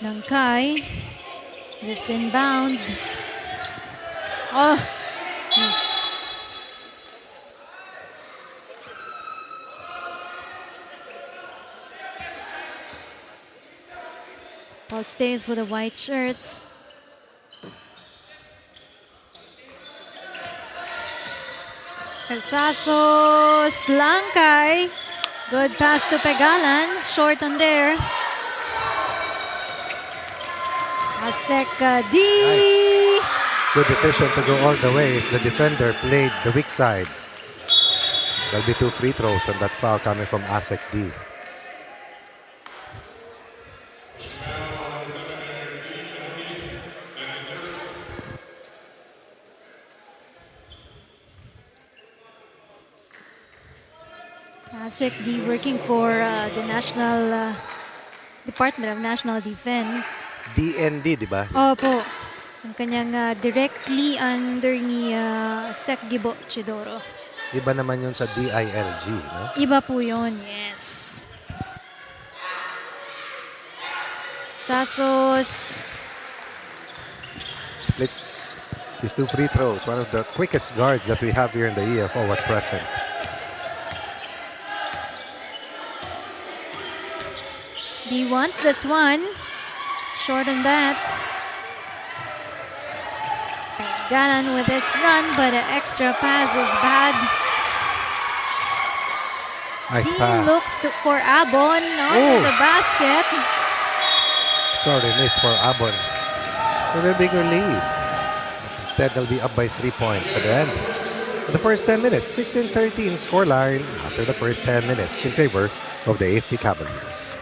[SPEAKER 1] Langkay. This inbound. Oh. Paul stays with the white shirts. Casasos, Langkay. Good pass to Pegalan. Short on there. Asek D.
[SPEAKER 2] Good decision to go all the way as the defender played the weak side. There'll be 2 free throws on that foul coming from Asek D.
[SPEAKER 1] Asek D working for the National Department of National Defense.
[SPEAKER 2] DND, di ba?
[SPEAKER 1] Opo. Ang kanyang directly under ni Sec Gibo Chidoro.
[SPEAKER 2] Iba naman yun sa DILG, no?
[SPEAKER 1] Iba po yun, yes. Sasos.
[SPEAKER 2] Splits his 2 free throws. One of the quickest guards that we have here in the EFO at present.
[SPEAKER 1] He wants this one. Short on that. Galan with his run, but an extra pass is bad.
[SPEAKER 2] Nice
[SPEAKER 1] He
[SPEAKER 2] pass.
[SPEAKER 1] looks for Abon on the basket.
[SPEAKER 2] Sorry, miss for Abon. With a bigger lead. Instead, they'll be up by 3 points at the end. For the first 10 minutes, 16-13 scoreline after the first 10 minutes in favor of the AFP Cavaliers.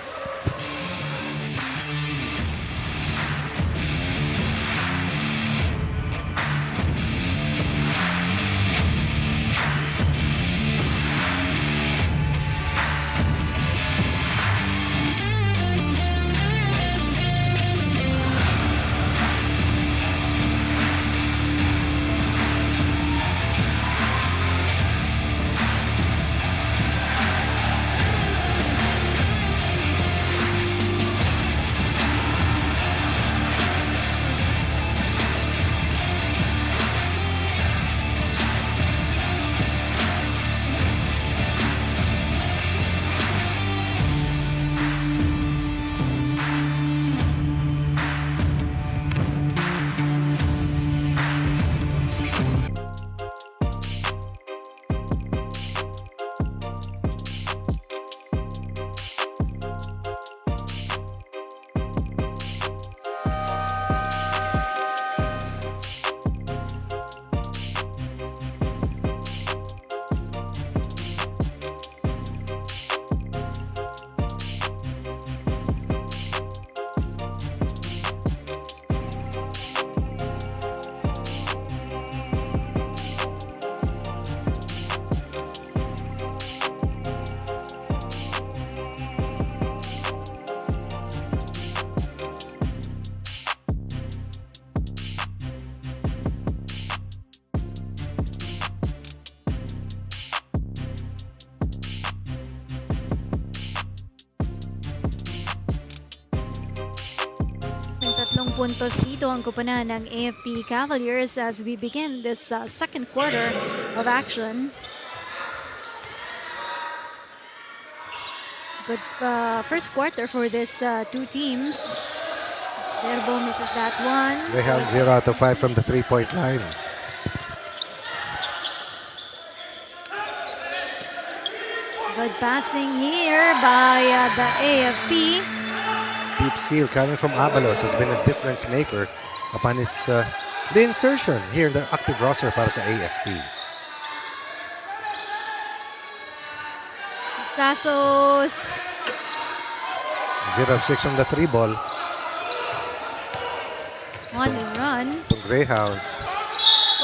[SPEAKER 1] Tatlong puntos dito ang kupunan ng AFP Cavaliers as we begin this second quarter of action. Good first quarter for this two teams. Verbo misses that one.
[SPEAKER 2] Greyhounds 0 out of 5 from the 3-point line.
[SPEAKER 1] Good passing here by the AFP.
[SPEAKER 2] Deep seal coming from Abalos has been a difference maker upon his reinsertion here in the active roster para sa AFP.
[SPEAKER 1] Sasos.
[SPEAKER 2] 0 of 6 from the 3 ball.
[SPEAKER 1] On the run.
[SPEAKER 2] From Greyhounds.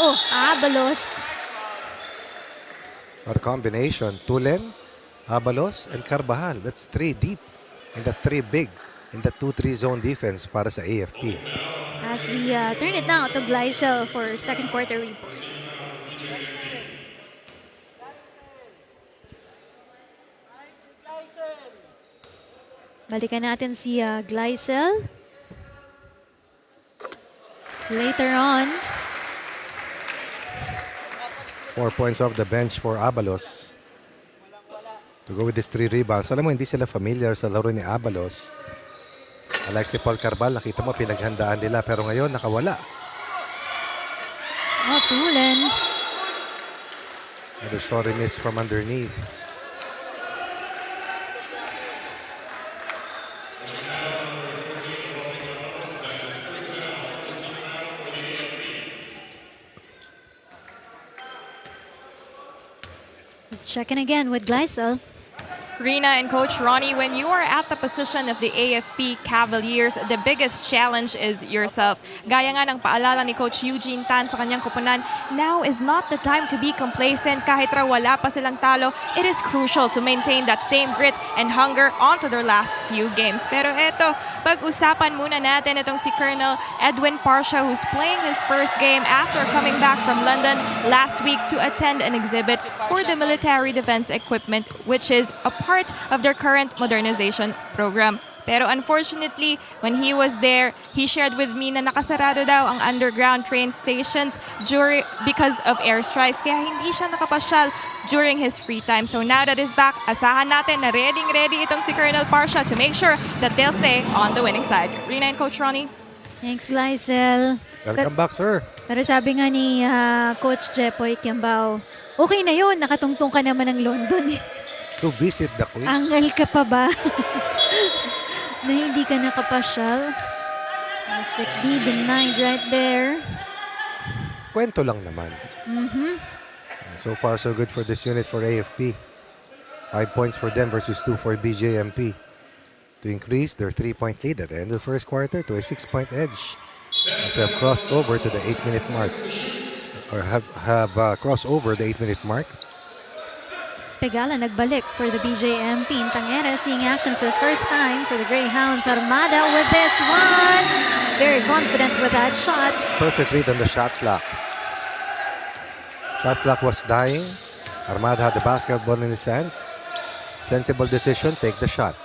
[SPEAKER 1] Oh, Abalos.
[SPEAKER 2] Our combination, Tulen, Abalos, and Carvajal. That's 3 deep and the 3 big in the 2-3 zone defense para sa AFP.
[SPEAKER 1] As we turn it now to Gleisel for second quarter report. Balikan natin si Gleisel. Later on.
[SPEAKER 2] 4 points off the bench for Abalos. To go with these 3 rebounds. Alam mo, hindi sila familiar sa laro ni Abalos. Like si Paul Carbal, nakita mo pinaghandaan nila pero ngayon nakawala.
[SPEAKER 1] Oh, Tulen.
[SPEAKER 2] Another sorry miss from underneath.
[SPEAKER 1] Let's check in again with Gleisel.
[SPEAKER 4] Rina and Coach Ronnie, when you are at the position of the AFP Cavaliers, the biggest challenge is yourself. Gaya nga ng paalala ni Coach Eugene Tan sa kanyang koponan, now is not the time to be complacent. Kahit raw wala pa silang talo, it is crucial to maintain that same grit and hunger onto their last few games. Pero eto, pag-usapan muna natin itong si Colonel Edwin Parcia, who's playing his first game after coming back from London last week to attend an exhibit for the military defense equipment, which is a part of their current modernization program. Pero unfortunately, when he was there, he shared with me na nakasarado daw ang underground train stations because of airstrikes. Kaya hindi siya nakapasyal during his free time. So now that he's back, asahan natin na ready itong si Colonel Parcia to make sure that they'll stay on the winning side. Rina and Coach Ronnie.
[SPEAKER 1] Thanks, Gleisel.
[SPEAKER 2] Welcome back, sir.
[SPEAKER 1] Pero sabi nga ni Coach Jepoy Kiambao, okay na yun, nakatungtong ka naman ng London.
[SPEAKER 2] To visit the Queen.
[SPEAKER 1] Angal ka pa ba? Na hindi ka nakapasyal? Sikdi denied right there.
[SPEAKER 2] Kwento lang naman. So far, so good for this unit for AFP. 5 points for them versus 2 for BJMP. To increase their 3-point lead at the end of the first quarter to a 6-point edge. As they have crossed over to the 8-minute mark. Or have crossed over the 8-minute mark.
[SPEAKER 1] Pegala nagbalik for the BJMP. Tangera seeing action for the first time for the Greyhounds. Armada with this one. Very confident with that shot.
[SPEAKER 2] Perfect read on the shot clock. Shot clock was dying. Armada had the basketball in his hands. Sensible decision, take the shot.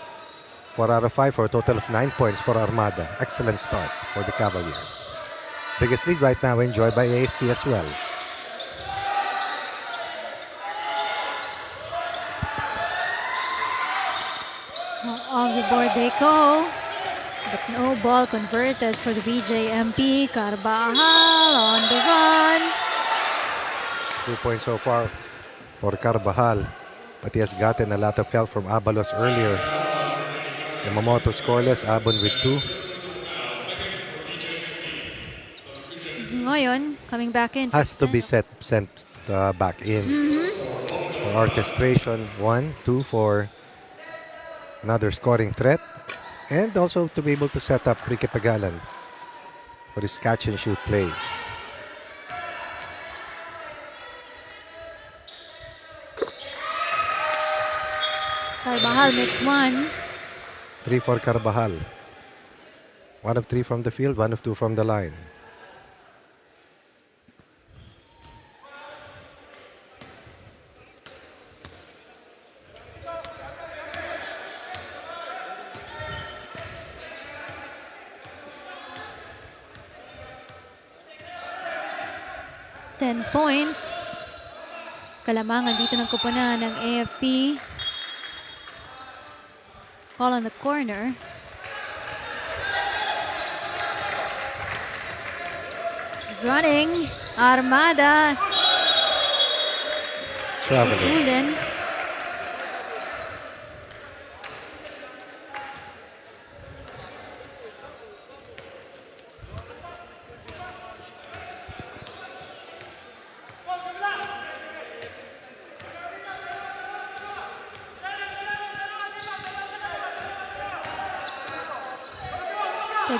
[SPEAKER 2] 4 out of 5 for a total of 9 points for Armada. Excellent start for the Cavaliers. Biggest lead right now enjoyed by AFP as well.
[SPEAKER 1] Off the board they go. But no ball converted for the BJMP. Carbajal on the run.
[SPEAKER 2] 2 points so far for Carbajal. But he has gotten a lot of help from Abalos earlier. Yamamoto scoreless, Abon with 2.
[SPEAKER 1] Ngayon, coming back in.
[SPEAKER 2] Has to be sent back in. For orchestration, 1, 2 for another scoring threat. And also to be able to set up Ricky Pagalan for his catch and shoot plays.
[SPEAKER 1] Carbajal makes 1.
[SPEAKER 2] 3 for Carbajal. 1 of 3 from the field, 1 of 2 from the line.
[SPEAKER 1] Points. Kalamangan dito ng kupunan ng AFP. Ball on the corner. Running. Armada.
[SPEAKER 2] Traveling.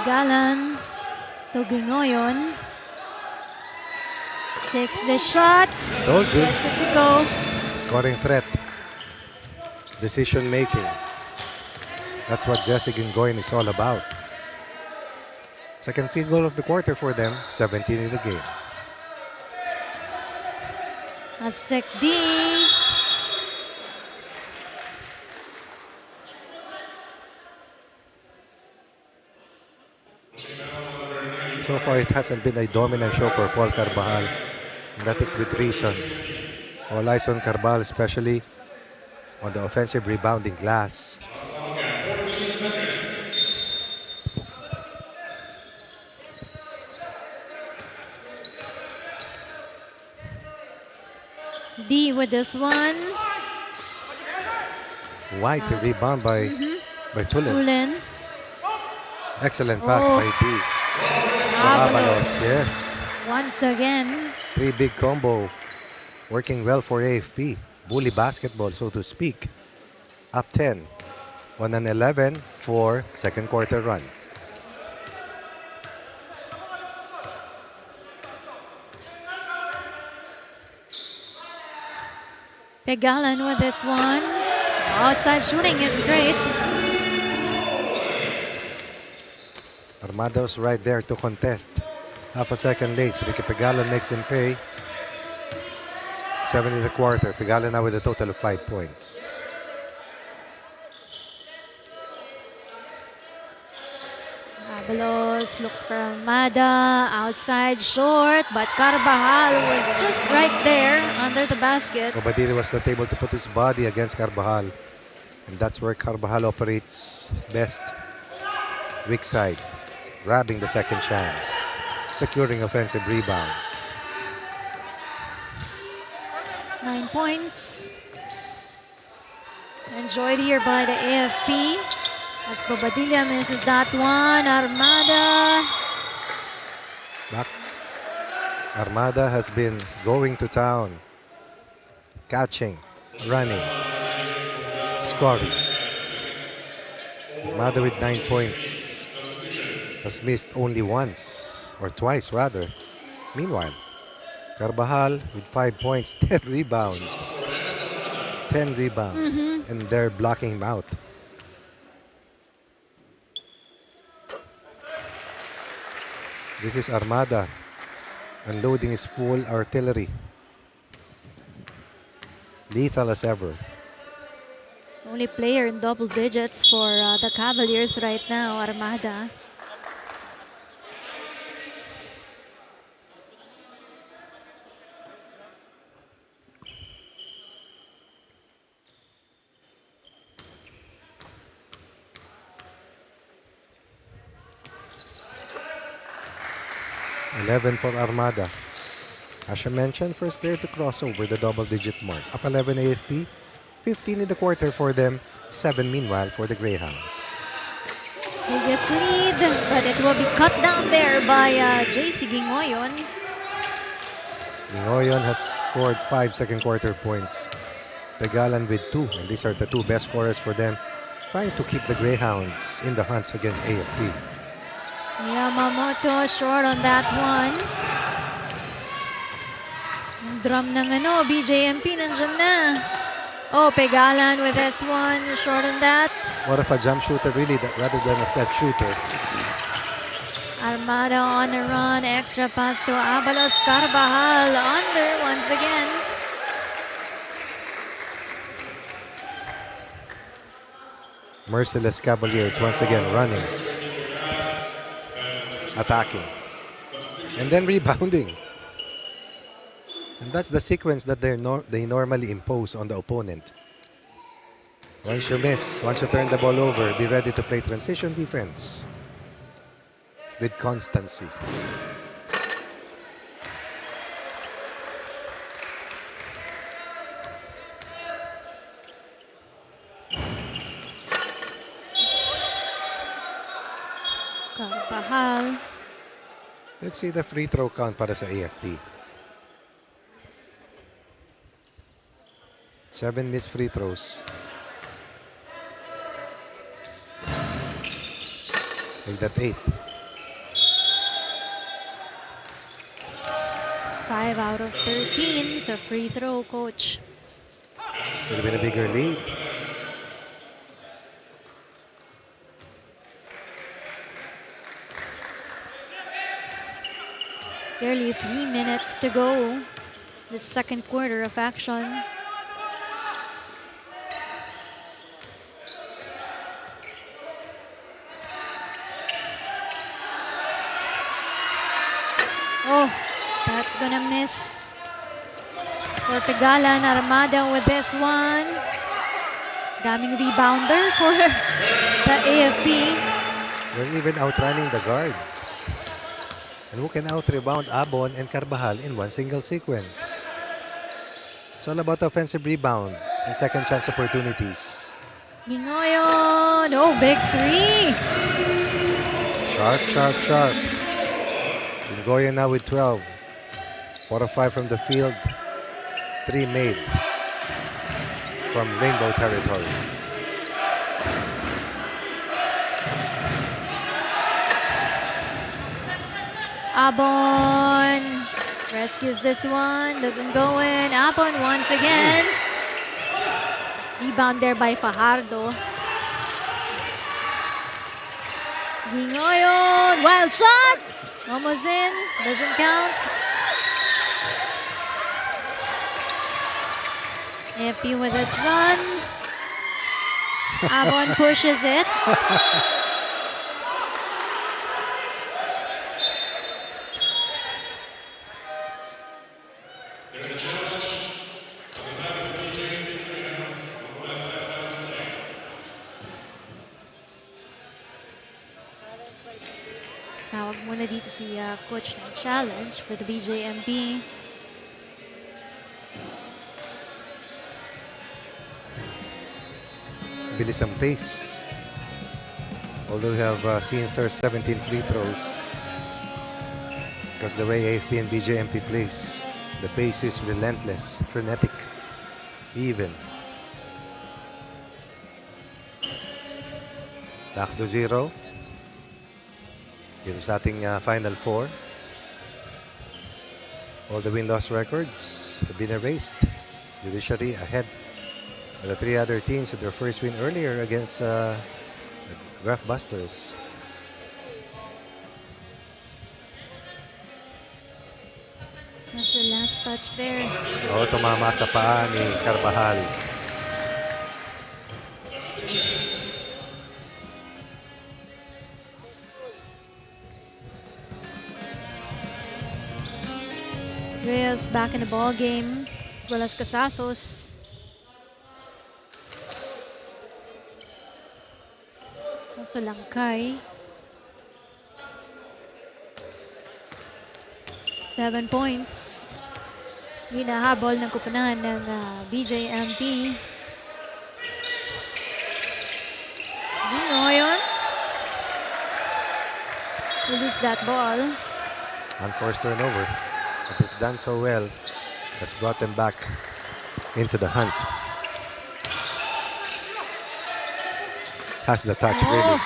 [SPEAKER 1] Galan Togingoyon takes the shot.
[SPEAKER 2] Told you.
[SPEAKER 1] Gets it to go.
[SPEAKER 2] Scoring threat. Decision making. That's what Jesse Gingoyan is all about. Second field goal of the quarter for them. 17 in the game.
[SPEAKER 1] That's Sek D.
[SPEAKER 2] So far, it hasn't been a dominant show for Paul Carbajal. And that is with reason. All eyes on Carbajal, especially on the offensive rebounding glass.
[SPEAKER 1] D with this one.
[SPEAKER 2] White rebound by Tulen.
[SPEAKER 1] Tulen.
[SPEAKER 2] Excellent pass
[SPEAKER 1] Oh.
[SPEAKER 2] by D. Abalos, yes.
[SPEAKER 1] Once again.
[SPEAKER 2] 3 big combo. Working well for AFP. Bully basketball, so to speak. Up 10. 1-11 for second quarter run.
[SPEAKER 1] Pegalan with this one. Outside shooting is great.
[SPEAKER 2] Armada was right there to contest. Half a second late. Ricky Pegalan makes him pay. 7 in the quarter. Pegalan now with a total of 5 points.
[SPEAKER 1] Abalos looks for Armada. Outside short, but Carvajal was just right there under the basket.
[SPEAKER 2] Obadiri was not able to put his body against Carvajal. And that's where Carvajal operates best. Weak side. Grabbing the second chance. Securing offensive rebounds.
[SPEAKER 1] 9 points. Enjoyed here by the AFP. As Bobadilla misses that one. Armada.
[SPEAKER 2] Back. Armada has been going to town. Catching. Running. Scoring. Armada with 9 points. Has missed only once. Or twice rather. Meanwhile, Carvajal with 5 points, 10 rebounds. 10 rebounds. And they're blocking him out. This is Armada unloading his full artillery. Lethal as ever.
[SPEAKER 1] Only player in double digits for the Cavaliers right now, Armada.
[SPEAKER 2] $11 for Armada. As you mentioned, first player to cross over the double-digit mark. Up 11 AFP, 15 in the quarter for them, 7 meanwhile for the Greyhounds.
[SPEAKER 1] Biggest lead, but it will be cut down there by JC Gingoyon.
[SPEAKER 2] Lingoyon has scored 5 second quarter points. Pegalan with 2, and these are the 2 best scorers for them, trying to keep the Greyhounds in the hunt against AFP.
[SPEAKER 1] Yamamoto short on that one. Yung drum ng BJMP nandyan na. Oh, Pegalan with this one, short on that.
[SPEAKER 2] More of a jump shooter really, rather than a set shooter.
[SPEAKER 1] Armada on a run, extra pass to Abalos. Carvajal under once again.
[SPEAKER 2] Merciless Cavaliers once again running. Attacking. And then rebounding. And that's the sequence that they normally impose on the opponent. Once you miss, once you turn the ball over, be ready to play transition defense with constancy.
[SPEAKER 1] Carvajal.
[SPEAKER 2] Let's see the free throw count para sa AFP. 7 missed free throws. Make that 8.
[SPEAKER 1] 5 out of 13 sa free throw, coach.
[SPEAKER 2] Should have been a bigger lead.
[SPEAKER 1] Barely 3 minutes to go. The second quarter of action. Oh, that's gonna miss. For Pegalan, Armada with this one. Daming rebounder for the AFP.
[SPEAKER 2] They're even outrunning the guards. And who can out-rebound Abon and Carvajal in one single sequence? It's all about offensive rebound and second chance opportunities.
[SPEAKER 1] Gingoyon. Oh, big three.
[SPEAKER 2] Sharp, sharp, sharp. Goya now with 12. 4 of 5 from the field. 3 made from Rainbow territory.
[SPEAKER 1] Abon rescues this one. Doesn't go in. Abon once again. Rebound there by Fajardo. Gingoyon. Wild shot. Almost in. Doesn't count. AFP with this run. Abon pushes it. Tawag muna dito si coach ng challenge for the BJMP.
[SPEAKER 2] Bilis ang pace. Although we have seen first 17 free throws, because the way AFP and BJMP plays, the pace is relentless, frenetic, even. Back to 0. Dito sa ating Final Four. All the win-loss records have been erased. Judiciary ahead of the 3 other teams with their first win earlier against the Graftbusters.
[SPEAKER 1] That's the last touch there.
[SPEAKER 2] Oh, tumama sa paa ni Carvajal.
[SPEAKER 1] Reyes back in the ball game, as well as Casasos. Also Langkay. 7 points. Hinahabol ng kupunan ng BJMP. Gingoyon. To lose that ball.
[SPEAKER 2] Unforced turnover. But it's done so well. Has brought them back into the hunt. Has the touch really.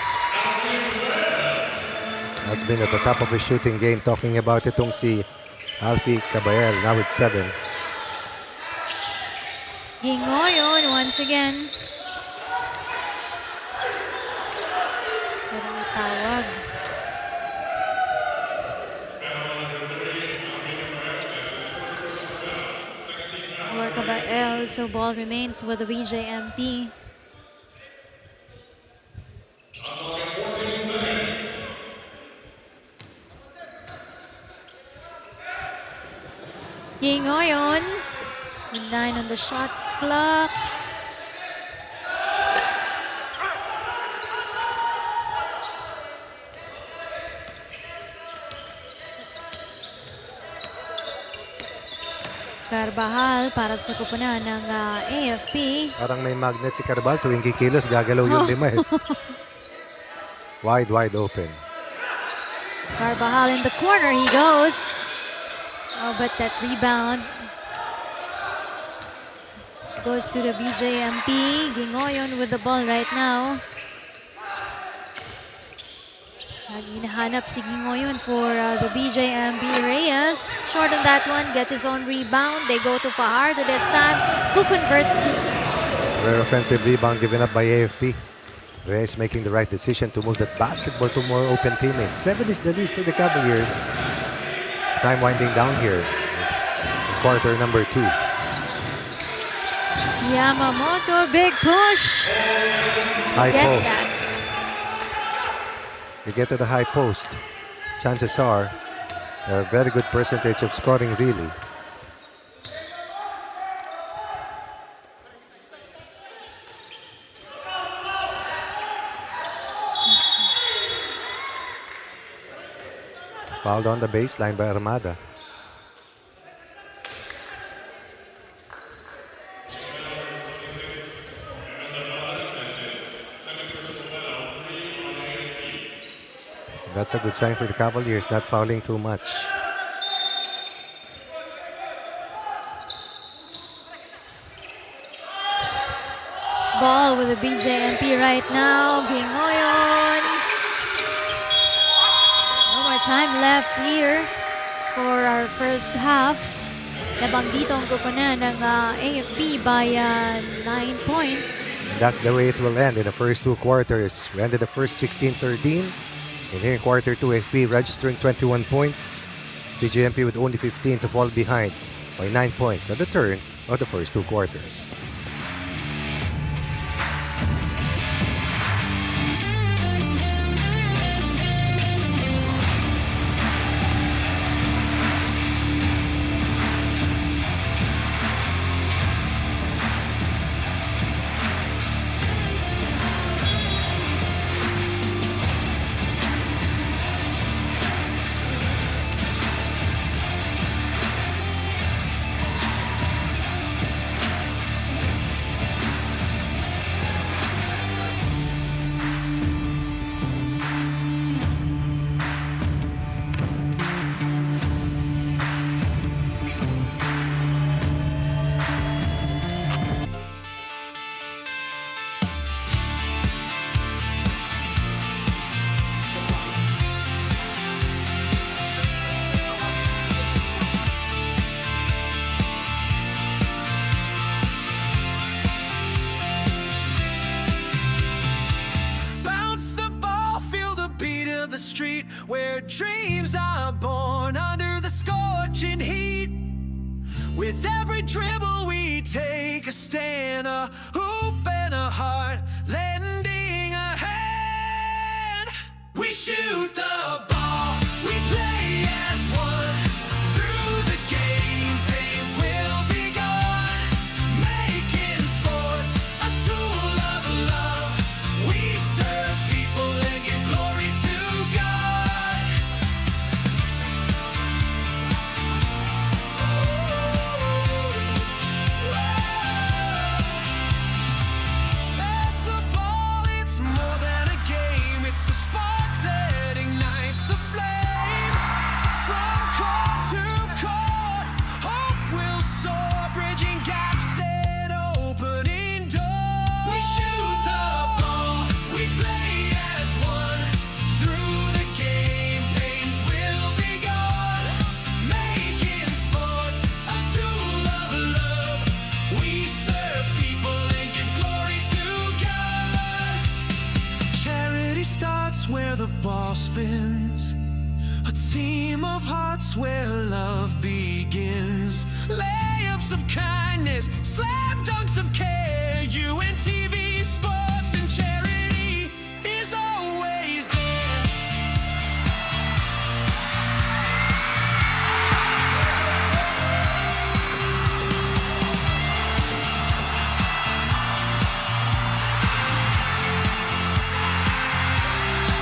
[SPEAKER 2] Has been at the top of his shooting game. Talking about itong si Alfie Caballel now with 7.
[SPEAKER 1] Gingoyon once again. Pero may tawag. Caballel, so ball remains with the BJMP. Gingoyon, 9 on the shot clock. Carvajal para sa kupunan ng AFP.
[SPEAKER 2] Parang may magnet si Carvajal. Tuwing kikilos, gagalaw yung 5 eh. Wide open.
[SPEAKER 1] Carvajal in the corner, he goes. Oh, but that rebound goes to the BJMP. Gingoyon with the ball right now. Hinahanap si Gingoyon for the BJMP. Reyes, short on that one, gets his own rebound. They go to Fajardo this time, who converts to...
[SPEAKER 2] Rare offensive rebound given up by AFP. Reyes making the right decision to move that basketball to more open teammates. 7 is the lead for the Cavaliers. Time winding down here in quarter number 2.
[SPEAKER 1] Yamamoto, big push.
[SPEAKER 2] High
[SPEAKER 1] Gets
[SPEAKER 2] post.
[SPEAKER 1] that.
[SPEAKER 2] You get to the high post, chances are a very good percentage of scoring really. Fouled on the baseline by Armada. That's a good sign for the Cavaliers, not fouling too much.
[SPEAKER 1] Ball with the BJMP right now. Gingoyon. No more time left here for our first half. Nabanggito ang kupunan ng AFP by 9 points.
[SPEAKER 2] That's the way it will end in the first two quarters. We ended the first 16-13. And here in quarter 2, AFP registering 21 points. BJMP with only 15 to fall behind by 9 points at the turn of the first two quarters.
[SPEAKER 8] where dreams are born under the scorching heat. With every dribble we take a stand, a hoop and a heart, lending a hand. We shoot the ball, we play as one. Through the game, pains will be gone. Making sports a tool of love. We serve people and give glory to God. Pass the ball, it's more than a game. It's a spark that ignites the flame. From court to court, hope will soar, bridging gaps and opening doors. We shoot the ball, we play as one. Through the game, pains will be gone. Making sports a tool of love. We serve people and give glory to God. Charity starts where the ball spins. A team of hearts where love begins. Layups of kindness, slam dunks of care. UNTV sports and charity is always there.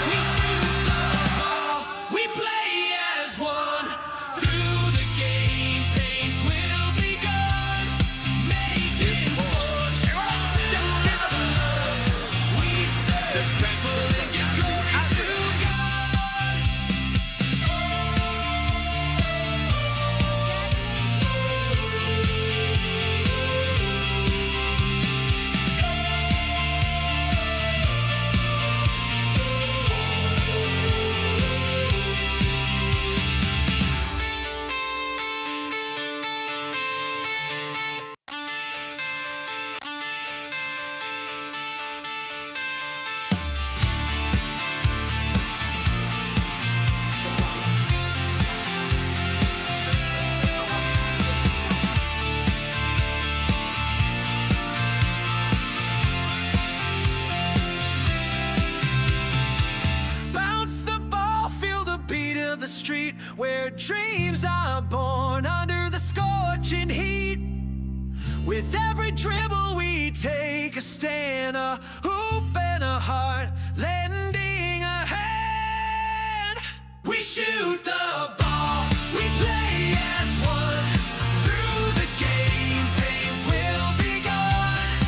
[SPEAKER 8] We shoot the ball, we play as one. Through the game, pains will be gone. Making sports a tool of love. We serve people and give glory to God. Bounce the ball, feel the beat of the street, where dreams are born under the scorching heat. With every dribble we take a stand, a hoop and a heart, lending a hand. We shoot the ball, we play as one. Through the game, pains will be gone.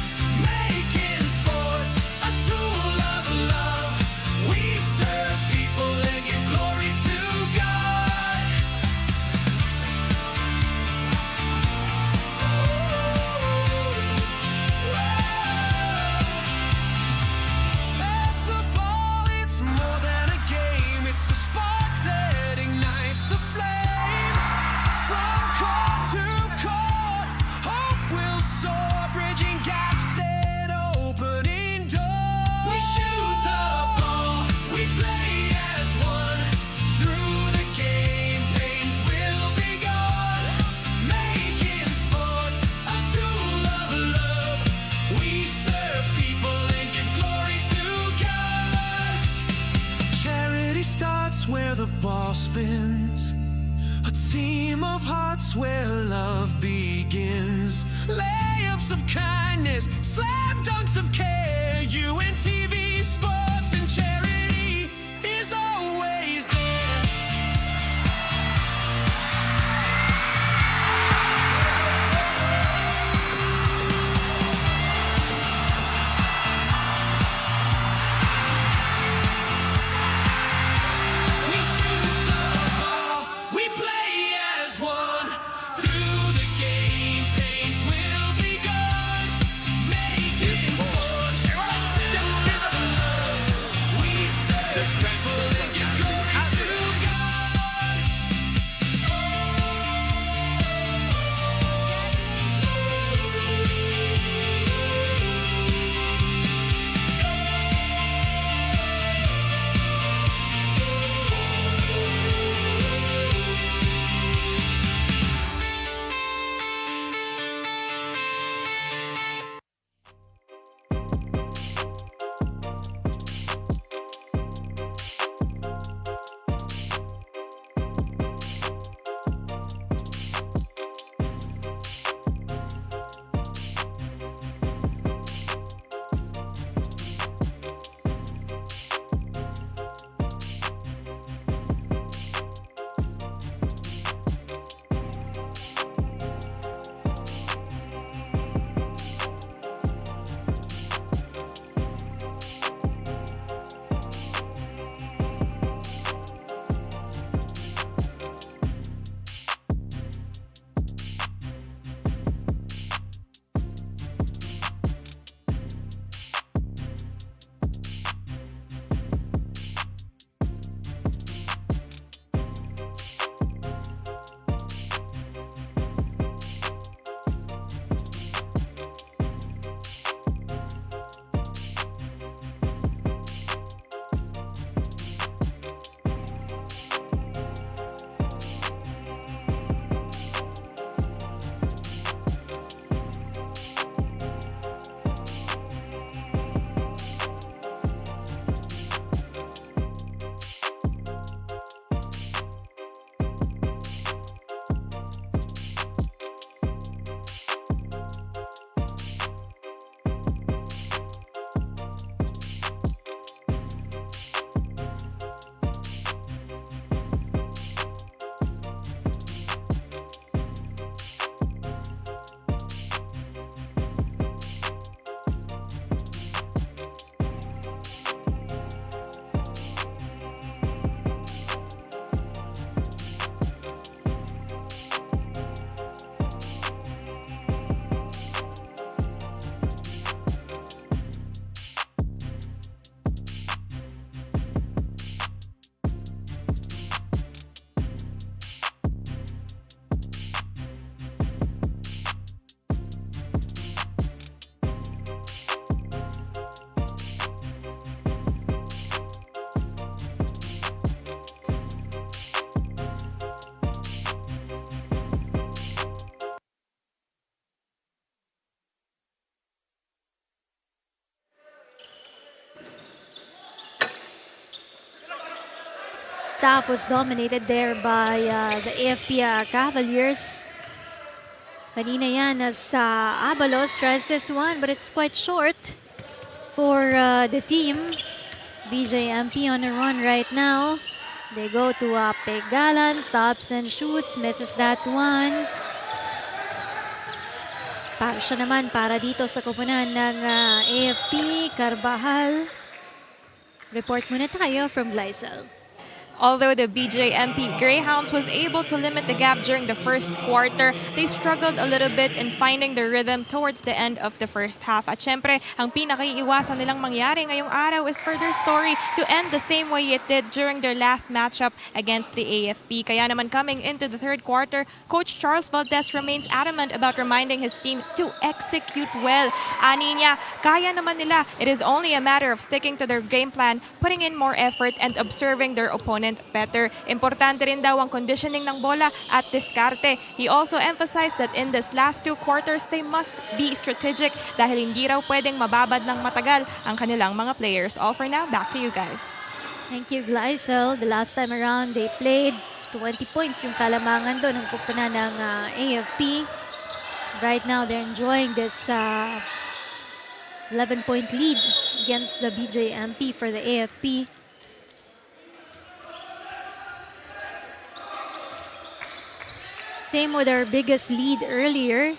[SPEAKER 8] Making sports a tool of love. We serve people and give team of hearts where love begins. Layups of kindness, slam dunks of care. UNTV sports and charity is always there. We shoot the ball, we play as one. Through the game, pains will be gone. Making sports a step we serve people and give glory to God.
[SPEAKER 1] Staff was dominated there by the AFP Cavaliers. Kanina yan as Abalos tries this one, but it's quite short for the team. BJMP on a run right now. They go to Pegalan, stops and shoots, misses that one. Para siya naman para dito sa koponan ng AFP, Carbajal. Report muna tayo from Gleisel.
[SPEAKER 4] Although the BJMP Greyhounds was able to limit the gap during the first quarter, they struggled a little bit in finding the rhythm towards the end of the first half. At syempre, ang pinakaiiwasan nilang mangyari ngayong araw is for their story to end the same way it did during their last matchup against the AFP. Kaya naman coming into the third quarter, Coach Charles Valdez remains adamant about reminding his team to execute well. Ani niya, kaya naman nila. It is only a matter of sticking to their game plan, putting in more effort, and observing their opponent better. Importante rin daw ang conditioning ng bola at diskarte. He also emphasized that in this last two quarters, they must be strategic dahil hindi raw pwedeng mababad ng matagal ang kanilang mga players. All for now, back to you guys.
[SPEAKER 1] Thank you, Gleisel. The last time around, they played 20 points yung kalamangan doon ng kupunan ng AFP. Right now, they're enjoying this 11-point lead against the BJMP for the AFP. Same with our biggest lead earlier.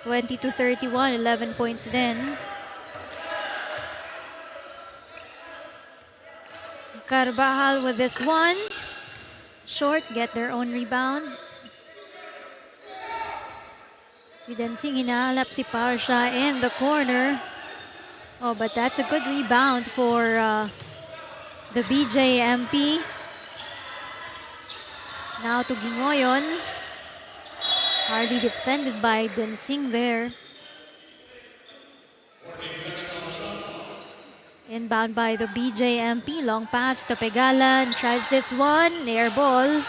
[SPEAKER 1] 20-31, 11 points then. Carvajal with this one. Short, get their own rebound. Si Dancing hinahalap si Parsha in the corner. Oh, but that's a good rebound for the BJMP. Now to Gingoyon. Hardly defended by Dancing there. Inbound by the BJMP. Long pass to Pegalan. Tries this one. Air ball.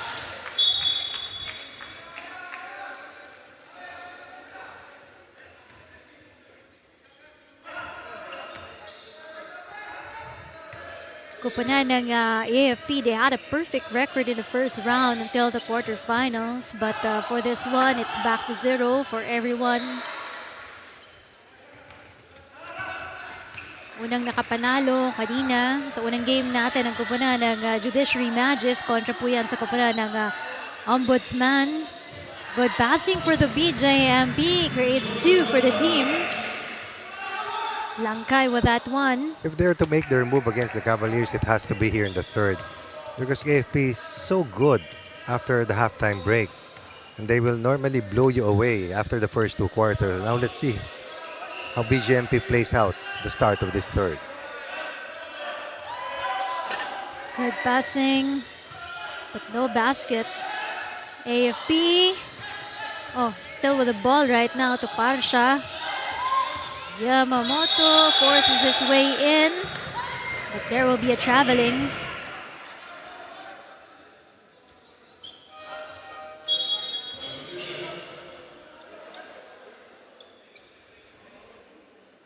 [SPEAKER 1] Kupunan ng AFP, they had a perfect record in the first round until the quarterfinals. But for this one, it's back to 0 for everyone. Unang nakapanalo kanina sa unang game natin ang kupunan ng Judiciary Magis kontra po yan sa kupunan ng Ombudsman. Good passing for the BJMP, creates 2 for the team. Langkay with that one.
[SPEAKER 2] If they're to make their move against the Cavaliers, it has to be here in the third. Because AFP is so good after the halftime break. And they will normally blow you away after the first 2 quarters. Now let's see how BJMP plays out the start of this third.
[SPEAKER 1] Good passing, but no basket. AFP, oh, still with the ball right now to Parsha. Yamamoto forces his way in, but there will be a traveling.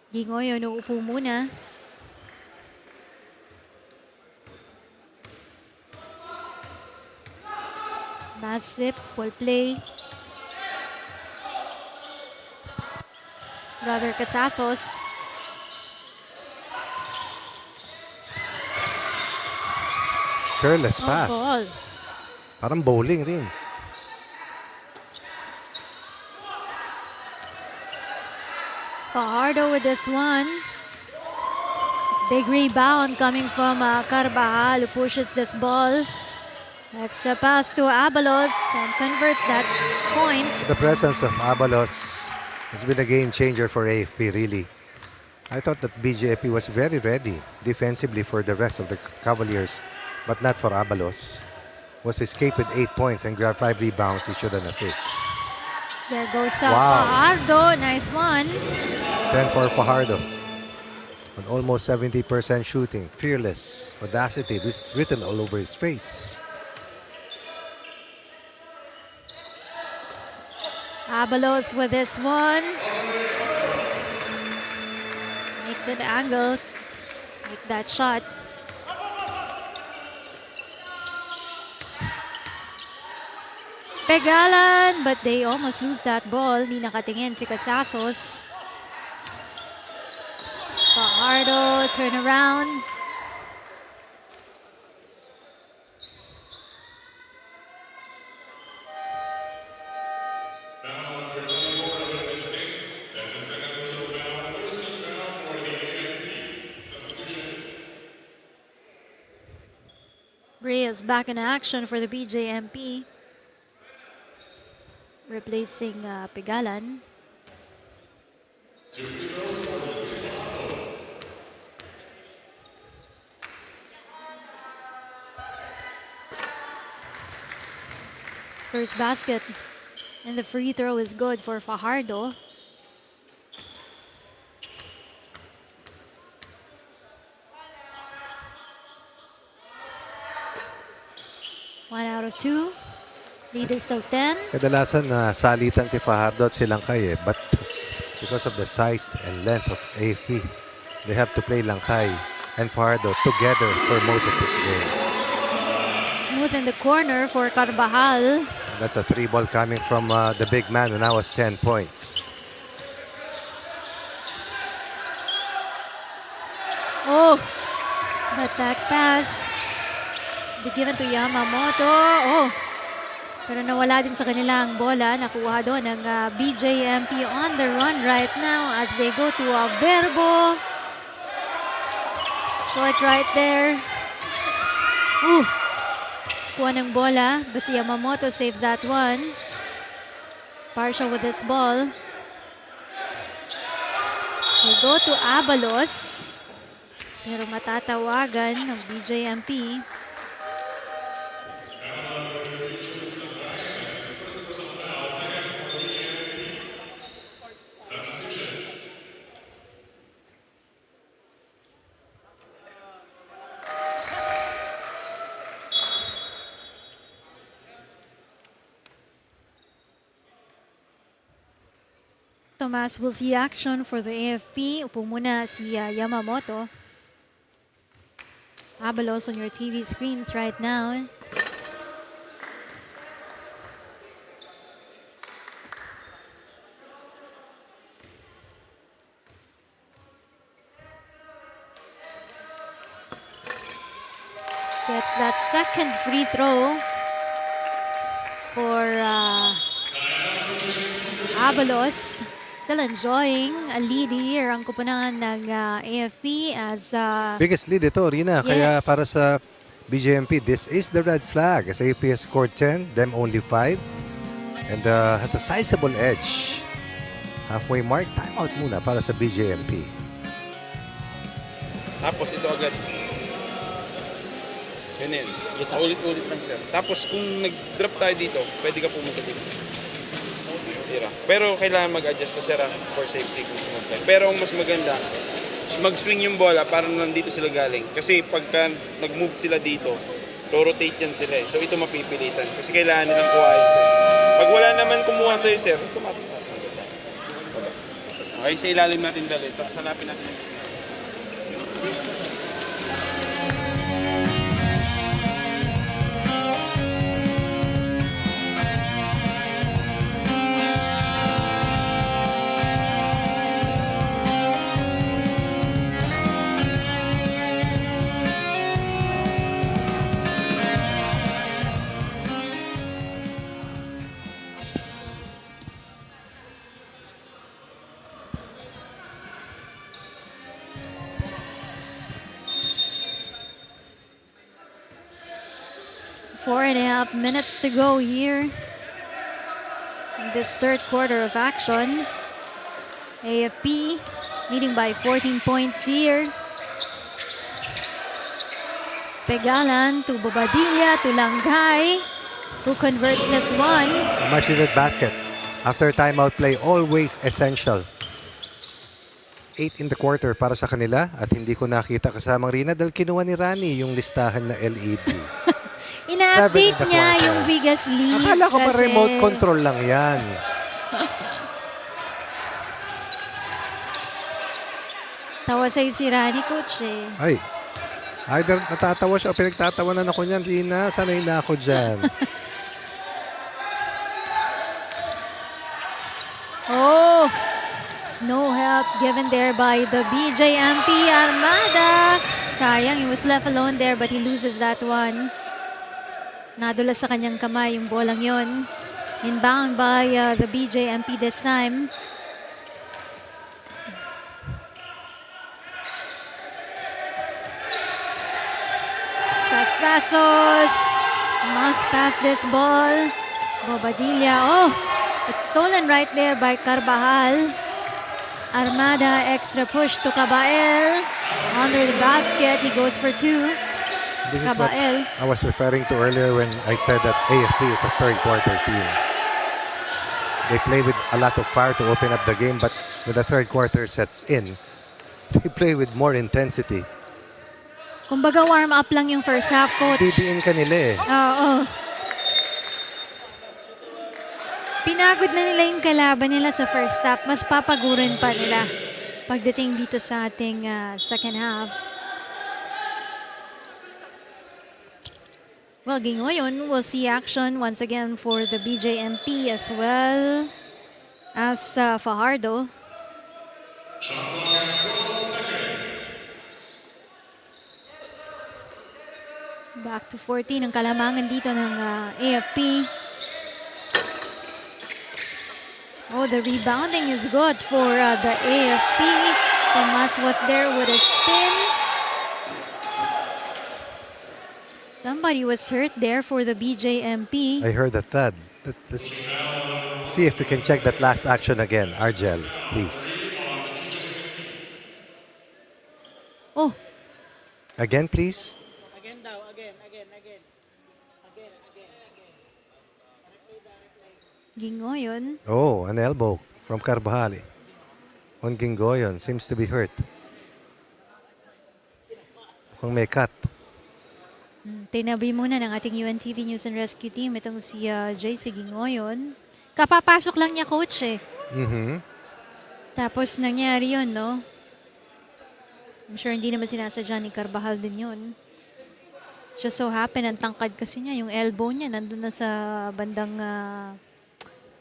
[SPEAKER 1] Gingoyo uupo muna. Masip, ball play. Brother Casasos.
[SPEAKER 2] Careless
[SPEAKER 1] Oh,
[SPEAKER 2] pass.
[SPEAKER 1] ball.
[SPEAKER 2] Parang bowling, Rins.
[SPEAKER 1] Fajardo with this one. Big rebound coming from Carvajal, who pushes this ball. Extra pass to Abalos and converts that point.
[SPEAKER 2] The presence of Abalos has been a game changer for AFP, really. I thought that BJP was very ready defensively for the rest of the Cavaliers, but not for Abalos. Was escaped with 8 points and grabbed 5 rebounds. He should an assist.
[SPEAKER 1] There goes
[SPEAKER 2] Wow.
[SPEAKER 1] Fajardo. Nice one.
[SPEAKER 2] 10 for Fajardo. On almost 70% shooting. Fearless. Audacity written all over his face.
[SPEAKER 1] Abalos with this one. Makes an angle. Make that shot. Pegalan, but they almost lose that ball. Di nakatingin si Casasos. Fajardo, turn around. Ray is back in action for the BJMP. Replacing Pegalan. First basket and the free throw is good for Fajardo. One out of 2. Lead is still 10.
[SPEAKER 2] Kadalasan na salitan si Fajardo at si Langkay but because of the size and length of AFP, they have to play Langkay and Fajardo together for most of this game.
[SPEAKER 1] Smooth within the corner for Carvajal.
[SPEAKER 2] That's a 3 ball coming from the big man who now has 10 points.
[SPEAKER 1] Oh, the attack pass. Be given to Yamamoto. Oh, pero nawala din sa kanila ang bola. Nakuha doon ng BJMP on the run right now as they go to Verbo. Short right there. Kuha ng bola, but Yamamoto saves that one. Partial with this ball. They go to Abalos. Pero matatawagan ng BJMP. Tomas will see action for the AFP. Upo muna si Yamamoto. Abalos on your TV screens right now. Gets that second free throw for Abalos. Still enjoying a lead here ang kupunan ng AFP as...
[SPEAKER 2] Biggest lead ito, Rina.
[SPEAKER 1] Yes.
[SPEAKER 2] Kaya para sa BJMP, this is the red flag. As AFP has scored 10, them only 5. And has a sizable edge. Halfway mark, timeout muna para sa BJMP.
[SPEAKER 13] Tapos ito agad. Ganyan. Ulit-ulit lang, sir. Tapos kung nag-drop tayo dito, pwede ka pumunta dito. Pero kailangan mag-adjust na, sir, for safety kung sumabay. Pero ang mas maganda, mag-swing yung bola para nandito sila galing. Kasi pagka nag-move sila dito, to-rotate yan sila eh. So ito mapipilitan. Kasi kailangan nilang kuhain ito. Pag wala naman kumuha sa'yo, sir, automatic pass na ganda. Okay, sa ilalim natin dali. Tapos hanapin natin.
[SPEAKER 1] Four and a half minutes to go here in this third quarter of action. AFP leading by 14 points here. Pegalan to Bobadilla to Langay, who converts this one.
[SPEAKER 2] A much needed basket. After timeout play, always essential. 8 in the quarter para sa kanila at hindi ko nakita kasamang Rina dahil kinuha ni Rani yung listahan na LED.
[SPEAKER 1] Ina-update niya yung biggest lead.
[SPEAKER 2] Akala ko pa
[SPEAKER 1] kasi
[SPEAKER 2] remote control lang yan.
[SPEAKER 1] tawa sa'yo si Rani, coach eh.
[SPEAKER 2] Ay, either natatawa siya o pinagtatawanan ako niyan, Rina. Sanay na ako dyan.
[SPEAKER 1] Oh, no help given there by the BJMP Armada. Sayang, he was left alone there but he loses that one. Nadulas sa kanyang kamay yung bolang yon. Inbound by the BJMP this time. Casasos must pass this ball. Bobadilla. Oh, it's stolen right there by Carvajal. Armada extra push to Cabael. Under the basket, he goes for two.
[SPEAKER 2] This is what I was referring to earlier when I said that AFP is a third quarter team. They play with a lot of fire to open up the game, but when the third quarter sets in, they play with more intensity.
[SPEAKER 1] Kumbaga warm up lang yung first half, coach.
[SPEAKER 2] Bibiin ka nila eh.
[SPEAKER 1] Oo. Pinagod na nila yung kalaban nila sa first half. Mas papagurin pa nila pagdating dito sa ating second half. Well, ngayon, we'll see action once again for the BJMP as well as Fajardo. Back to 14 ang kalamangan dito ng AFP. Oh, the rebounding is good for the AFP. Tomas was there with a spin. Somebody was hurt there for the BJMP.
[SPEAKER 2] I heard a thud. Let's see if we can check that last action again. Argel, please.
[SPEAKER 1] Oh,
[SPEAKER 2] Again, please.
[SPEAKER 1] Gingoyon.
[SPEAKER 2] Oh, an elbow from Carvajal on Gingoyon. Seems to be hurt. Mukhang may cut.
[SPEAKER 1] Tinabi muna ng ating UNTV News and Rescue Team itong si JC Gingoyon. Kapapasok lang niya, coach eh. Tapos nangyari yun, no? I'm sure hindi naman sinasadya ni Carvajal din yun. Just so happen, ang tangkad kasi niya, yung elbow niya nandun na sa bandang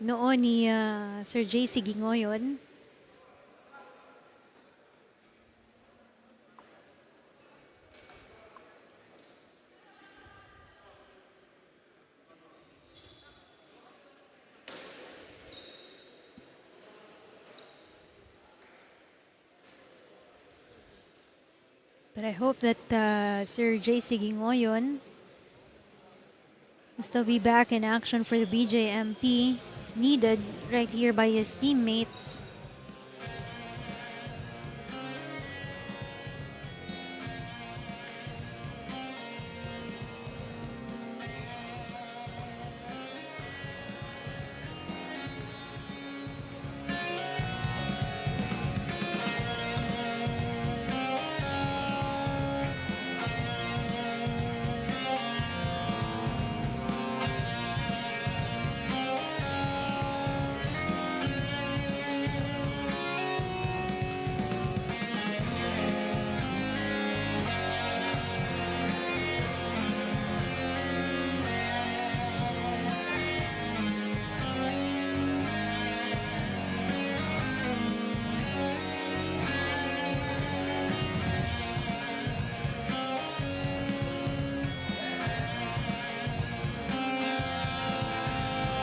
[SPEAKER 1] noon ni Sir JC Gingoyon. But I hope that Sir JC Gingoyon will still be back in action for the BJMP. He's needed right here by his teammates.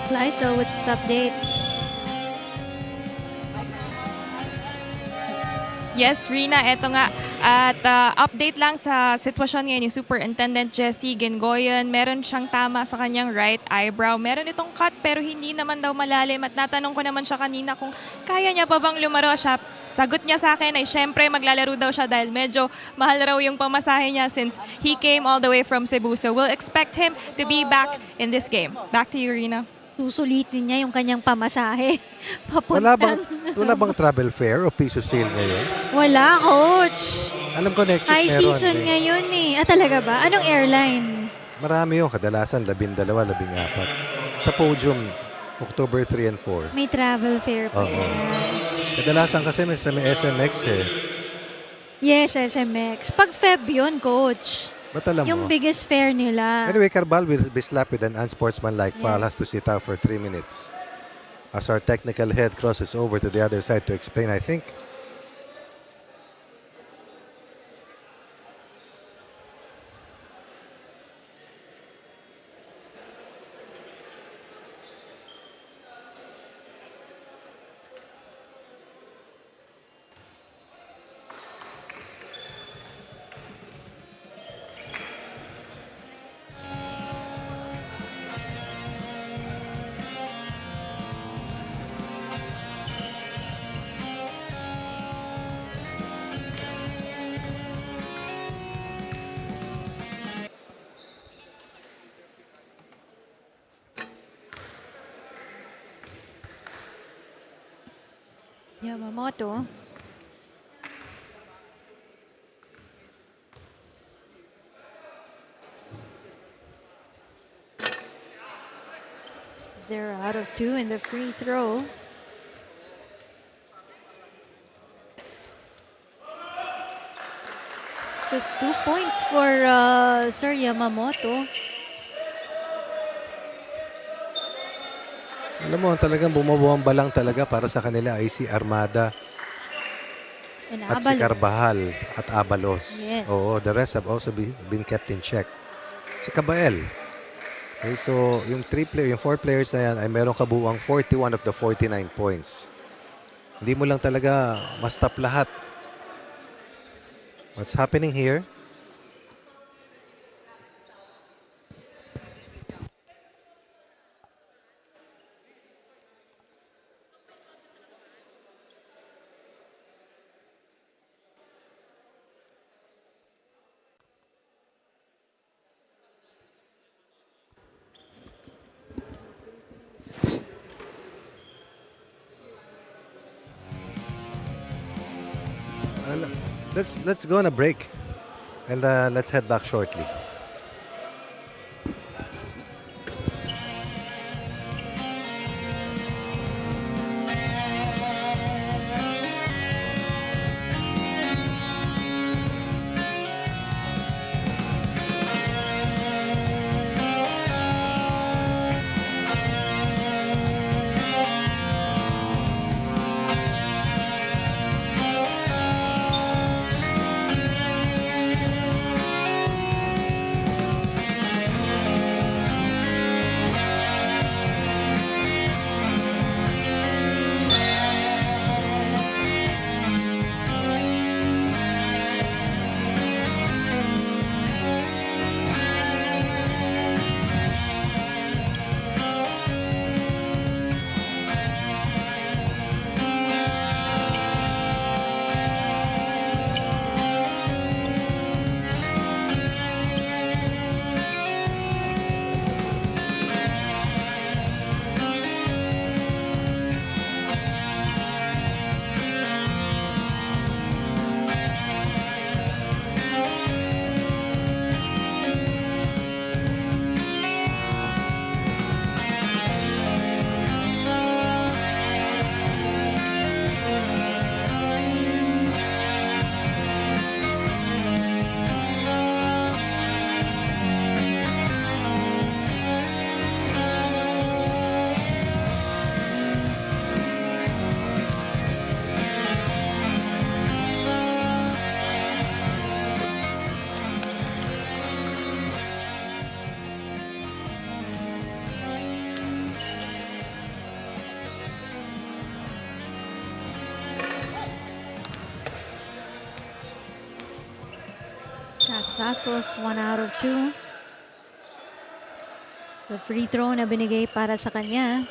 [SPEAKER 1] Liza, what's update?
[SPEAKER 4] Yes, Rina, eto nga. At update lang sa sitwasyon ngayon ni Superintendent Jessie Gingoyon. Meron siyang tama sa kanyang right eyebrow. Meron itong cut pero hindi naman daw malalim. At natanong ko naman siya kanina kung kaya niya pa bang lumaro siya. Sagot niya sa akin ay syempre maglalaro daw siya dahil medyo mahal raw yung pamasahe niya since he came all the way from Cebu. So we'll expect him to be back in this game. Back to you, Rina.
[SPEAKER 1] Susulitin niya yung kanyang pamasahe.
[SPEAKER 2] Wala
[SPEAKER 1] Papuntang.
[SPEAKER 2] bang travel fare o piso sale ngayon?
[SPEAKER 1] Wala, coach.
[SPEAKER 2] Alam ko next
[SPEAKER 1] High
[SPEAKER 2] week meron.
[SPEAKER 1] season ngayon eh. Ah, talaga ba? Anong airline?
[SPEAKER 2] Marami yun. Kadalasan 12, 14. Sa podium, October 3 and 4.
[SPEAKER 1] May travel fare pa
[SPEAKER 2] Oo.
[SPEAKER 1] sila.
[SPEAKER 2] Kadalasan kasi may SMX eh.
[SPEAKER 1] Yes, SMX. Pag Feb yun, coach.
[SPEAKER 2] Ba't alam
[SPEAKER 1] Yung
[SPEAKER 2] mo?
[SPEAKER 1] biggest fare nila.
[SPEAKER 2] Anyway, Carbal will be slapped with an unsportsmanlike foul, has to sit out for 3 minutes. As our technical head crosses over to the other side to explain, I think.
[SPEAKER 1] Yamamoto. Zero out of 2 in the free throw. Just 2 points for Sir Yamamoto.
[SPEAKER 2] Alam mo, talagang bumubuwamba lang talaga para sa kanila ay si Armada
[SPEAKER 1] And
[SPEAKER 2] at si
[SPEAKER 1] Abalos.
[SPEAKER 2] Carvajal at Abalos.
[SPEAKER 1] Yes.
[SPEAKER 2] Oo, the rest have also been kept in check. Si Cabael. Okay, so yung 4 players na yan ay meron kabuuang 41 of the 49 points. Hindi mo lang talaga ma-stop lahat. What's happening here? Let's go on a break and let's head back shortly.
[SPEAKER 1] Sasos, 1 out of 2. The free throw na binigay para sa kanya.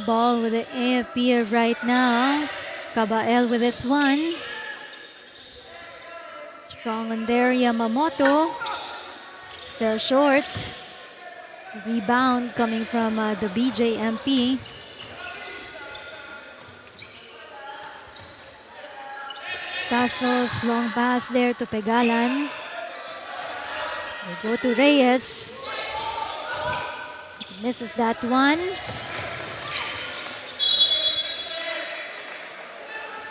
[SPEAKER 1] Ball with the AFP right now. Cabael with this one. Strong on there, Yamamoto. Still short. Rebound coming from the BJMP. Sasos, long pass there to Pegalan. They go to Reyes. Misses that one.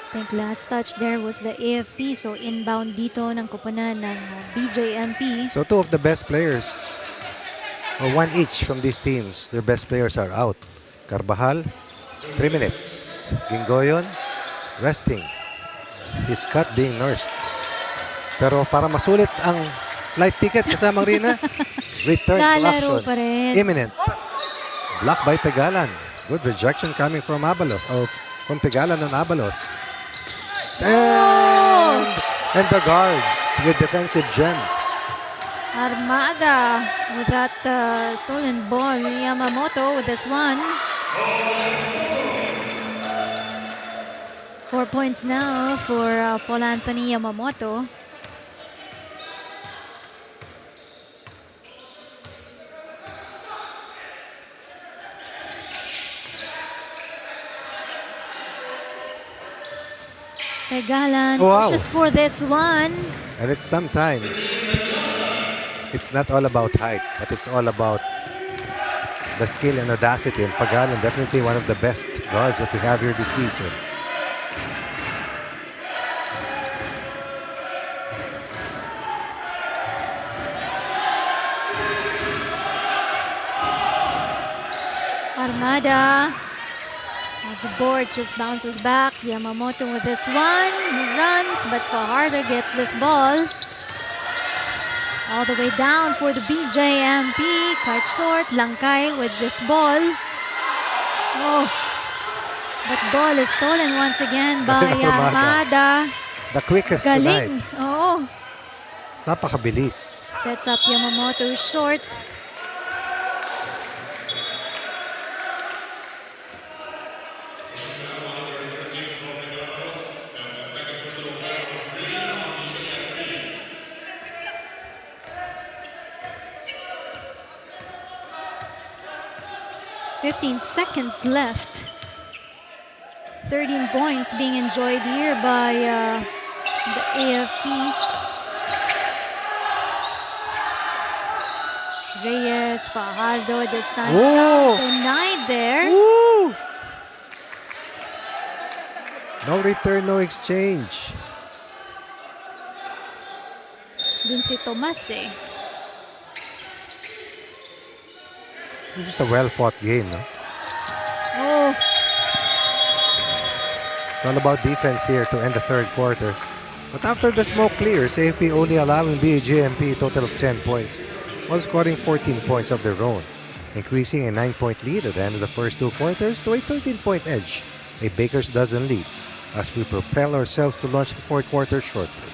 [SPEAKER 1] I think last touch there was the AFP, so inbound dito ng koponan ng BJMP.
[SPEAKER 2] So 2 of the best players, or 1 each from these teams, their best players are out. Carvajal, 3 minutes. Gingoyon, resting. His cut being nursed. Pero para masulit ang flight ticket kasamang Rina, return to
[SPEAKER 1] Lalaro
[SPEAKER 2] action.
[SPEAKER 1] pa rin.
[SPEAKER 2] Imminent. Block by Pegalan. Good rejection coming from Abalos, or from Pegalan on Abalos. And the guards with defensive gems.
[SPEAKER 1] Armada with that stolen ball. Yamamoto with this one. 4 points now for Paul Anthony Yamamoto. Pegalan pushes for this one.
[SPEAKER 2] And it's sometimes it's not all about height, but it's all about the skill and audacity. And Pagalan, definitely one of the best guards that we have here this season.
[SPEAKER 1] Armada. The board just bounces back. Yamamoto with this one. He runs, but Fajardo gets this ball. All the way down for the BJMP. Quite short. Langkay with this ball. Oh. But ball is stolen once again by Armada.
[SPEAKER 2] The quickest
[SPEAKER 1] Galing.
[SPEAKER 2] tonight.
[SPEAKER 1] Oo.
[SPEAKER 2] Napakabilis.
[SPEAKER 1] Sets up Yamamoto short. .15 seconds left. 13 points being enjoyed here by the AFP. Reyes, Fajardo this time. Denied there.
[SPEAKER 2] Woo! No return, no exchange.
[SPEAKER 1] Dun si Tomas eh.
[SPEAKER 2] This is a well-fought game, no?
[SPEAKER 1] Oh,
[SPEAKER 2] It's all about defense here to end the third quarter. But after the smoke clears, AFP only allowing BJMP a total of 10 points, while scoring 14 points of their own, increasing a 9-point lead at the end of the first two quarters to a 13-point edge, a Baker's dozen lead, as we propel ourselves to launch the fourth quarter shortly.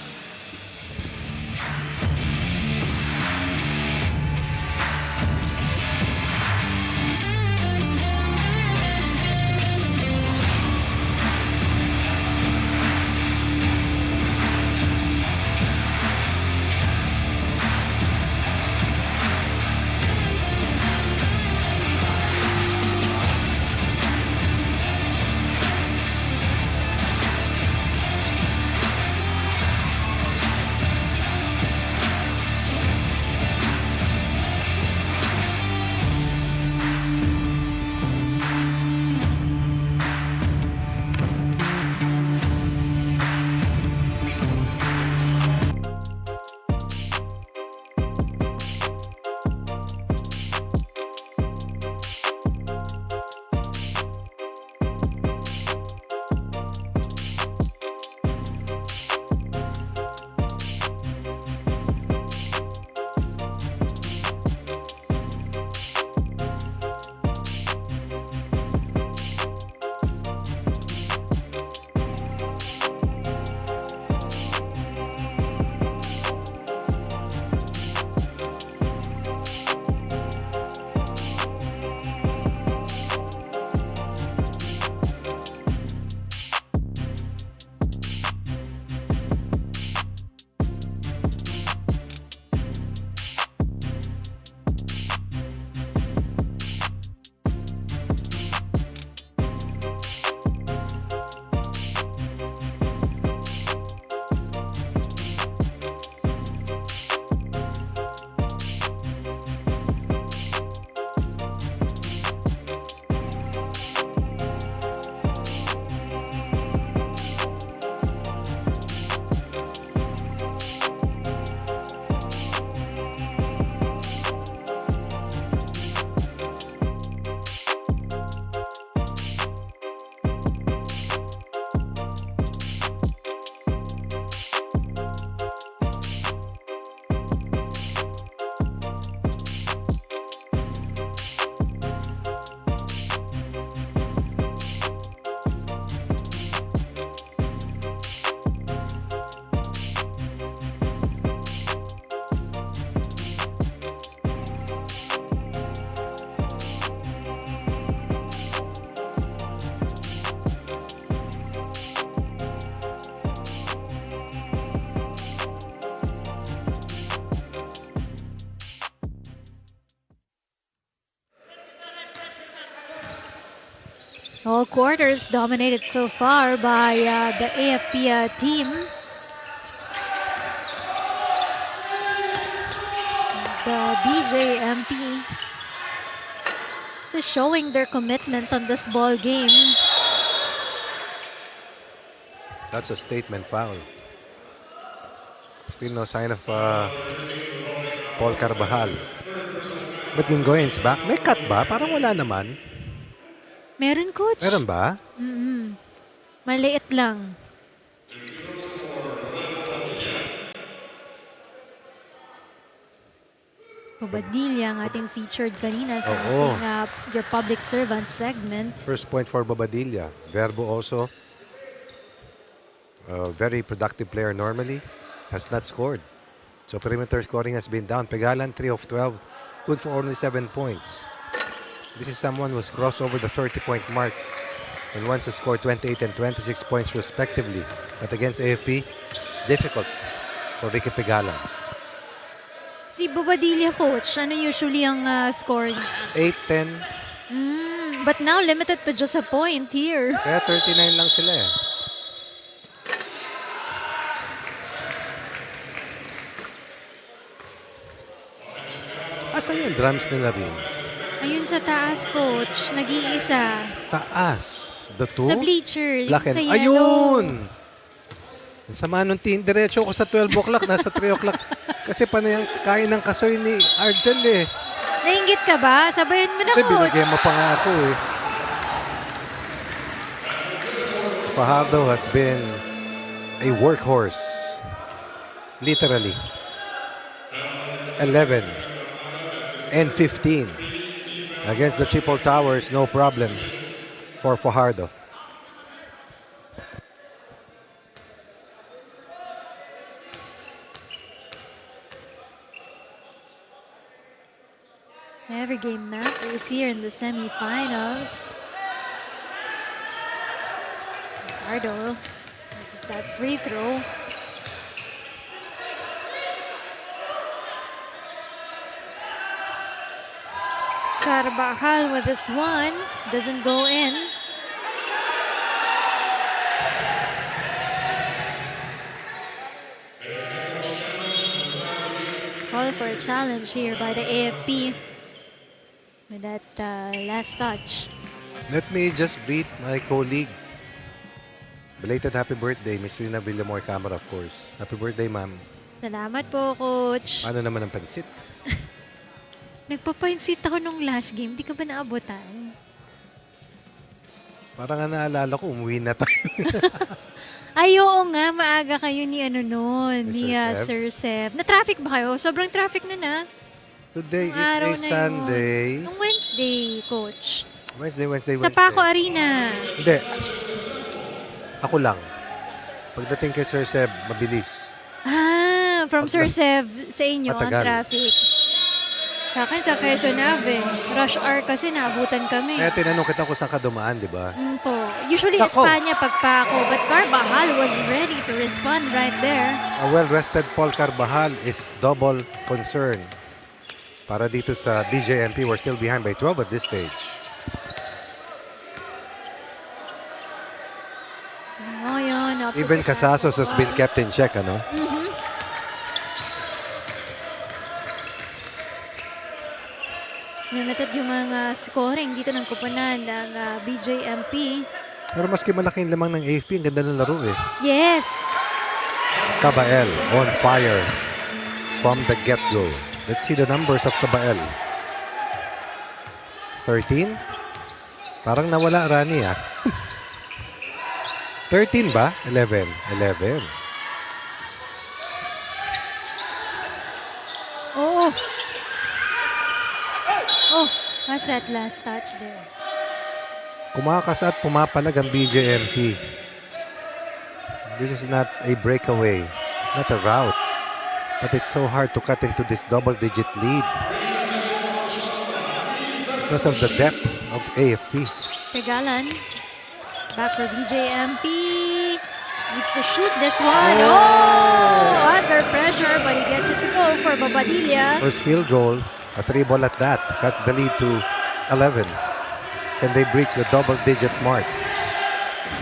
[SPEAKER 1] all quarters dominated so far by the AFP team. the BJMP is showing their commitment on this ball game.
[SPEAKER 2] That's a statement foul. Still no sign of Paul Carvajal. But Gingoyen's back. May cut ba? Parang wala naman.
[SPEAKER 1] Meron, coach?
[SPEAKER 2] Meron ba?
[SPEAKER 1] Maliit lang. Bobadilla ang ating featured kanina sa ating Your Public Servant segment.
[SPEAKER 2] First point for Bobadilla. Verbo also. A very productive player normally. Has not scored. So perimeter scoring has been down. Pegalan 3 of 12. Good for only 7 points. This is someone who's crossed over the 30-point mark and once has scored 28 and 26 points respectively. But against AFP, difficult for Ricky Pegalan.
[SPEAKER 1] Si Bobadilla, coach, ano usually ang score?
[SPEAKER 2] 8-10.
[SPEAKER 1] But now limited to just a point here.
[SPEAKER 2] Kaya 39 lang sila eh. Asan yung drums nila, Rins?
[SPEAKER 1] Ayun sa taas, coach. Nag-iisa.
[SPEAKER 2] Taas. The two?
[SPEAKER 1] Sa bleacher. Yung
[SPEAKER 2] Black and...
[SPEAKER 1] sa yellow.
[SPEAKER 2] Ayun! Ang sama nung diretso ko sa 12 o'clock. Nasa 3 o'clock. Kasi panay ang kain ng kasoy ni Argel eh.
[SPEAKER 1] Nainggit ka ba? Sabayan mo na, coach.
[SPEAKER 2] Binigyan mo pa nga ako eh. Fajardo has been a workhorse. Literally. 11 and 15 against the Triple Towers, no problem for Fajardo.
[SPEAKER 1] Every game matters here in the semifinals. Fajardo, this is that free throw. Carvajal with this one. Doesn't go in. Call for a challenge here by the AFP with that last touch.
[SPEAKER 2] Let me just greet my colleague. Belated happy birthday, Miss Rina Villamor Camara, of course. Happy birthday, ma'am.
[SPEAKER 1] Salamat po, coach.
[SPEAKER 2] Ano naman ang pansit?
[SPEAKER 1] Nagpapansit ako nung last game. Di ka ba naabutan?
[SPEAKER 2] Parang nga naalala ko, umuwi na tayo.
[SPEAKER 1] Ay, oo nga. Maaga kayo ni ano nun.
[SPEAKER 2] Ni
[SPEAKER 1] Ni
[SPEAKER 2] Sir
[SPEAKER 1] Sir Seb. Na-traffic ba kayo? Sobrang traffic nun ah.
[SPEAKER 2] Today
[SPEAKER 1] Nung araw
[SPEAKER 2] is a
[SPEAKER 1] na yun.
[SPEAKER 2] Sunday.
[SPEAKER 1] Nung Wednesday, coach.
[SPEAKER 2] Wednesday.
[SPEAKER 1] Sa Paco Arena.
[SPEAKER 2] Hindi. Ako lang. Pagdating kay Sir Seb, mabilis.
[SPEAKER 1] From Sir Seb sa inyo ang
[SPEAKER 2] Matagal.
[SPEAKER 1] traffic. Sa akin, sa Quezon Ave. Rush hour kasi naabutan kami.
[SPEAKER 2] Kaya tinanong kita kung saan ka dumaan, di ba?
[SPEAKER 1] Po. Usually,
[SPEAKER 2] Nako.
[SPEAKER 1] Espanya pag Paco. But Carvajal was ready to respond right there.
[SPEAKER 2] A well-rested Paul Carvajal is double concern. Para dito sa BJMP, we're still behind by 12 at this stage.
[SPEAKER 1] Oh, yun.
[SPEAKER 2] Even Casasos has been kept in check, ano?
[SPEAKER 1] Limited yung mga scoring dito ng kupunan ng BJMP.
[SPEAKER 2] Pero maski malaking lamang ng AFP, ang ganda ng laro eh.
[SPEAKER 1] Yes!
[SPEAKER 2] Cabael on fire from the get-go. Let's see the numbers of Cabael. 13? Parang nawala, Rani ah. 13 ba? 11. 11.
[SPEAKER 1] Oh! Oh, what's that last touch there?
[SPEAKER 2] Kumakas at pumapalag ang BJMP. This is not a breakaway, not a rout. But it's so hard to cut into this double-digit lead because of the depth of AFP.
[SPEAKER 1] Pegalan, back for BJMP. Needs to shoot this one. Oh! Under pressure, but he gets it to go for Bobadilla.
[SPEAKER 2] First field goal, a 3-ball at that. Cuts the lead to 11. Can they breach the double-digit mark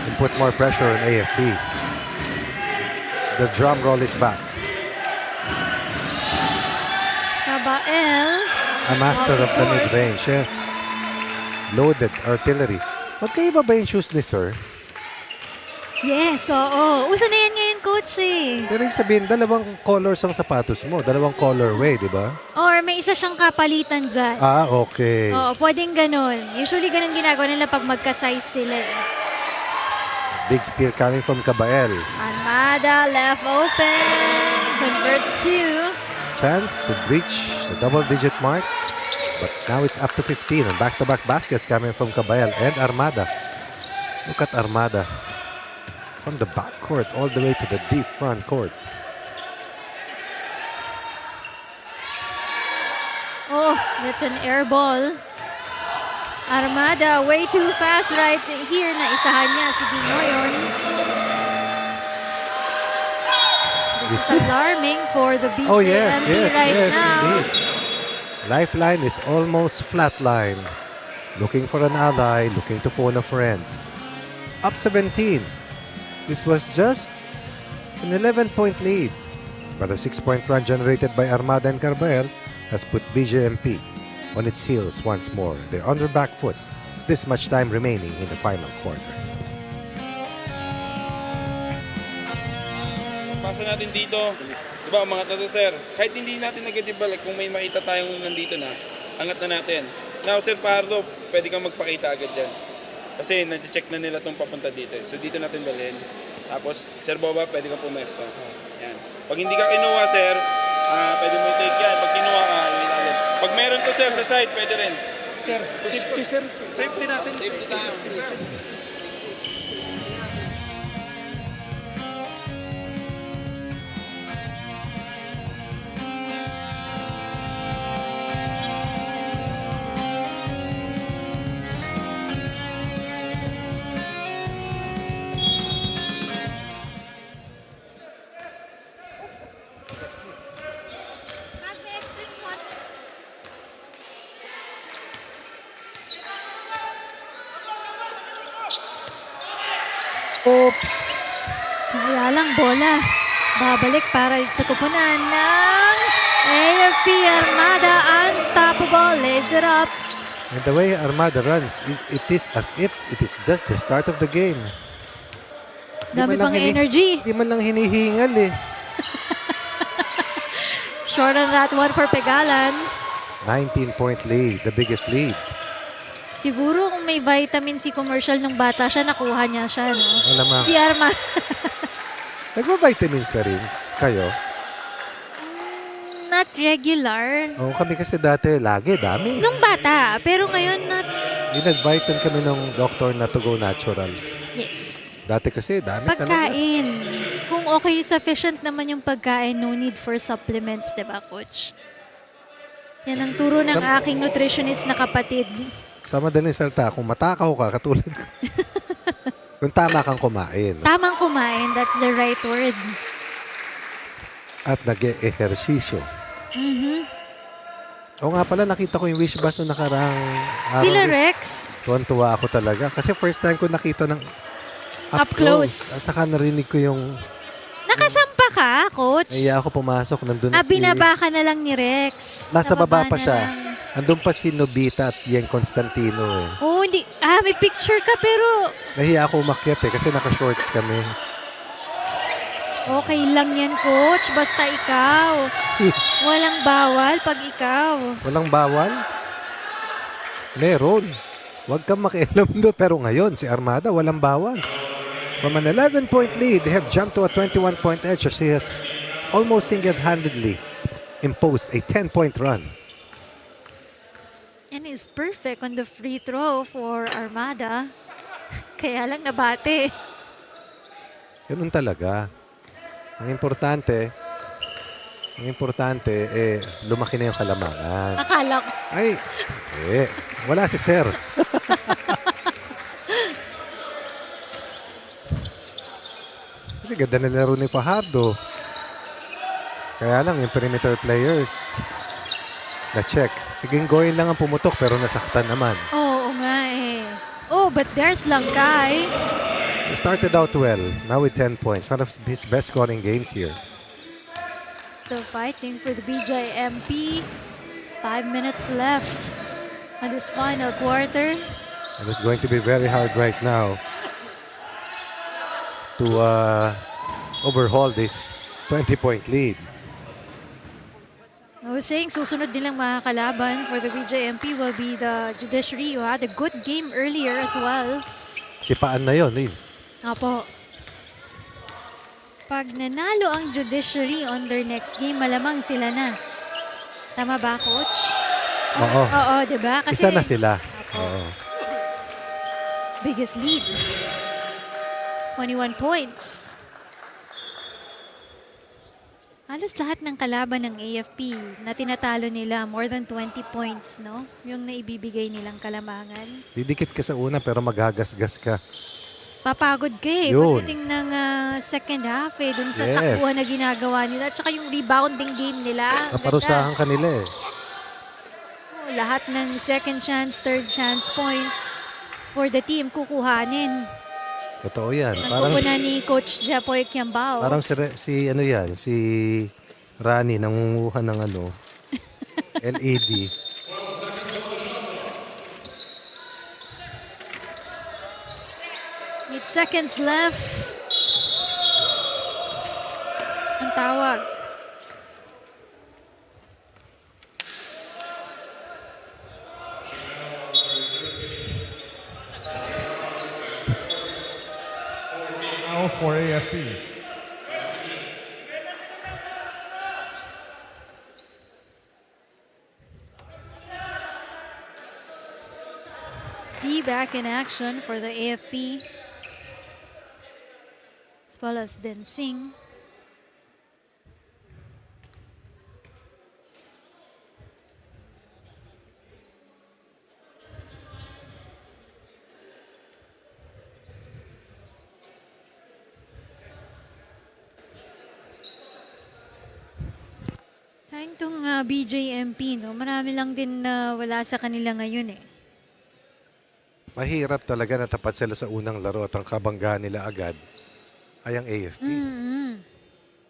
[SPEAKER 2] and put more pressure on AFP? The drum roll is back.
[SPEAKER 1] Rafael.
[SPEAKER 2] A master of the mid-range, yes. Loaded artillery. Magkaiba ba yung shoes ni Sir?
[SPEAKER 1] Yes, oo. Uso na yan ngayon, coach eh.
[SPEAKER 2] Pero yung sabihin, dalawang colors ang sapatos mo. Dalawang colorway, di ba?
[SPEAKER 1] Or may isa siyang kapalitan dyan.
[SPEAKER 2] Ah, okay.
[SPEAKER 1] Oo, pwedeng ganun. Usually ganun ginagawa nila pag magka-size sila eh.
[SPEAKER 2] Big steal coming from Cabael.
[SPEAKER 1] Armada left open. Converts to.
[SPEAKER 2] Chance to breach the double-digit mark. But now it's up to 15 and back-to-back baskets coming from Cabael and Armada. Look at Armada. From the backcourt all the way to the deep front court.
[SPEAKER 1] Oh, that's an air ball. Armada way too fast right here. Naisahan niya si Dinoyon. This is alarming for the BJMP
[SPEAKER 2] Oh yes, yes,
[SPEAKER 1] right
[SPEAKER 2] yes,
[SPEAKER 1] now.
[SPEAKER 2] indeed. Lifeline is almost flatline. Looking for an ally, looking to phone a friend. Up 17. This was just an 11-point lead. But a 6-point run generated by Armada and Carbael has put BJMP on its heels once more. They're on their back foot. This much time remaining in the final quarter.
[SPEAKER 13] Pasa natin dito. Diba, umangat na to, sir. Kahit hindi natin nag-debal, kung may makita tayong nandito na, angat na natin. Now, Sir Pardo, pwede kang magpakita agad dyan. Kasi na-check na nila itong papunta dito. So, dito natin dalhin. Tapos, Sir Boba, pwede kang pumesto. Yan. Pag hindi ka kinuha, sir, pwede mo take yan. Pag kinuha ka, ilalim. Pag meron to, sir, sa side, pwede rin.
[SPEAKER 12] Sir, safety, sir.
[SPEAKER 13] Safety natin. Safety tayo.
[SPEAKER 2] Oops!
[SPEAKER 1] Kaya lang bola. Babalik para sa kupunan ng AFP Armada. Unstoppable. Lays it up.
[SPEAKER 2] And the way Armada runs, it is as if it is just the start of the game.
[SPEAKER 1] Dami pang energy.
[SPEAKER 2] Di man lang hinihingal eh.
[SPEAKER 1] Short on that one for Pegalan.
[SPEAKER 2] 19-point lead, the biggest lead.
[SPEAKER 1] Siguro kung may vitamin C commercial ng bata siya, nakuha niya siya, no?
[SPEAKER 2] Alam mo.
[SPEAKER 1] Si Armada.
[SPEAKER 2] Nagpa-vitamins ka rin kayo?
[SPEAKER 1] Not regular.
[SPEAKER 2] Oo, kami kasi dati lagi, dami.
[SPEAKER 1] Nung bata, pero ngayon not.
[SPEAKER 2] Inadvisean kami ng doktor na to go natural.
[SPEAKER 1] Yes.
[SPEAKER 2] Dati kasi dami
[SPEAKER 1] Pagkain. Kung okay, sufficient naman yung pagkain, no need for supplements, di ba, Coach? Yan ang turo ng aking nutritionist na kapatid.
[SPEAKER 2] Sa madaling salita, kung matakaw ka, katulad ko. Kung tama kang kumain.
[SPEAKER 1] Tamang kumain, that's the right word.
[SPEAKER 2] At nag-ehersisyo.
[SPEAKER 1] Mm-hmm.
[SPEAKER 2] O nga pala, nakita ko yung wish bus na nakarang araw.
[SPEAKER 1] Sila Rex.
[SPEAKER 2] Tuwan-tuwa ako talaga. Kasi first time ko nakita ng
[SPEAKER 1] Up close.
[SPEAKER 2] At saka narinig ko yung...
[SPEAKER 1] Nakasampa ka, Coach?
[SPEAKER 2] Naiya ako pumasok. Nandun na
[SPEAKER 1] binaba ka na lang ni Rex.
[SPEAKER 2] Nasa baba pa
[SPEAKER 1] na
[SPEAKER 2] siya.
[SPEAKER 1] lang.
[SPEAKER 2] Andun pa si Nobita at Yang Constantino eh.
[SPEAKER 1] Oh, hindi. May picture ka pero
[SPEAKER 2] Nahiya ako umakyat eh kasi naka-shorts kami.
[SPEAKER 1] okay lang yan, Coach. Basta ikaw. Walang bawal pag ikaw.
[SPEAKER 2] Walang bawal? Meron. Huwag kang makialam doon. Pero ngayon, si Armada, walang bawal. From an 11-point lead, they have jumped to a 21-point edge as he has almost single-handedly imposed a 10-point run.
[SPEAKER 1] And is perfect on the free throw for Armada. Kaya lang nabate.
[SPEAKER 2] Ganun talaga. Ang importante, lumaki na yung kalamangan.
[SPEAKER 1] Akala ko.
[SPEAKER 2] Ay, wala si Sir. Kasi ganda na laro ni Fajardo. Kaya lang, yung perimeter players, na-check. Siging Goyen lang ang pumutok pero nasaktan naman.
[SPEAKER 1] Oo nga eh. Oh, but there's Langkay.
[SPEAKER 2] He started out well, now with 10 points. One of his best scoring games here.
[SPEAKER 1] Still fighting for the BJMP. 5 minutes left on this final quarter.
[SPEAKER 2] And it's going to be very hard right now to overhaul this 20-point lead.
[SPEAKER 1] I was saying, susunod nilang mga kalaban for the BJMP will be the Judiciary, who had a good game earlier as well.
[SPEAKER 2] Sipaan na yun, Liz.
[SPEAKER 1] Apo. Pag nanalo ang Judiciary on their next game, malamang sila na. Tama ba, Coach?
[SPEAKER 2] Oo.
[SPEAKER 1] Oo, diba? Kasi
[SPEAKER 2] Isa na sila. Oo.
[SPEAKER 1] biggest lead. 21 points. Halos lahat ng kalaban ng AFP na tinatalo nila more than 20 points, no? Yung naibibigay nilang kalamangan.
[SPEAKER 2] Didikit ka sa una pero maghagasgas ka.
[SPEAKER 1] Papagod ka eh.
[SPEAKER 2] Yun.
[SPEAKER 1] Pagdating ng second half eh, dun sa
[SPEAKER 2] Yes.
[SPEAKER 1] takbuhan na ginagawa nila. At saka yung rebounding game nila. ang
[SPEAKER 2] Naparusahan
[SPEAKER 1] ganda.
[SPEAKER 2] kanila eh.
[SPEAKER 1] Oh, lahat ng second chance, third chance points for the team kukuhanin.
[SPEAKER 2] Totoo yan.
[SPEAKER 1] Ang
[SPEAKER 2] Parang,
[SPEAKER 1] kukunan ni Coach Jepoy Kiambao.
[SPEAKER 2] parang si ano yan, si Rani nangunguha ng ano, LED.
[SPEAKER 1] 8 seconds left. Ang tawag.
[SPEAKER 3] Fouls for AFP.
[SPEAKER 1] Be back in action for the AFP. As well as Densing. Sayang tong BJMP, no? Marami lang din na wala sa kanila ngayon eh.
[SPEAKER 2] Mahirap talaga na tapat sila sa unang laro at ang kabanggahan nila agad ay ang AFP.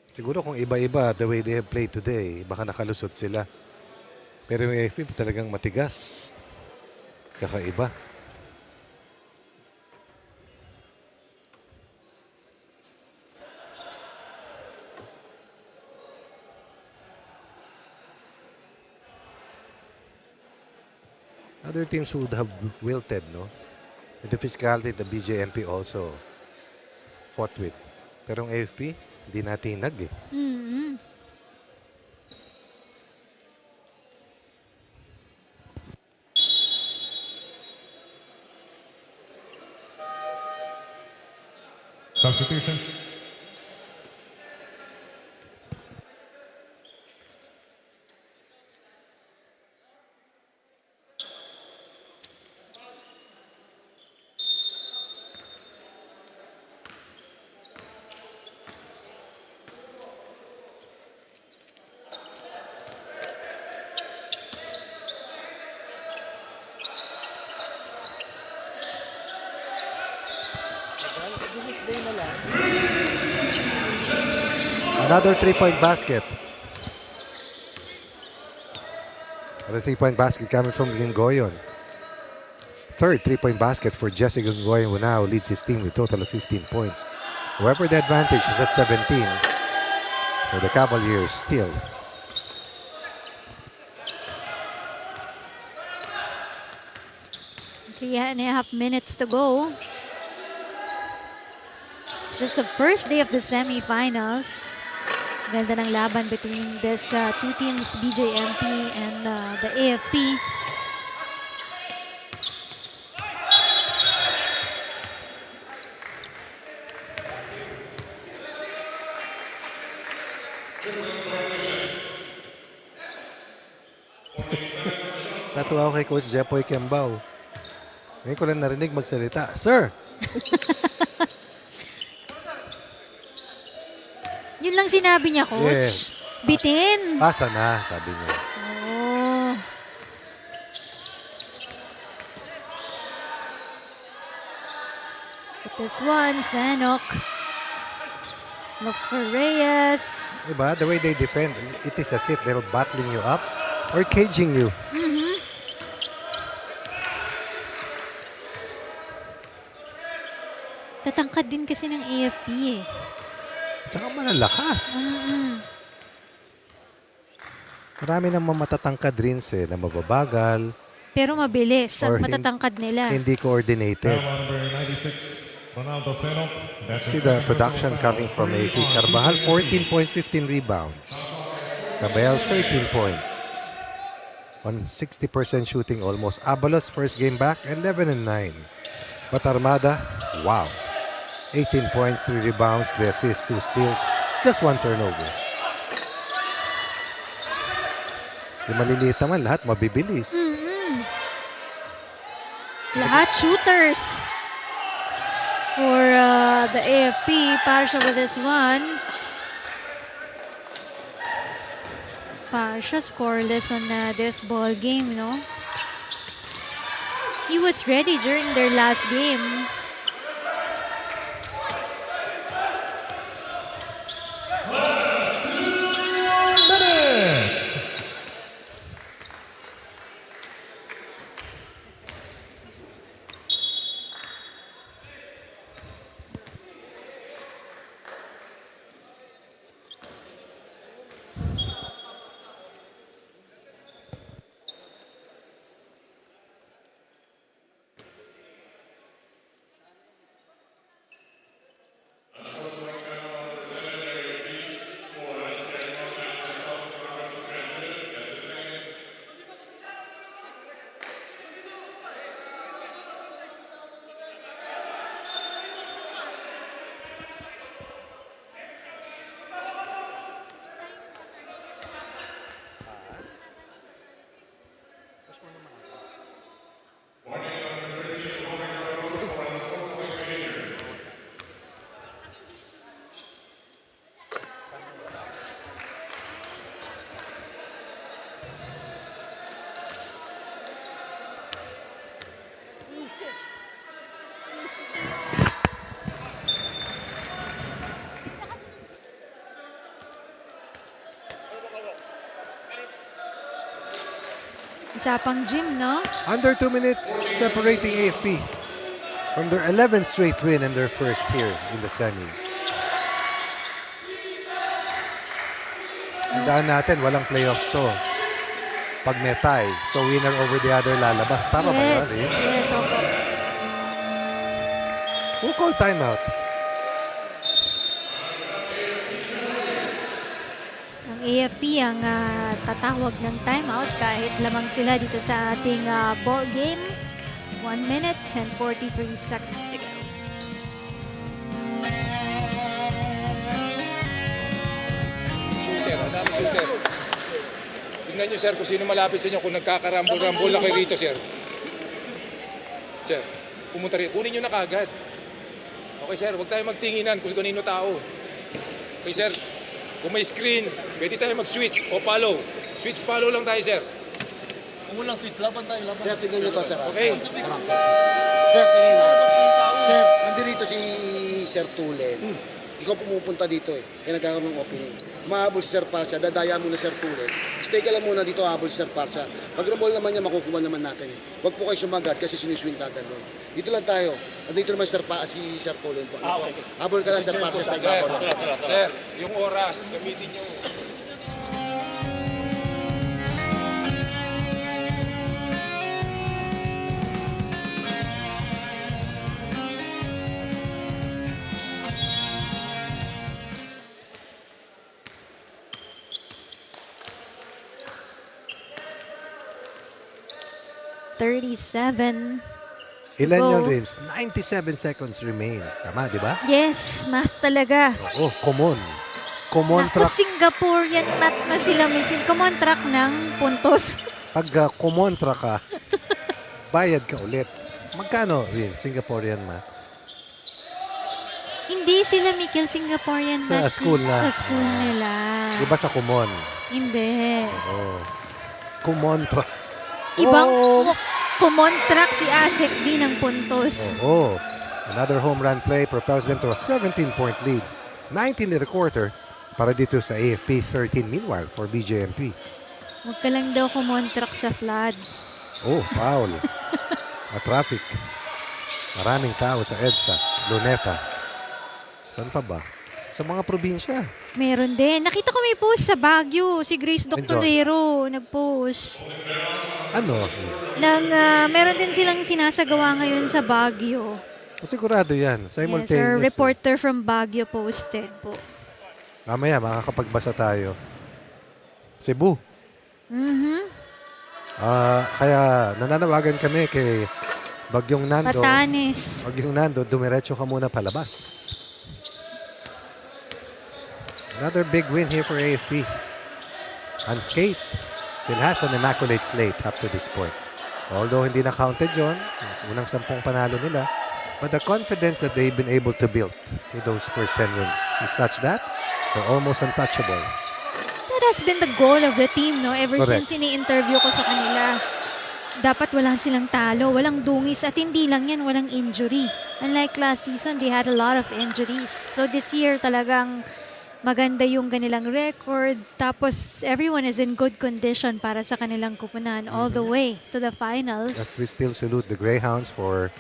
[SPEAKER 2] Siguro kung iba-iba, the way they have played today, baka nakalusot sila. Pero yung AFP talagang matigas. Kakaiba. Other teams would have wilted, no? With the physicality the BJMP also fought with. Pero ang AFP, hindi natinag eh.
[SPEAKER 3] Substitution.
[SPEAKER 2] Another three-point basket. Another three-point basket coming from Gingoyon. Third three-point basket for Jesse Gingoyon, who now leads his team with a total of 15 points. However, the advantage is at 17 for the Cavaliers still.
[SPEAKER 1] Three and a half minutes to go. It's just the first day of the semifinals. Ganda ng laban between these two teams, BJMP and the AFP.
[SPEAKER 2] Natuwa ako kay Coach Jepoy Kiambao. Ngayon ko lang narinig magsalita. Sir!
[SPEAKER 1] Yun lang sinabi niya, Coach.
[SPEAKER 2] Yes.
[SPEAKER 1] Bitin.
[SPEAKER 2] Pasa na, sabi niya.
[SPEAKER 1] Oh. But this one, Sanok looks for Reyes.
[SPEAKER 2] Diba? The way they defend, it is as if they're battling you up. or caging you.
[SPEAKER 1] Tatangkad din kasi ng AFP eh.
[SPEAKER 2] Tsaka malalakas. Marami namang matatangkad rin na mababagal,
[SPEAKER 1] Pero mabilis
[SPEAKER 2] Or
[SPEAKER 1] ang matatangkad nila.
[SPEAKER 2] hindi coordinated.
[SPEAKER 3] Number 96, Ronaldo Seno. That's
[SPEAKER 2] See the production coming from AP. Carvajal, 14 points, 15 rebounds. Cabell, 13 points. On 60% shooting almost. Abalos, first game back, 11-9. But Armada, wow. 18 points, 3 rebounds, 3 assists, 2 steals, just 1 turnover. Yung maliliit naman, lahat mabibilis.
[SPEAKER 1] Lahat shooters for the AFP. Pasha with this one. Pasha scoreless on this ball game, no? He was ready during their last game.
[SPEAKER 3] Minutes.
[SPEAKER 1] Usapang gym, no?
[SPEAKER 2] Under 2 minutes separating AFP from their 11th straight win and their first here in the semis. Tandaan natin, walang playoffs to. Pag may tie, so winner over the other lalabas. Tama ba yun? Eh?
[SPEAKER 1] Yes, opo.
[SPEAKER 2] Who call timeout?
[SPEAKER 1] Ang AFP ang tatawag ng timeout kahit lamang sila dito sa ating ball game. 1 minute and 43 seconds to go.
[SPEAKER 5] Shooter. Tingnan nyo, sir, kung sino malapit sa inyo kung nagkakarambol-rambol na kayo rito, sir. Sir, pumunta rin. Kunin nyo na kagad. Okay, sir, huwag tayo magtinginan kung kanino tao. Okay, sir, kung may screen, pwede tayo mag-switch o follow. Switch follow lang tayo, sir.
[SPEAKER 7] Kung walang switch, laban tayo, laban.
[SPEAKER 12] Sir, tingnan nyo to, sir.
[SPEAKER 5] Okay.
[SPEAKER 12] Maram, sir. Sir, tingnan nyo. Sir, nandito si Sir Tulen. Ikaw pumupunta dito eh. Kaya nagkakaroon ng opening. Mahabol si Sir Parcha, dadaya mo na Sir Tulen. Stay ka lang muna dito, habol si Sir Parcha. Pag rumol naman niya, makukuha naman natin eh. Huwag po kayo sumagat kasi siniswing kagad doon. Dito lang tayo. Nandito naman si Sir Tulen po.
[SPEAKER 7] Okay.
[SPEAKER 12] Habol ka lang Sir Parcha sa ibabaw.
[SPEAKER 5] Sir, yung oras, gamitin nyo.
[SPEAKER 1] $37.
[SPEAKER 2] Ilan
[SPEAKER 1] Go.
[SPEAKER 2] yung rings? 97 seconds remains. Tama, di ba?
[SPEAKER 1] Yes, math talaga.
[SPEAKER 2] Oh, common. Common
[SPEAKER 1] Naku,
[SPEAKER 2] track.
[SPEAKER 1] Singaporean math na sila. May common track ng puntos.
[SPEAKER 2] Pag kumontra ka, bayad ka ulit. Magkano rin Singaporean math?
[SPEAKER 1] Hindi sila Mikkel Singaporean
[SPEAKER 2] Sa
[SPEAKER 1] math.
[SPEAKER 2] school na.
[SPEAKER 1] Sa school nila.
[SPEAKER 2] Di ba sa common?
[SPEAKER 1] Hindi.
[SPEAKER 2] Oh. Kumontra.
[SPEAKER 1] Ibang
[SPEAKER 2] Oh.
[SPEAKER 1] common track si Asek din ng puntos.
[SPEAKER 2] Oh. Another home run play propels them to a 17-point lead. 19 in the quarter para dito sa AFP, 13 meanwhile for BJMP.
[SPEAKER 1] Huwag ka lang daw kumontrak sa flood.
[SPEAKER 2] Oh, foul. Traffic. Maraming tao sa EDSA, Luneta. Saan pa ba? Sa mga probinsya.
[SPEAKER 1] Meron din. Nakita ko may post sa Baguio. Si Grace Doctorero nag-post.
[SPEAKER 2] Ano?
[SPEAKER 1] Meron din silang sinasagawa ngayon sa Baguio.
[SPEAKER 2] Sigurado yan.
[SPEAKER 1] Yes,
[SPEAKER 2] Simultaneous.
[SPEAKER 1] our reporter from Baguio posted po.
[SPEAKER 2] Mamaya, makakapagbasa tayo. Cebu. Kaya nananawagan kami kay Bagyong Nando.
[SPEAKER 1] Batanes.
[SPEAKER 2] Bagyong Nando, dumiretso ka muna palabas. Another big win here for AFP. Unscathed. Still has an immaculate slate up to this point. Although hindi na counted yun, unang 10 panalo nila. But the confidence that they've been able to build with those first 10 wins is such that they're almost untouchable.
[SPEAKER 1] That has been the goal of the team, no? Ever
[SPEAKER 2] Correct.
[SPEAKER 1] since ini-interview ko sa kanila. Dapat wala silang talo, walang dungis, at hindi lang yan, walang injury. Unlike last season, they had a lot of injuries. So this year talagang maganda yung kanilang record. Tapos everyone is in good condition para sa kanilang kupunan all the way to the finals.
[SPEAKER 2] But we still salute the Greyhounds for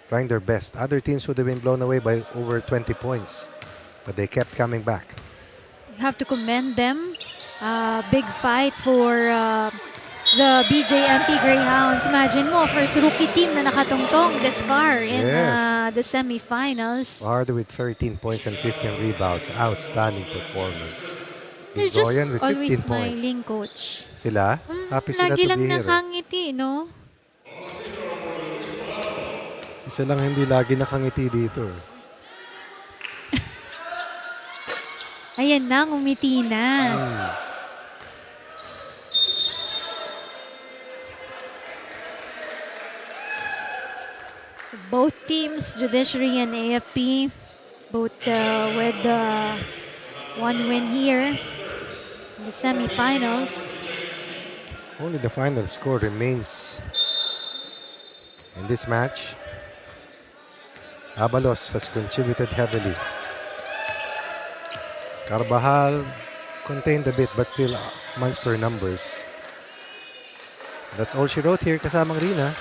[SPEAKER 2] trying their best. Other teams would have been blown away by over 20 points. But they kept coming back.
[SPEAKER 1] You have to commend them. Big fight for the BJMP Greyhounds. Imagine mo, first rookie team na nakatungtong this far in
[SPEAKER 2] Yes.
[SPEAKER 1] the semifinals.
[SPEAKER 2] Harder with 13 points and 15 rebounds. Outstanding performance.
[SPEAKER 1] They're just
[SPEAKER 2] Bigoyan with
[SPEAKER 1] always
[SPEAKER 2] 15 points.
[SPEAKER 1] smiling, coach.
[SPEAKER 2] Sila? Happy sila
[SPEAKER 1] Lagi
[SPEAKER 2] to
[SPEAKER 1] lang
[SPEAKER 2] be here.
[SPEAKER 1] nakangiti, no?
[SPEAKER 2] Isa lang hindi lagi nakangiti dito.
[SPEAKER 1] Ayan na, umiti na. So both teams, Judiciary and AFP, both with one win here in the semifinals.
[SPEAKER 2] Only the final score remains in this match. Abalos has contributed heavily. Carvajal contained a bit but still monster numbers. That's all she wrote here kasamang Rina.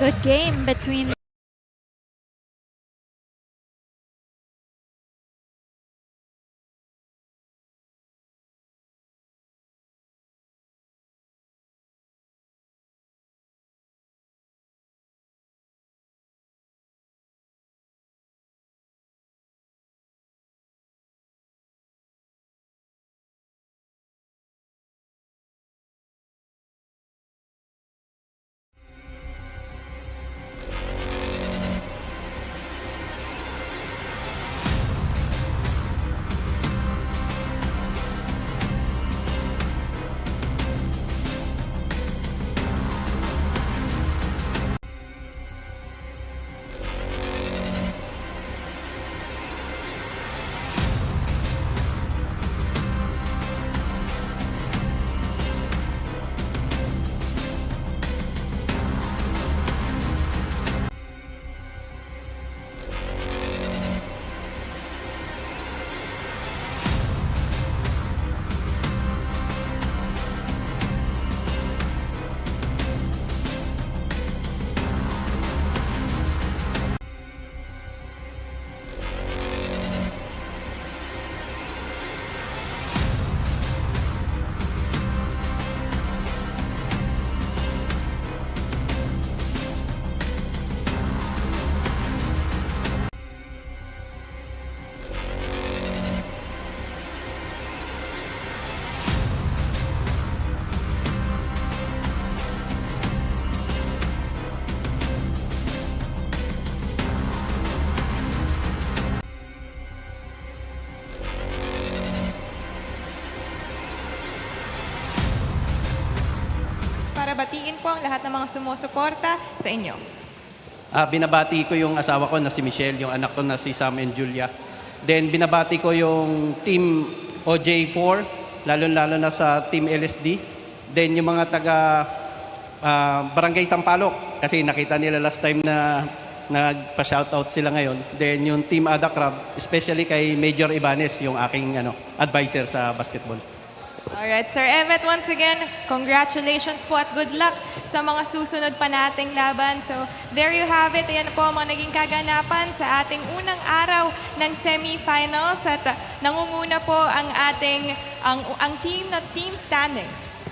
[SPEAKER 1] Good game between
[SPEAKER 4] para batiin po ang lahat ng mga sumusuporta sa inyo.
[SPEAKER 14] Binabati ko yung asawa ko na si Michelle, yung anak ko na si Sam and Julia. Then binabati ko yung team OJ4, lalo-lalo na sa team LSD. Then yung mga taga Barangay Sampaloc, kasi nakita nila last time na nagpa-shoutout sila ngayon. Then yung Team Ada Crab, especially kay Major Ibanez, yung aking advisor sa basketball.
[SPEAKER 4] Alright, Sir Emmet, once again, congratulations po at good luck sa mga susunod pa nating laban. So, there you have it. Ayan po ang mga naging kaganapan sa ating unang araw ng semifinals. At nangunguna po ang ating, ang team na team standings.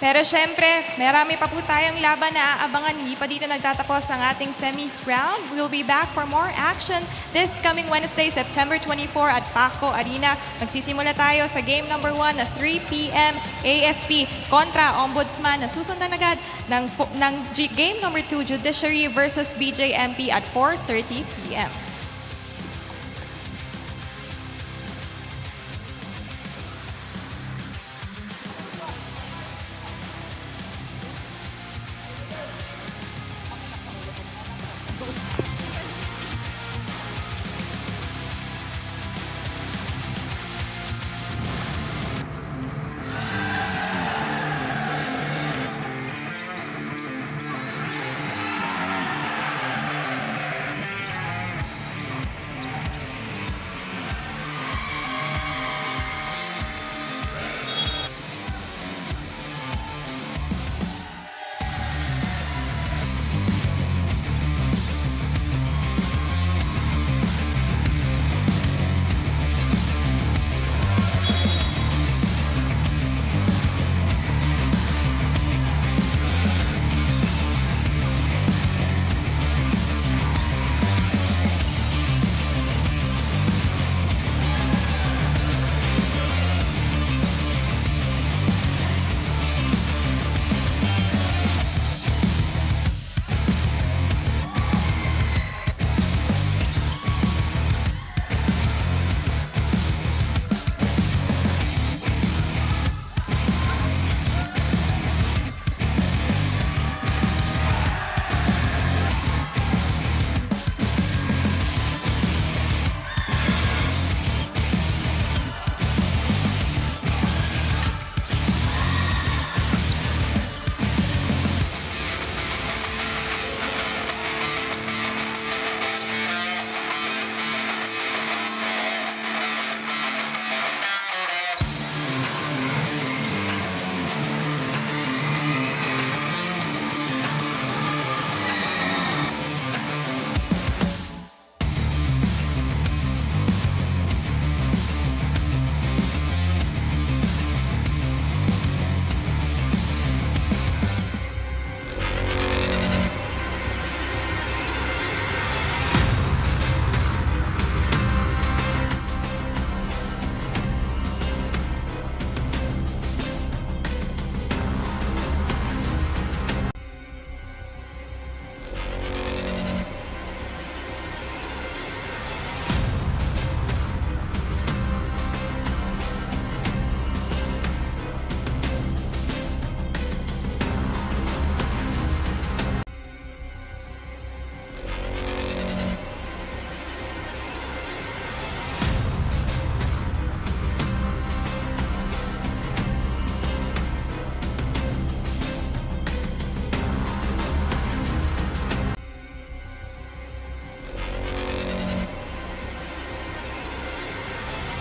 [SPEAKER 4] Pero syempre, marami pa po tayong laban na aabangan. Hindi pa dito nagtatapos ang ating semis round. We'll be back for more action this coming Wednesday, September 24 at Paco Arena. Magsisimula tayo sa game number 1 na 3 p.m. AFP kontra Ombudsman. Nasusundan agad ng game number 2, Judiciary versus BJMP at 4:30 p.m.